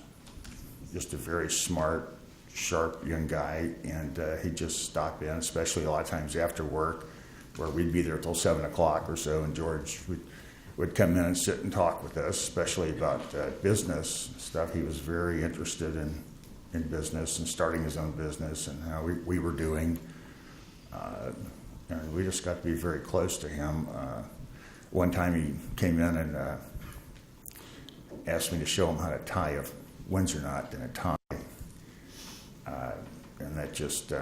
just a very smart, sharp young guy, and he'd just stop in, especially a lot of times after work, where we'd be there till 7 o'clock or so, and George would come in and sit and talk with us, especially about business stuff. He was very interested in business and starting his own business and how we were doing. And we just got to be very close to him. One time he came in and asked me to show him how to tie a Windsor knot in a tie. And that just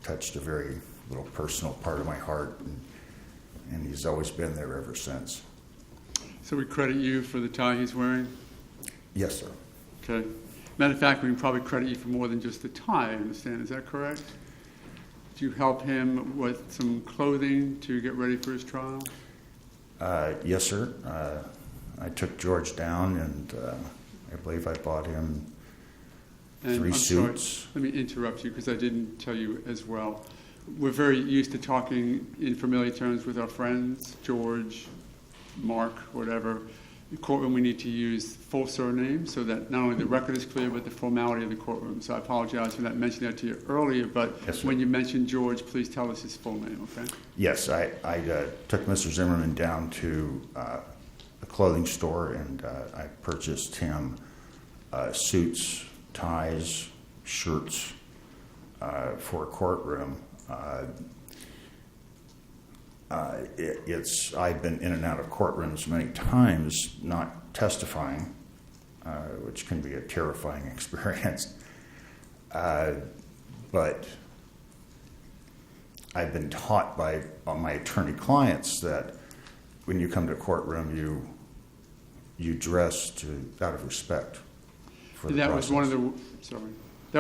touched a very little personal part of my heart. And he's always been there ever since. So we credit you for the tie he's wearing? Yes, sir. Okay. Matter of fact, we can probably credit you for more than just the tie, I understand. Is that correct? Did you help him with some clothing to get ready for his trial? Yes, sir. I took George down, and I believe I bought him three suits. Sorry, let me interrupt you because I didn't tell you as well. We're very used to talking in familiar terms with our friends, George, Mark, whatever. In courtroom, we need to use full surnames so that not only the record is clear, but the formality of the courtroom. So I apologize for not mentioning that to you earlier, but yes, when you mention George, please tell us his full name, okay? Yes, I took Mr. Zimmerman down to a clothing store, and I purchased him suits, ties, shirts for a courtroom. I've been in and out of courtrooms many times, not testifying, which can be a terrifying experience. But I've been taught by my attorney clients that when you come to a courtroom, you dress out of respect for the process. That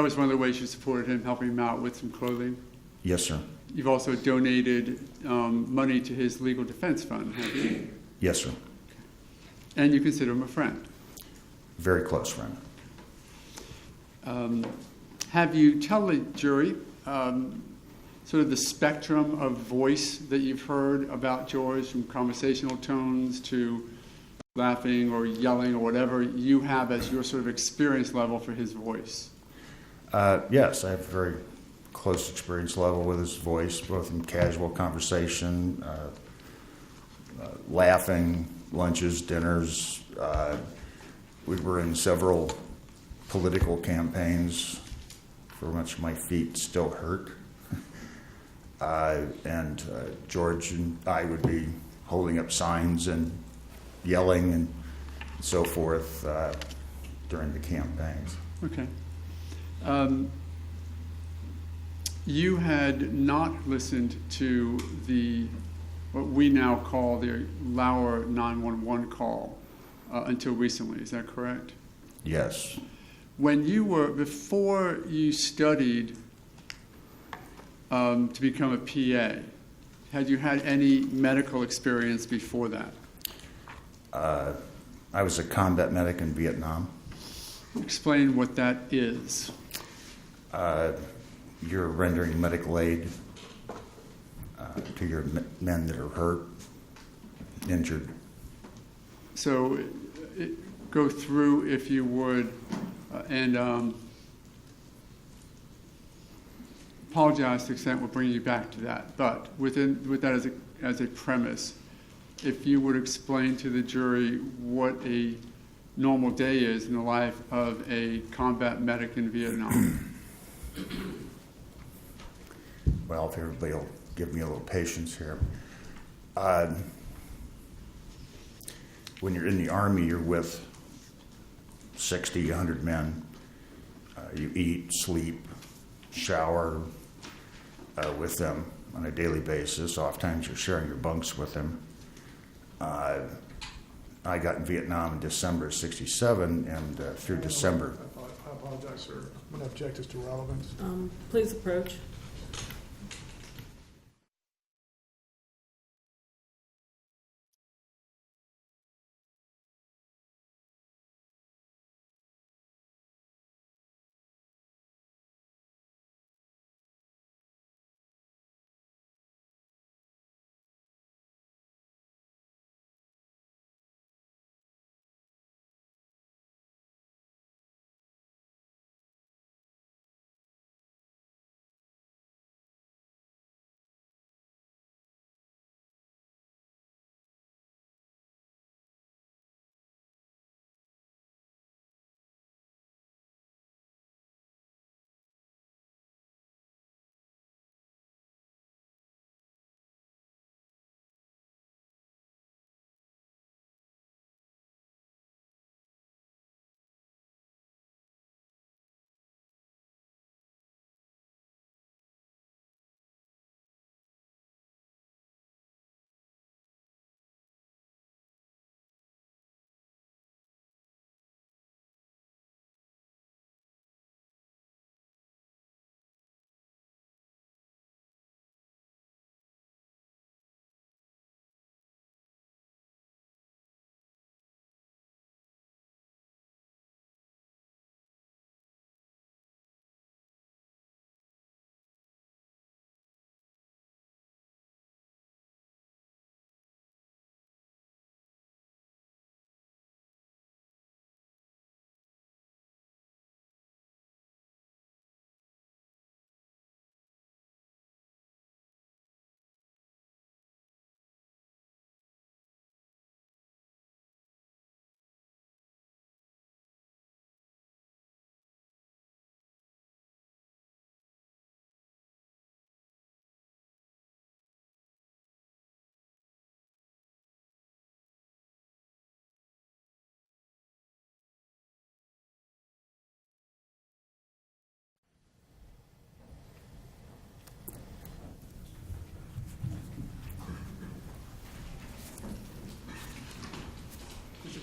was one of the ways you supported him, helping him out with some clothing? Yes, sir. You've also donated money to his legal defense fund, have you? Yes, sir. And you consider him a friend? Very close friend. Have you tell the jury sort of the spectrum of voice that you've heard about George, from conversational tones to laughing or yelling or whatever you have as your sort of experience level for his voice? Yes, I have a very close experience level with his voice, both in casual conversation, laughing, lunches, dinners. We were in several political campaigns for which my feet still hurt. And George and I would be holding up signs and yelling and so forth during the campaigns. Okay. You had not listened to what we now call the Lauer 911 call until recently, is that correct? Yes. Before you studied to become a PA, had you had any medical experience before that? I was a combat medic in Vietnam. Explain what that is. You're rendering medical aid to your men that are hurt, injured. So go through, if you would, and apologize to the extent we're bringing you back to that, but with that as a premise, if you would explain to the jury what a normal day is in the life of a combat medic in Vietnam. Well, if everybody will give me a little patience here. When you're in the Army, you're with 60, 100 men. You eat, sleep, shower with them on a daily basis. Oftentimes you're sharing your bunks with them. I got in Vietnam in December of '67, and through December. I apologize, sir. I'm going to object as to relevance. Please approach.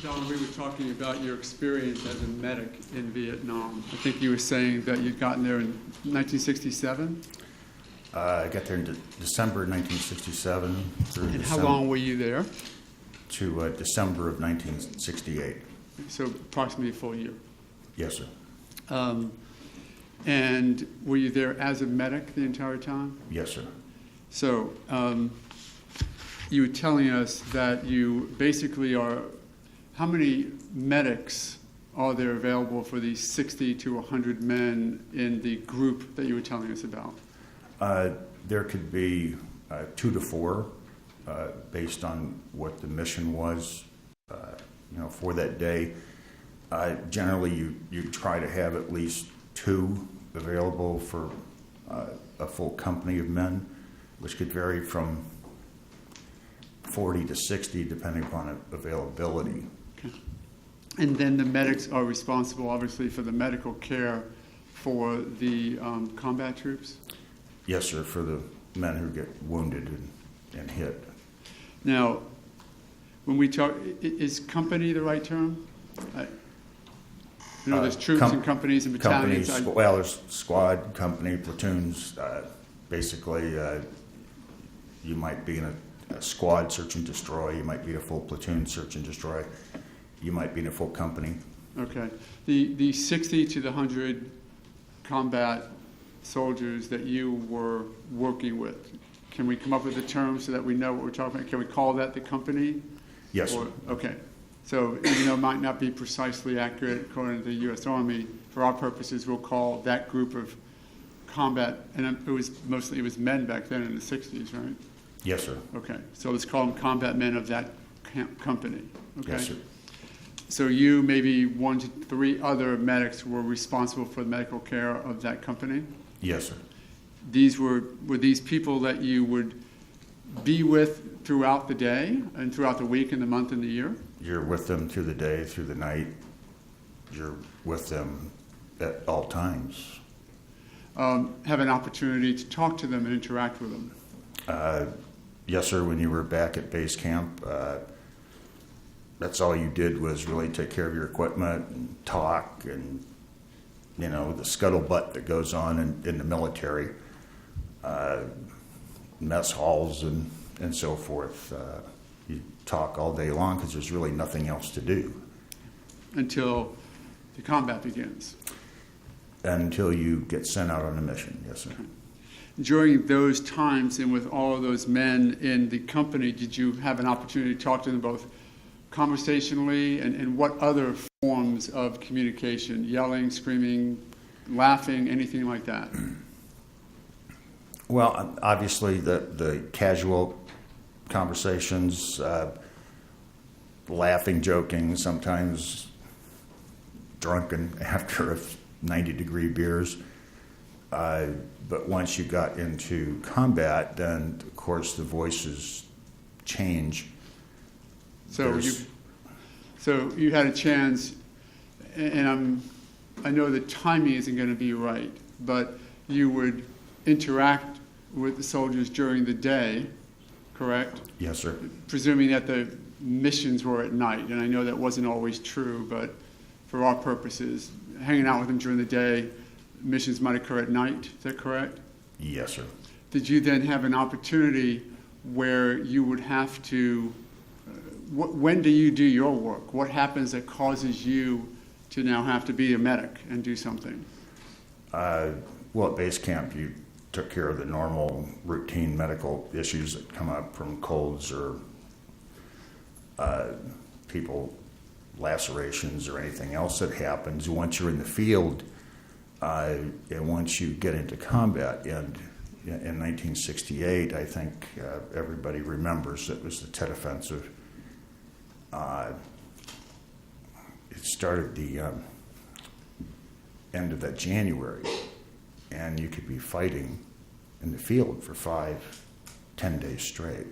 Don, we were talking about your experience as a medic in Vietnam. I think you were saying that you'd gotten there in 1967? I got there in December 1967 through And December, how long were you there? to December of 1968. So approximately a full year. Yes, sir. And were you there as a medic the entire time? Yes, sir. So you were telling us that you basically are, how many medics are there available for these 60 to 100 men in the group that you were telling us about? There could be 2 to 4 based on what the mission was, for that day. Generally, you try to have at least 2 available for a full company of men, which could vary from 40 to 60 depending upon availability. Okay. And then the medics are responsible, obviously, for the medical care for the combat troops? Yes, sir, for the men who get wounded and hit. Now, when we talk, is company the right term? There's troops and companies and battalions. Well, there's squad, company, platoons. Basically, you might be in a squad search and destroy. You might be in a full platoon search and destroy. You might be in a full company. Okay. The 60 to the 100 combat soldiers that you were working with, can we come up with a term so that we know what we're talking about? Can we call that the company? Yes, sir. Okay. So even though it might not be precisely accurate according to the U.S. Army, for our purposes, we'll call that group of combat, and it was men back then in the 60s, right? Yes, sir. Okay. So let's call them combat men of that company. Okay. Yes, sir. So you, maybe 1 to 3 other medics were responsible for the medical care of that company? Yes, sir. Were these people that you would be with throughout the day and throughout the week and the month and the year? You're with them through the day, through the night. You're with them at all times. Have an opportunity to talk to them and interact with them? Yes, sir. When you were back at base camp, that's all you did was really take care of your equipment and talk and, the scuttlebutt that goes on in the military, mess halls and so forth. You talk all day long because there's really nothing else to do. Until the combat begins? Until you get sent out on a mission, yes, sir. During those times and with all of those men in the company, did you have an opportunity to talk to them both conversationally and what other forms of communication? Yelling, screaming, laughing, anything like that? Well, obviously the casual conversations, laughing, joking, sometimes drunken after 90-degree beers. But once you got into combat, then of course the voices change. So you had a chance, and I know the timing isn't going to be right, but you would interact with the soldiers during the day, correct? Yes, sir. Presuming that the missions were at night, and I know that wasn't always true, but for our purposes, hanging out with them during the day, missions might occur at night, is that correct? Yes, sir. Did you then have an opportunity where you would have to, when do you do your work? What happens that causes you to now have to be a medic and do something? Well, at base camp, you took care of the normal routine medical issues that come up from colds or people, lacerations or anything else that happens. Once you're in the field, and once you get into combat, and in 1968, I think everybody remembers it was the Tet Offensive. It started the end of that January, and you could be fighting in the field for 5-10 days straight.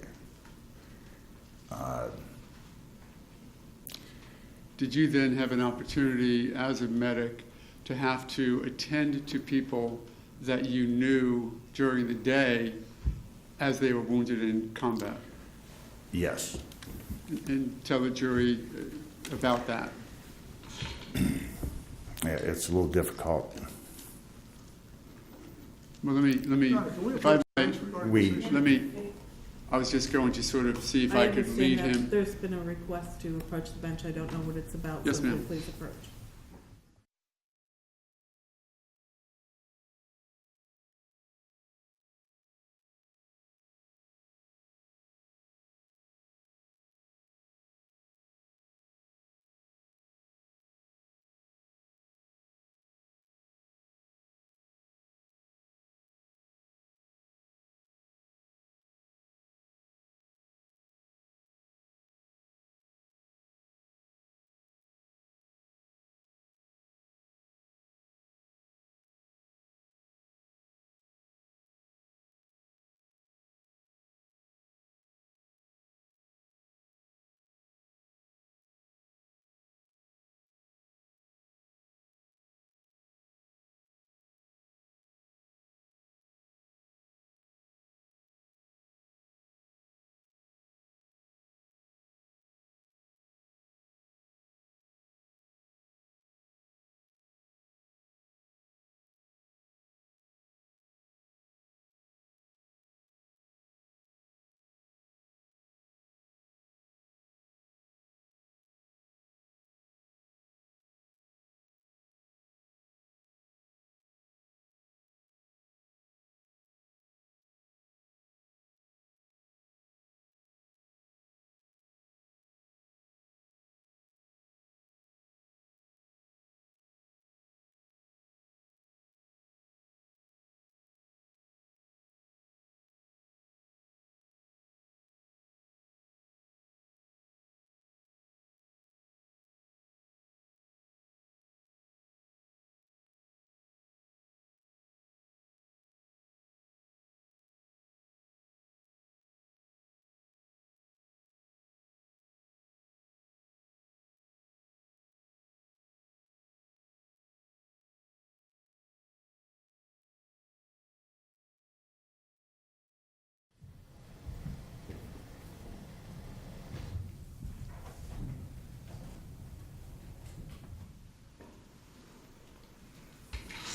Did you then have an opportunity as a medic to have to attend to people that you knew during the day as they were wounded in combat? Yes. And tell the jury about that? Yeah, it's a little difficult. Well, let me, if I may, let me, I was just going to sort of see if I could lead understand that him. there's been a request to approach the bench. I don't know what it's about. Yes, so ma'am. please approach.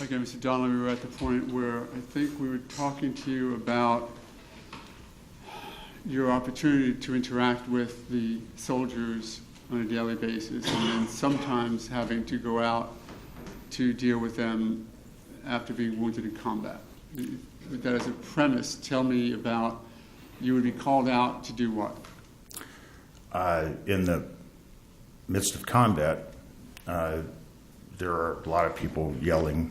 Okay, Mr. Donnelly, we were at the point where I think we were talking to you about your opportunity to interact with the soldiers on a daily basis, and then sometimes having to go out to deal with them after being wounded in combat. With that as a premise, tell me about, you would be called out to do what? In the midst of combat, there are a lot of people yelling,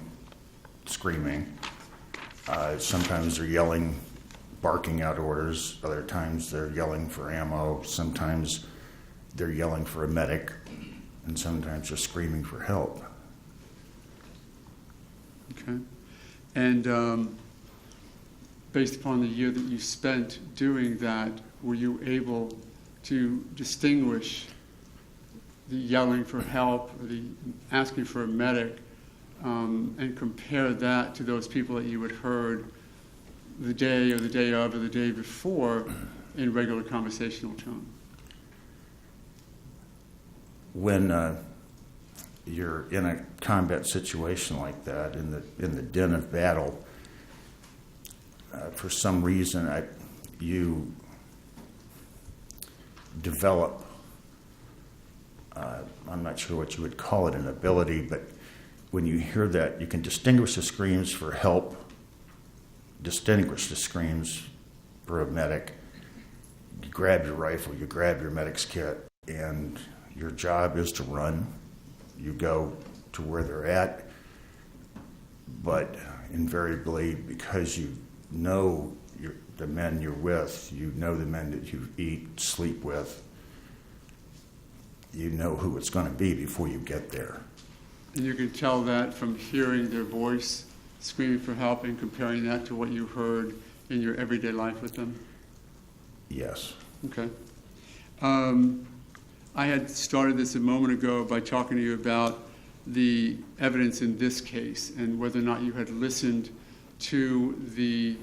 screaming. Sometimes they're yelling, barking out orders. Other times they're yelling for ammo. Sometimes they're yelling for a medic. And sometimes they're screaming for help. Okay. And based upon the year that you spent doing that, were you able to distinguish the yelling for help or the asking for a medic and compare that to those people that you had heard the day or the day of or the day before in regular conversational tone? When you're in a combat situation like that, in the den of battle, for some reason you develop, I'm not sure what you would call it, an ability, but when you hear that, you can distinguish the screams for help, distinguish the screams for a medic. You grab your rifle, you grab your medic's kit, and your job is to run. You go to where they're at, but invariably, because you know the men you're with, you know the men that you eat, sleep with, you know who it's going to be before you get there. And you can tell that from hearing their voice screaming for help and comparing that to what you heard in your everyday life with them? Yes. Okay. I had started this a moment ago by talking to you about the evidence in this case and whether or not you had listened to the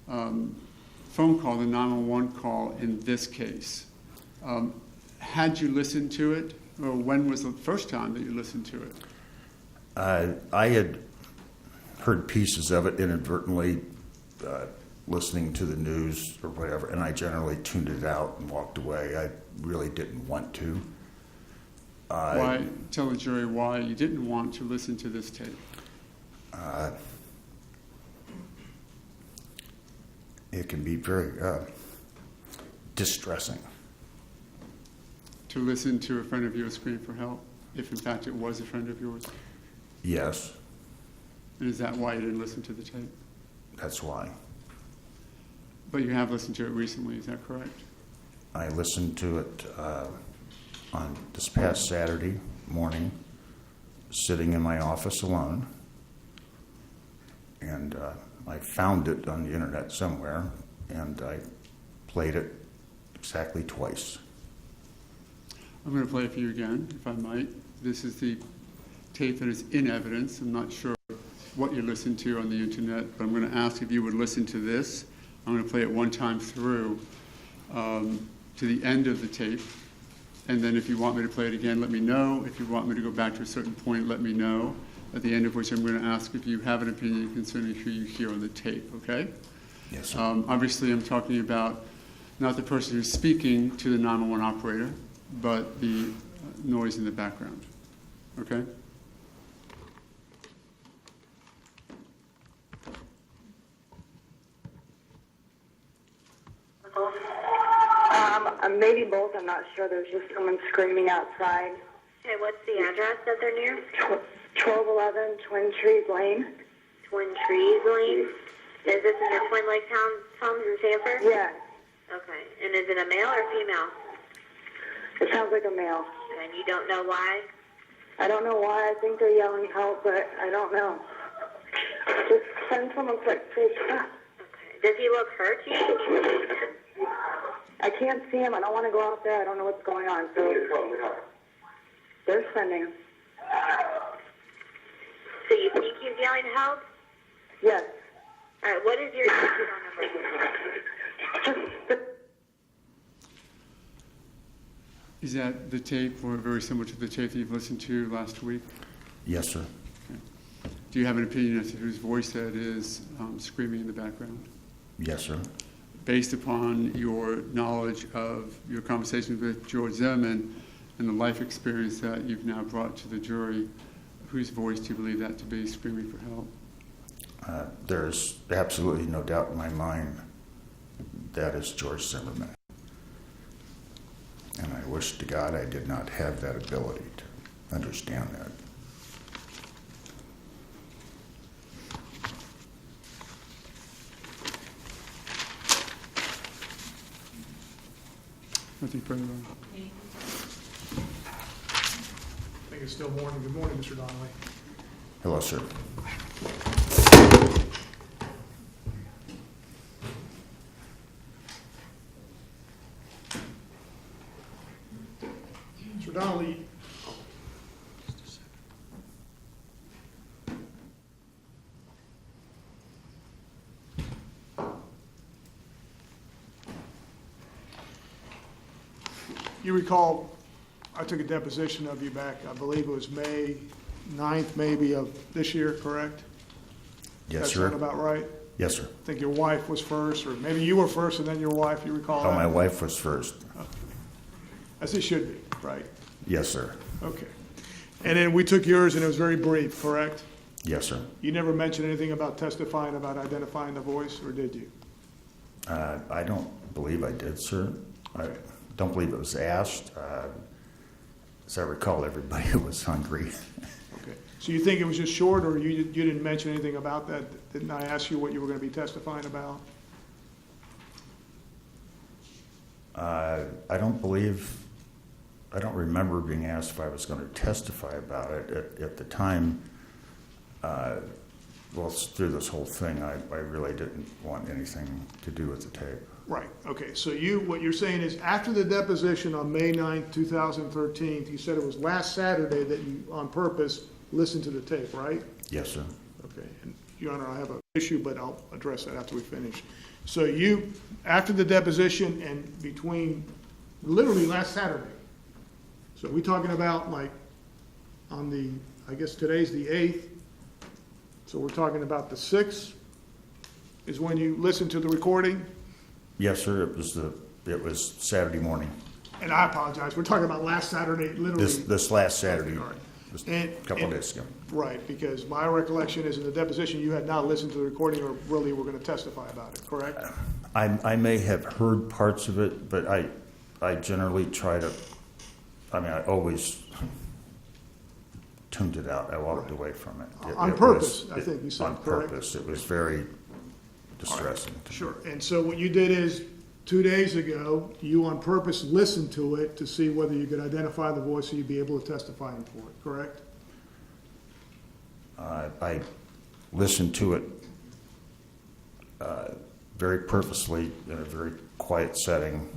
phone call, the 911 call in this case. Had you listened to it, Well, when was the first time that you listened to it? I had heard pieces of it inadvertently, listening to the news or whatever, and I generally tuned it out and walked away. I really didn't want to. Why? Tell the jury why you didn't want to listen to this tape. It can be very distressing. To listen to a friend of yours scream for help, if in fact it was a friend of yours? Yes, And is that why you didn't listen to the tape? that's why. But you have listened to it recently, is that correct? I listened to it on this past Saturday morning, sitting in my office alone, and I found it on the internet somewhere, and I played it exactly twice. I'm going to play it for you again, if I might. This is the tape that is in evidence. I'm not sure what you listened to on the internet, but I'm going to ask if you would listen to this. I'm going to play it one time through to the end of the tape, and then if you want me to play it again, let me know. If you want me to go back to a certain point, let me know, at the end of which I'm going to ask if you have an opinion concerning who you hear on the tape, okay? Yes, sir. Obviously, I'm talking about not the person who's speaking to the 911 operator, but the noise in the background, okay? Maybe both, I'm not sure. There's just someone screaming outside. Okay, what's the address that they're near? 1211 Twin Trees Lane. Twin Trees Lane? Is this in the Twin Lake Homes in Sanford? Yeah. Okay, and is it a male or female? It sounds like a male. And you don't know why? I don't know why. I think they're yelling help, but I don't know. Just send someone quick, please. Okay. Does he look hurt to you? I can't see him. I don't want to go out there. I don't know what's going on. So they're sending him. So you think he's yelling help? Yes. All right, what is your number? Is that the tape or very similar to the tape that you've listened to last week? Yes, sir. Okay. Do you have an opinion as to whose voice that is screaming in the background? Yes, sir. Based upon your knowledge of your conversations with George Zimmerman and the life experience that you've now brought to the jury, whose voice do you believe that to be screaming for help? There's absolutely no doubt in my mind that is George Zimmerman. And I wish to God I did not have that ability to understand that. Nothing further. I think it's still morning. Good morning, Mr. Donnelly. Hello, sir. Mr. Donnelly, you recall I took a deposition of you back, I believe it was May 9th maybe of this year, correct? Yes, That sir. sound about right? Yes, sir. I think your wife was first, or maybe you were first and then your wife, you recall Oh, that? my wife was first. As it should be, right? Yes, sir. Okay. And then we took yours and it was very brief, correct? Yes, sir. You never mentioned anything about testifying about identifying the voice, or did you? I don't believe I did, sir. I don't believe it was asked. As I recall, everybody was hungry. Okay. So you think it was just short, or you didn't mention anything about that? Didn't I ask you what you were going to be testifying about? I don't remember being asked if I was going to testify about it. At the time, well, through this whole thing, I really didn't want anything to do with the tape. Right. Okay. So what you're saying is after the deposition on May 9th, 2013, you said it was last Saturday that you, on purpose, listened to the tape, right? Yes, sir. Okay. And Your Honor, I have an issue, but I'll address that after we finish. So you, after the deposition and between, literally last Saturday, so So we talking about like on the, I guess today's the 8th, so we're talking about the 6th is when you listen to the recording? Yes, sir, it was Saturday morning. And I apologize, we're talking about last Saturday, literally. This last Saturday, All right. just And- a couple of days ago. Right, because my recollection is in the deposition, you had not listened to the recording or really were going to testify about it, correct? I may have heard parts of it, but I generally try to, I always tuned it out. I walked away from it. On It purpose, was- I think you said, On correct? purpose. It was very distressing. Sure, and so what you did is, 2 days ago, you on purpose listened to it to see whether you could identify the voice so you'd be able to testify in court, correct? I listened to it very purposely in a very quiet setting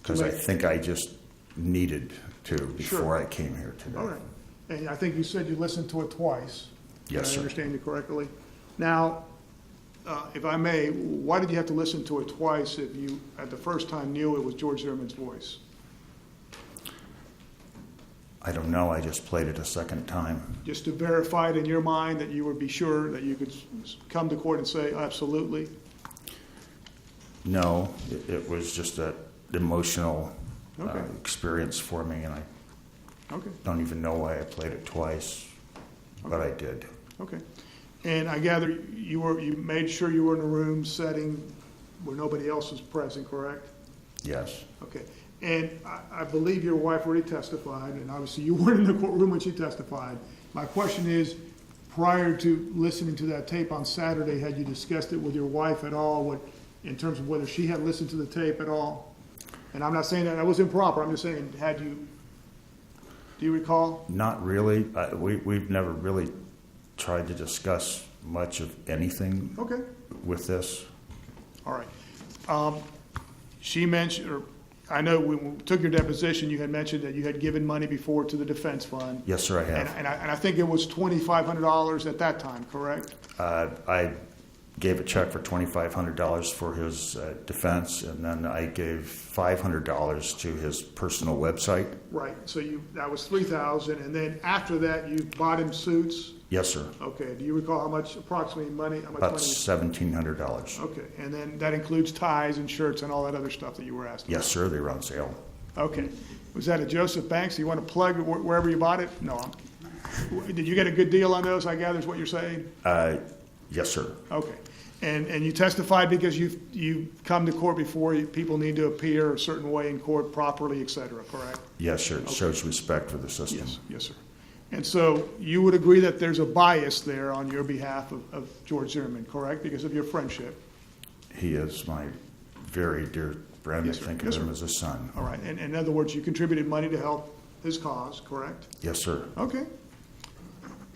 because I think I just needed to before I came here today. All right, and I think you said you listened to it twice. Yes, Did I sir. understand you correctly? Now, if I may, why did you have to listen to it twice if you, at the first time, knew it was George Zimmerman's voice? I don't know. I just played it a second time. Just to verify it in your mind that you would be sure that you could come to court and say, absolutely? No, it was just an emotional Okay. experience for me, and I Okay, don't even know why I played it twice, but I did. okay. And I gather you made sure you were in a room setting where nobody else was present, correct? Yes. Okay. And I believe your wife already testified, and obviously you weren't in the courtroom when she testified. My question is, prior to listening to that tape on Saturday, had you discussed it with your wife at all, in terms of whether she had listened to the tape at all? And I'm not saying that was improper, I'm just saying, do you recall? Not really. We've never really tried to discuss much of anything Okay, with this. all right. She mentioned, or I know when we took your deposition, you had mentioned that you had given money before to the defense fund. Yes, sir, I have. And I think it was $2,500 at that time, correct? I gave a check for $2,500 for his defense, and then I gave $500 to his personal website. Right, so that was $3,000, and then after that, you bought him suits? Yes, sir. Okay, do you recall how much approximately money? About $1,700. Okay, and then that includes ties and shirts and all that other stuff that you were asking? Yes, sir, they were on sale. Okay, was that a Joseph Banks? Do you want to plug wherever you bought it? No. Did you get a good deal on those, I gather is what you're saying? Yes, sir. Okay, and you testified because you've come to court before, people need to appear a certain way in court properly, et cetera, correct? Yes, sir, it shows respect for the system. Yes, sir. And so you would agree that there's a bias there on your behalf of George Zimmerman, correct, because of your friendship? He is my very dear friend. Yes, I sir. think Yes, of him sir. as a son. All right, and in other words, you contributed money to help his cause, correct? Yes, sir. Okay.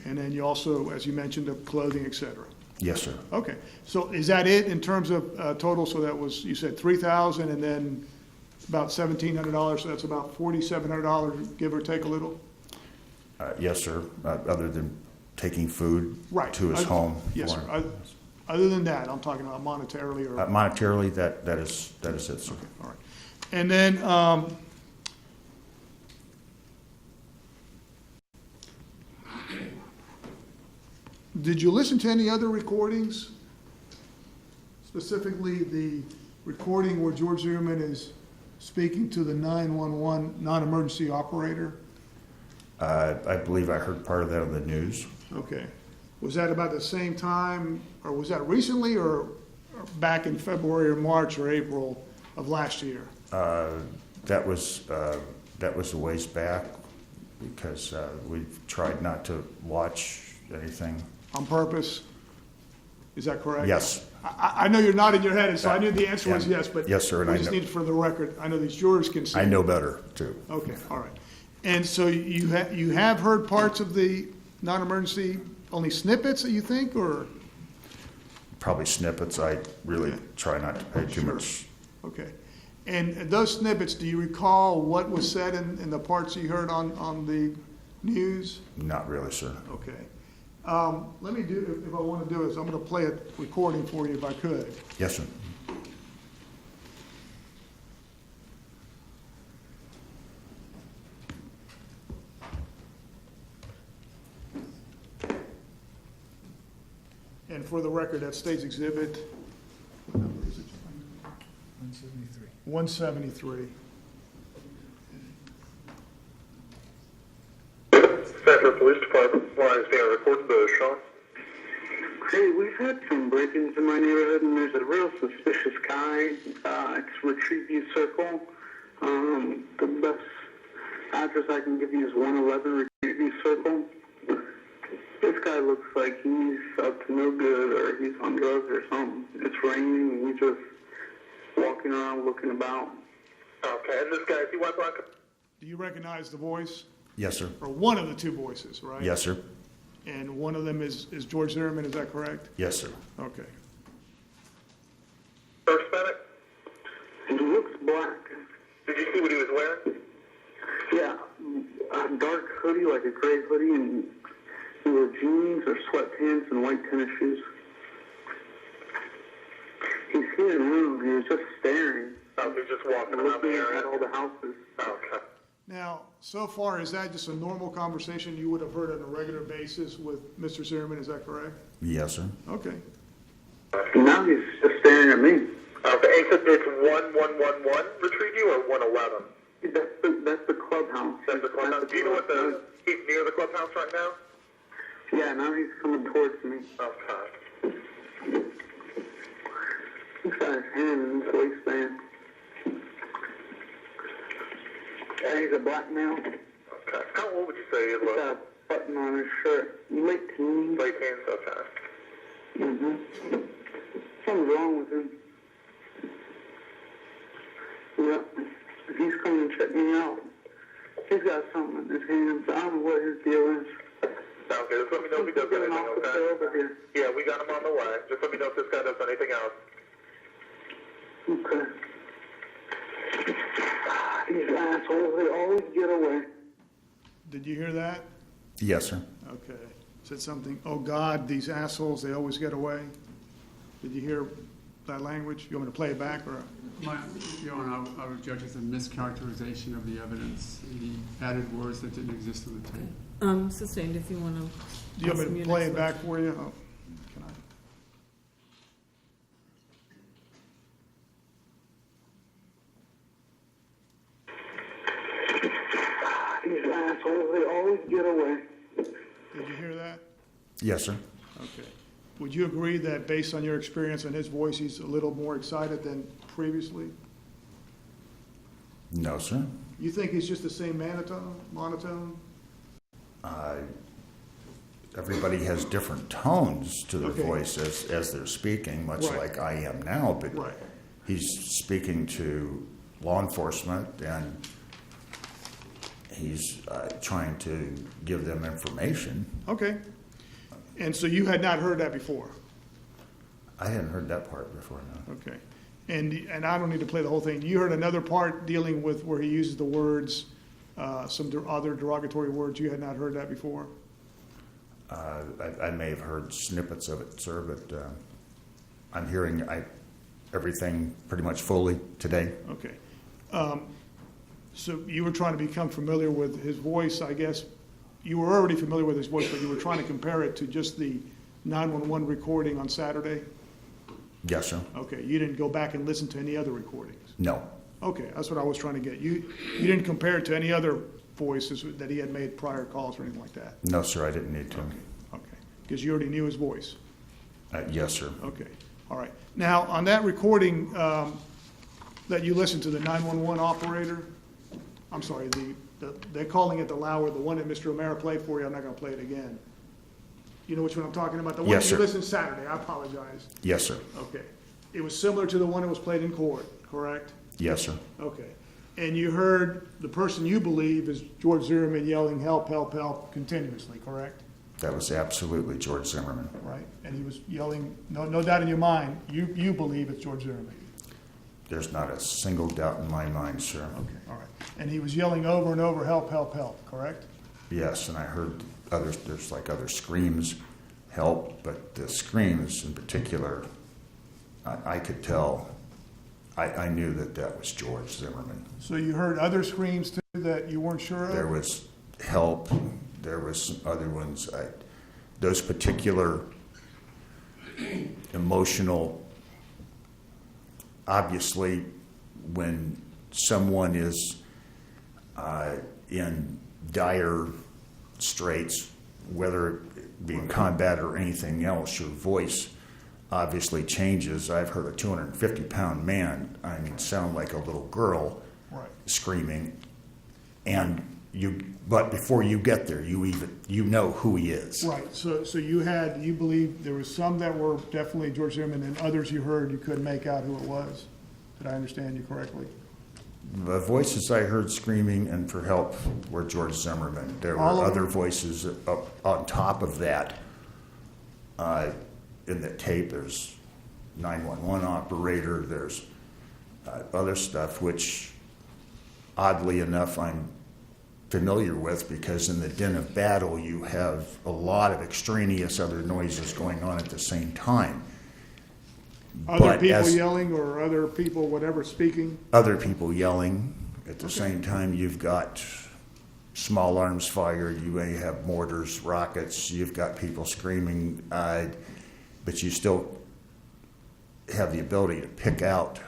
And then you also, as you mentioned, of clothing, et cetera. Yes, sir. Okay, so is that it in terms of total? So that was, you said $3,000 and then about $1,700, so that's about $4,700, give or take a little? Yes, sir, other than taking food Right. to his home. Yes, for sir. him. Other than that, I'm talking about monetarily or? Monetarily, that is it, sir. Okay, all right. And then, did you listen to any other recordings? Specifically, the recording where George Zimmerman is speaking to the 911 non-emergency operator? I believe I heard part of that on the news. Okay. Was that about the same time, or was that recently, or back in February or March or April of last year? That was a ways back because we've tried not to watch anything. On purpose? Is that correct? Yes. I know you're nodding your head, and so I knew the answer was yes, but Yes, sir, and we I just know- need it for the record. I know these jurors can see. I know better, too. Okay, all right. And so you have heard parts of the non-emergency, only snippets, you think, or? Probably snippets. I really try not to pay too Sure. much. Okay. And those snippets, do you recall what was said in the parts you heard on the news? Not really, sir. Okay. Let me do, if I want to do is, I'm going to play a recording for you if I could. Yes, sir. for the record, that state's exhibit. What number is it? 173. Central Police Department, line is being reported to Sean. Hey, we've had some break-ins in my neighborhood, and there's a real suspicious guy. It's Retrieview Circle. The best address I can give you is 111 Retrieview Circle. This guy looks like he's up to no good, or he's on drugs or something. It's raining, and he's just walking around looking about. Okay, and this guy, is he white black? Do you recognize the voice? Yes, sir. Or one of the two voices, right? Yes, sir. And one of them is George Zimmerman, is that correct? Yes, sir. Okay. First Hispanic? He looks black. Did you see what he was wearing? Yeah, a dark hoodie, like a gray hoodie, and he wore jeans or sweatpants and white tennis shoes. He's here now. He was just staring. Oh, he's just walking around the Looking area. at all the houses. Okay. Now, so far, is that just a normal conversation you would have heard on a regular basis with Mr. Zimmerman, is that correct? Yes, sir. Okay. Now he's just staring at me. Okay, and so it's 1111 Retrieview or 111? That's the clubhouse. That's the clubhouse. Do you know what he's near the clubhouse right now? Yeah, now he's coming towards me. Okay. He's got his hand in his waistband. Yeah, he's a black male. Okay. How old would you say he He's got was? a button on his shirt. Late teens. Late teens, okay. Mm-hmm. Something's wrong with him. Yep. He's coming to check me out. He's got something in his hands. I don't know what his deal is. Sounds good. Just let me know if he does anything, okay? Yeah, we got him on the way. Just let me know if this guy does anything else. Okay. These assholes, they always get away. Did you hear that? Yes, sir. Okay. Said something, oh God, these assholes, they always get away. Did you hear that language? You want me to play it back, or? Your Honor, I would judge as a mischaracterization of the evidence. He added words that didn't exist on the tape. Sustained, if you want to. Do you want me to play it back for you? Oh, can I? These assholes, they always get away. Did you hear that? Yes, sir. Okay. Would you agree that based on your experience and his voice, he's a little more excited than previously? No, sir. You think he's just the same monotone? Everybody has different tones to their Okay. voice as they're speaking, much Right. like I am now, but Right. he's speaking to law enforcement and he's trying to give them information. Okay. And so you had not heard that before? I hadn't heard that part before, no. Okay. And I don't need to play the whole thing. You heard another part dealing with where he uses the words, some other derogatory words. You had not heard that before? I may have heard snippets of it, sir, but I'm hearing everything pretty much fully today. Okay. So you were trying to become familiar with his voice, I guess. You were already familiar with his voice, but you were trying to compare it to just the 911 recording on Saturday? Yes, sir. Okay. You didn't go back and listen to any other recordings? No. Okay. That's what I was trying to get. You didn't compare it to any other voices that he had made prior calls or anything like that? No, sir, I didn't need to. Okay. Because you already knew his voice? Yes, sir. Okay. All right. Now, on that recording that you listened to, the 911 operator, I'm sorry, they're calling it the Lauer, the one that Mr. O'Mara played for you. I'm not going to play it again. You know which one I'm talking about? The one Yes, that you sir. listened Saturday. I apologize. Yes, sir. Okay. It was similar to the one that was played in court, correct? Yes, sir. Okay. And you heard the person you believe is George Zimmerman yelling, help, help, help, continuously, correct? That was absolutely George Zimmerman. Right. And he was yelling, no doubt in your mind, you believe it's George Zimmerman. There's not a single doubt in my mind, sir. Okay, all right. And he was yelling over and over, help, help, help, correct? Yes, and I heard there's like other screams, help, but the screams in particular, I could tell, I knew that was George Zimmerman. So you heard other screams too that you weren't sure of? There was help, there was some other ones. Those particular emotional. Obviously, when someone is in dire straits, whether it be in combat or anything else, your voice obviously changes. I've heard a 250-pound man, sound like a little girl screaming, but before you get there, you know who he is. Right, so you believe there was some that were definitely George Zimmerman, and others you heard you couldn't make out who it was. Did I understand you correctly? The voices I heard screaming and for help were George Zimmerman. There were other voices up on top of that. In the tape, there's 911 operator, there's other stuff, which oddly enough I'm familiar with, because in the din of battle you have a lot of extraneous other noises going on at the same time. Other people yelling or other people, whatever, speaking? Other people yelling. At the same time, you've got small arms fire, you may have mortars, rockets, you've got people screaming, but you still have the ability to pick out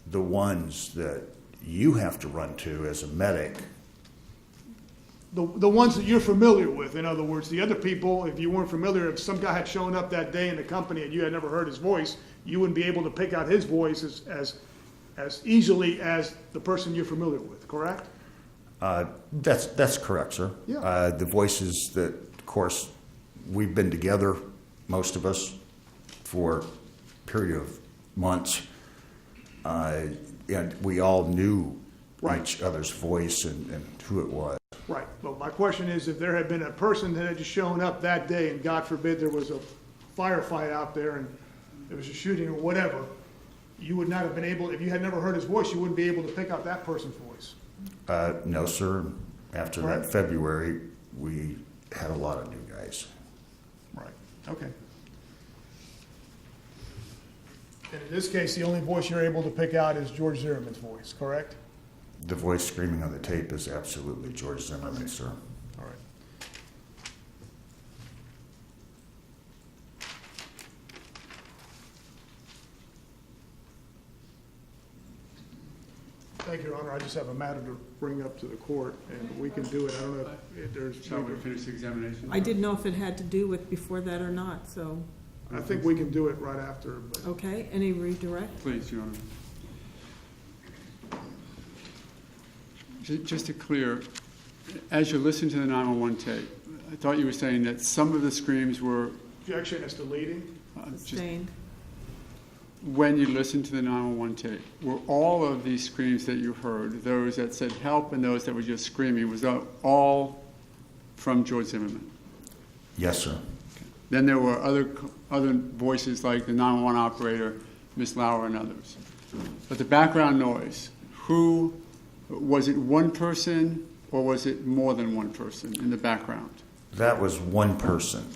the ones that you have to run to as a medic. The ones that you're familiar with, in other words, the other people, if you weren't familiar, if some guy had shown up that day in the company and you had never heard his voice, you wouldn't be able to pick out his voice as easily as the person you're familiar with, correct? That's correct, sir. Yeah. The voices that, of course, we've been together, most of us, for a period of months, and we all knew each other's voice and who it was. Right, but my question is, if there had been a person that had just shown up that day and God forbid there was a firefight out there and there was a shooting or whatever, you would not have been able, if you had never heard his voice, you wouldn't be able to pick out that person's voice. No, sir. After that February, we had a lot of new guys. Right, okay. And in this case, the only voice you're able to pick out is George Zimmerman's voice, correct? The voice screaming on the tape is absolutely George Zimmerman, sir. All right. Thank you, Your Honor. I just have a matter to bring up to the court, and we can do it. I don't know if there's... Shall we finish the examination? I didn't know if it had to do with before that or not, so. I think we can do it right after. But... Okay, any redirect? Please, Your Honor. Just to clear, as you listen to the 911 tape, I thought you were saying that some of the screams were... Objection as to leading? Sustained. When you listened to the 911 tape, were all of these screams that you heard, those that said help and those that were just screaming, was that all from George Zimmerman? Yes, sir. Okay. Then there were other voices like the 911 operator, Ms. Lauer, and others. But the background noise, who... Was it one person or was it more than one person in the background? That was one person.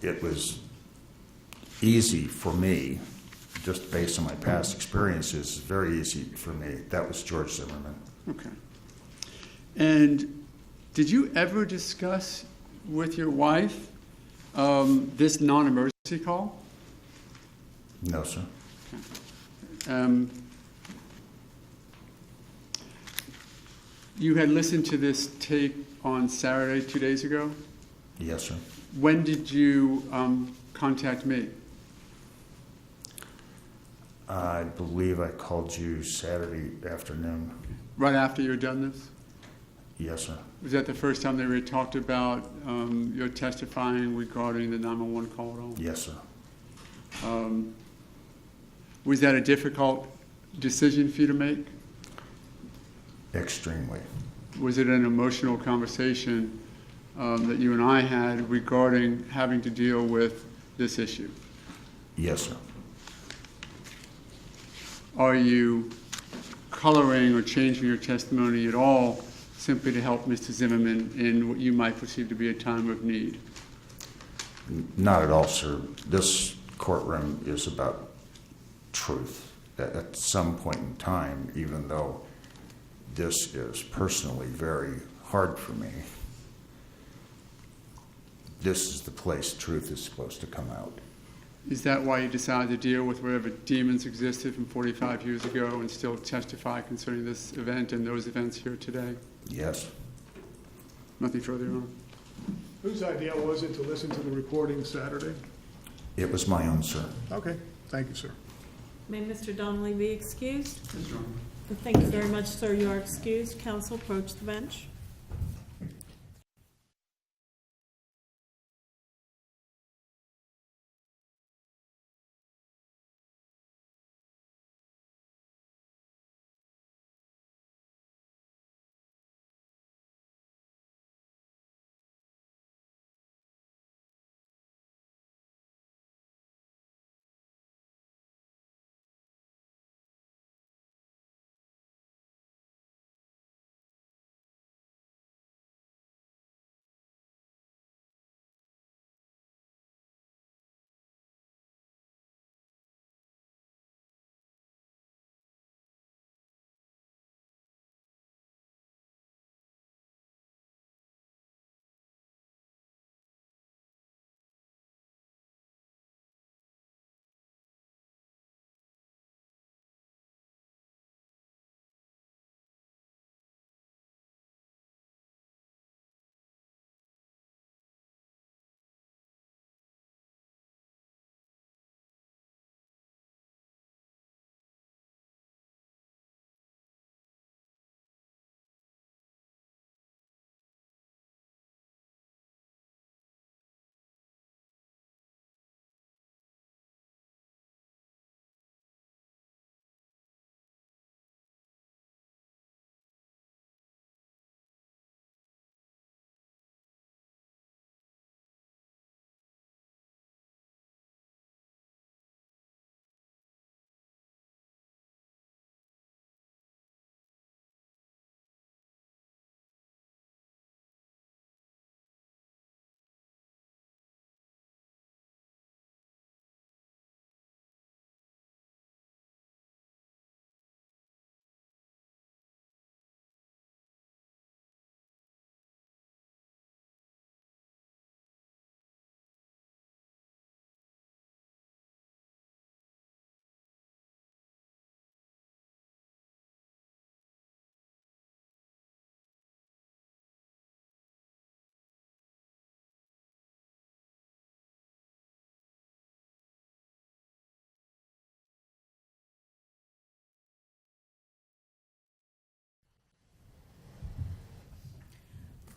It was easy for me, just based on my past experiences, very easy for me. That was George Zimmerman. Okay. And did you ever discuss with your wife this non-emergency call? No, sir. Okay. You had listened to this tape on Saturday, 2 days ago? Yes, sir. When did you contact me? I believe I called you Saturday afternoon. Right after you had done this? Yes, sir. Was that the first time they were talked about your testifying regarding the 911 call at all? Yes, sir. Was that a difficult decision for you to make? Extremely. Was it an emotional conversation that you and I had regarding having to deal with this issue? Yes, sir. Are you coloring or changing your testimony at all simply to help Mr. Zimmerman in what you might perceive to be a time of need? Not at all, sir. This courtroom is about truth. At some point in time, even though this is personally very hard for me, this is the place truth is supposed to come out. Is that why you decided to deal with whatever demons existed from 45 years ago and still testify concerning this event and those events here today? Yes. Nothing further on. Whose idea was it to listen to the recording Saturday? It was my own, sir. Okay, thank you, sir. May Mr. Donnelly be excused? Mr. Arnold. Thank you very much, sir. You are excused. Counsel, approach the bench.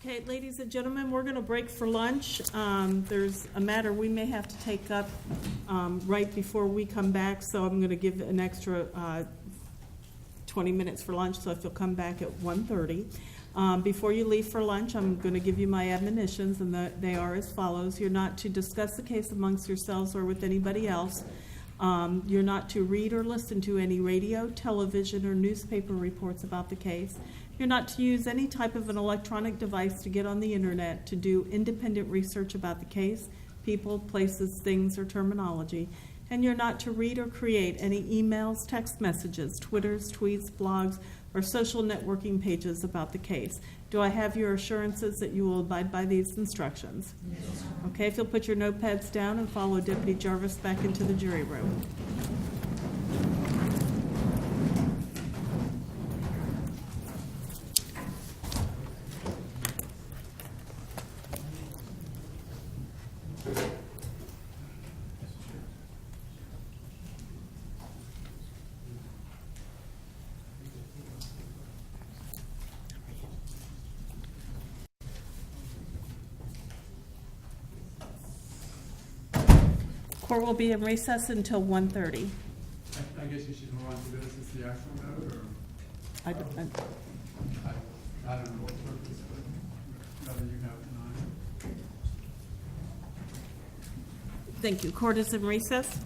Okay, ladies and gentlemen, we're going to break for lunch. There's a matter we may have to take up right before we come back, so I'm going to give an extra 20 minutes for lunch, so if you'll come back at 1:30. Before you leave for lunch, I'm going to give you my admonitions, and they are as follows. You're not to discuss the case amongst yourselves or with anybody else. You're not to read or listen to any radio, television, or newspaper reports about the case. You're not to use any type of an electronic device to get on the internet to do independent research about the case, people, places, things, or terminology. And you're not to read or create any emails, text messages, Twitters, tweets, blogs, or social networking pages about the case. Do I have your assurances that you will abide by these instructions? Yes. Okay, if you'll put your notepads down and follow Deputy Jarvis back into the jury room. Court will be in recess until 1:30. I guess you should hold on to this as the actual note, or? I don't know what purpose, but rather you have it tonight. Thank you. Court is in recess.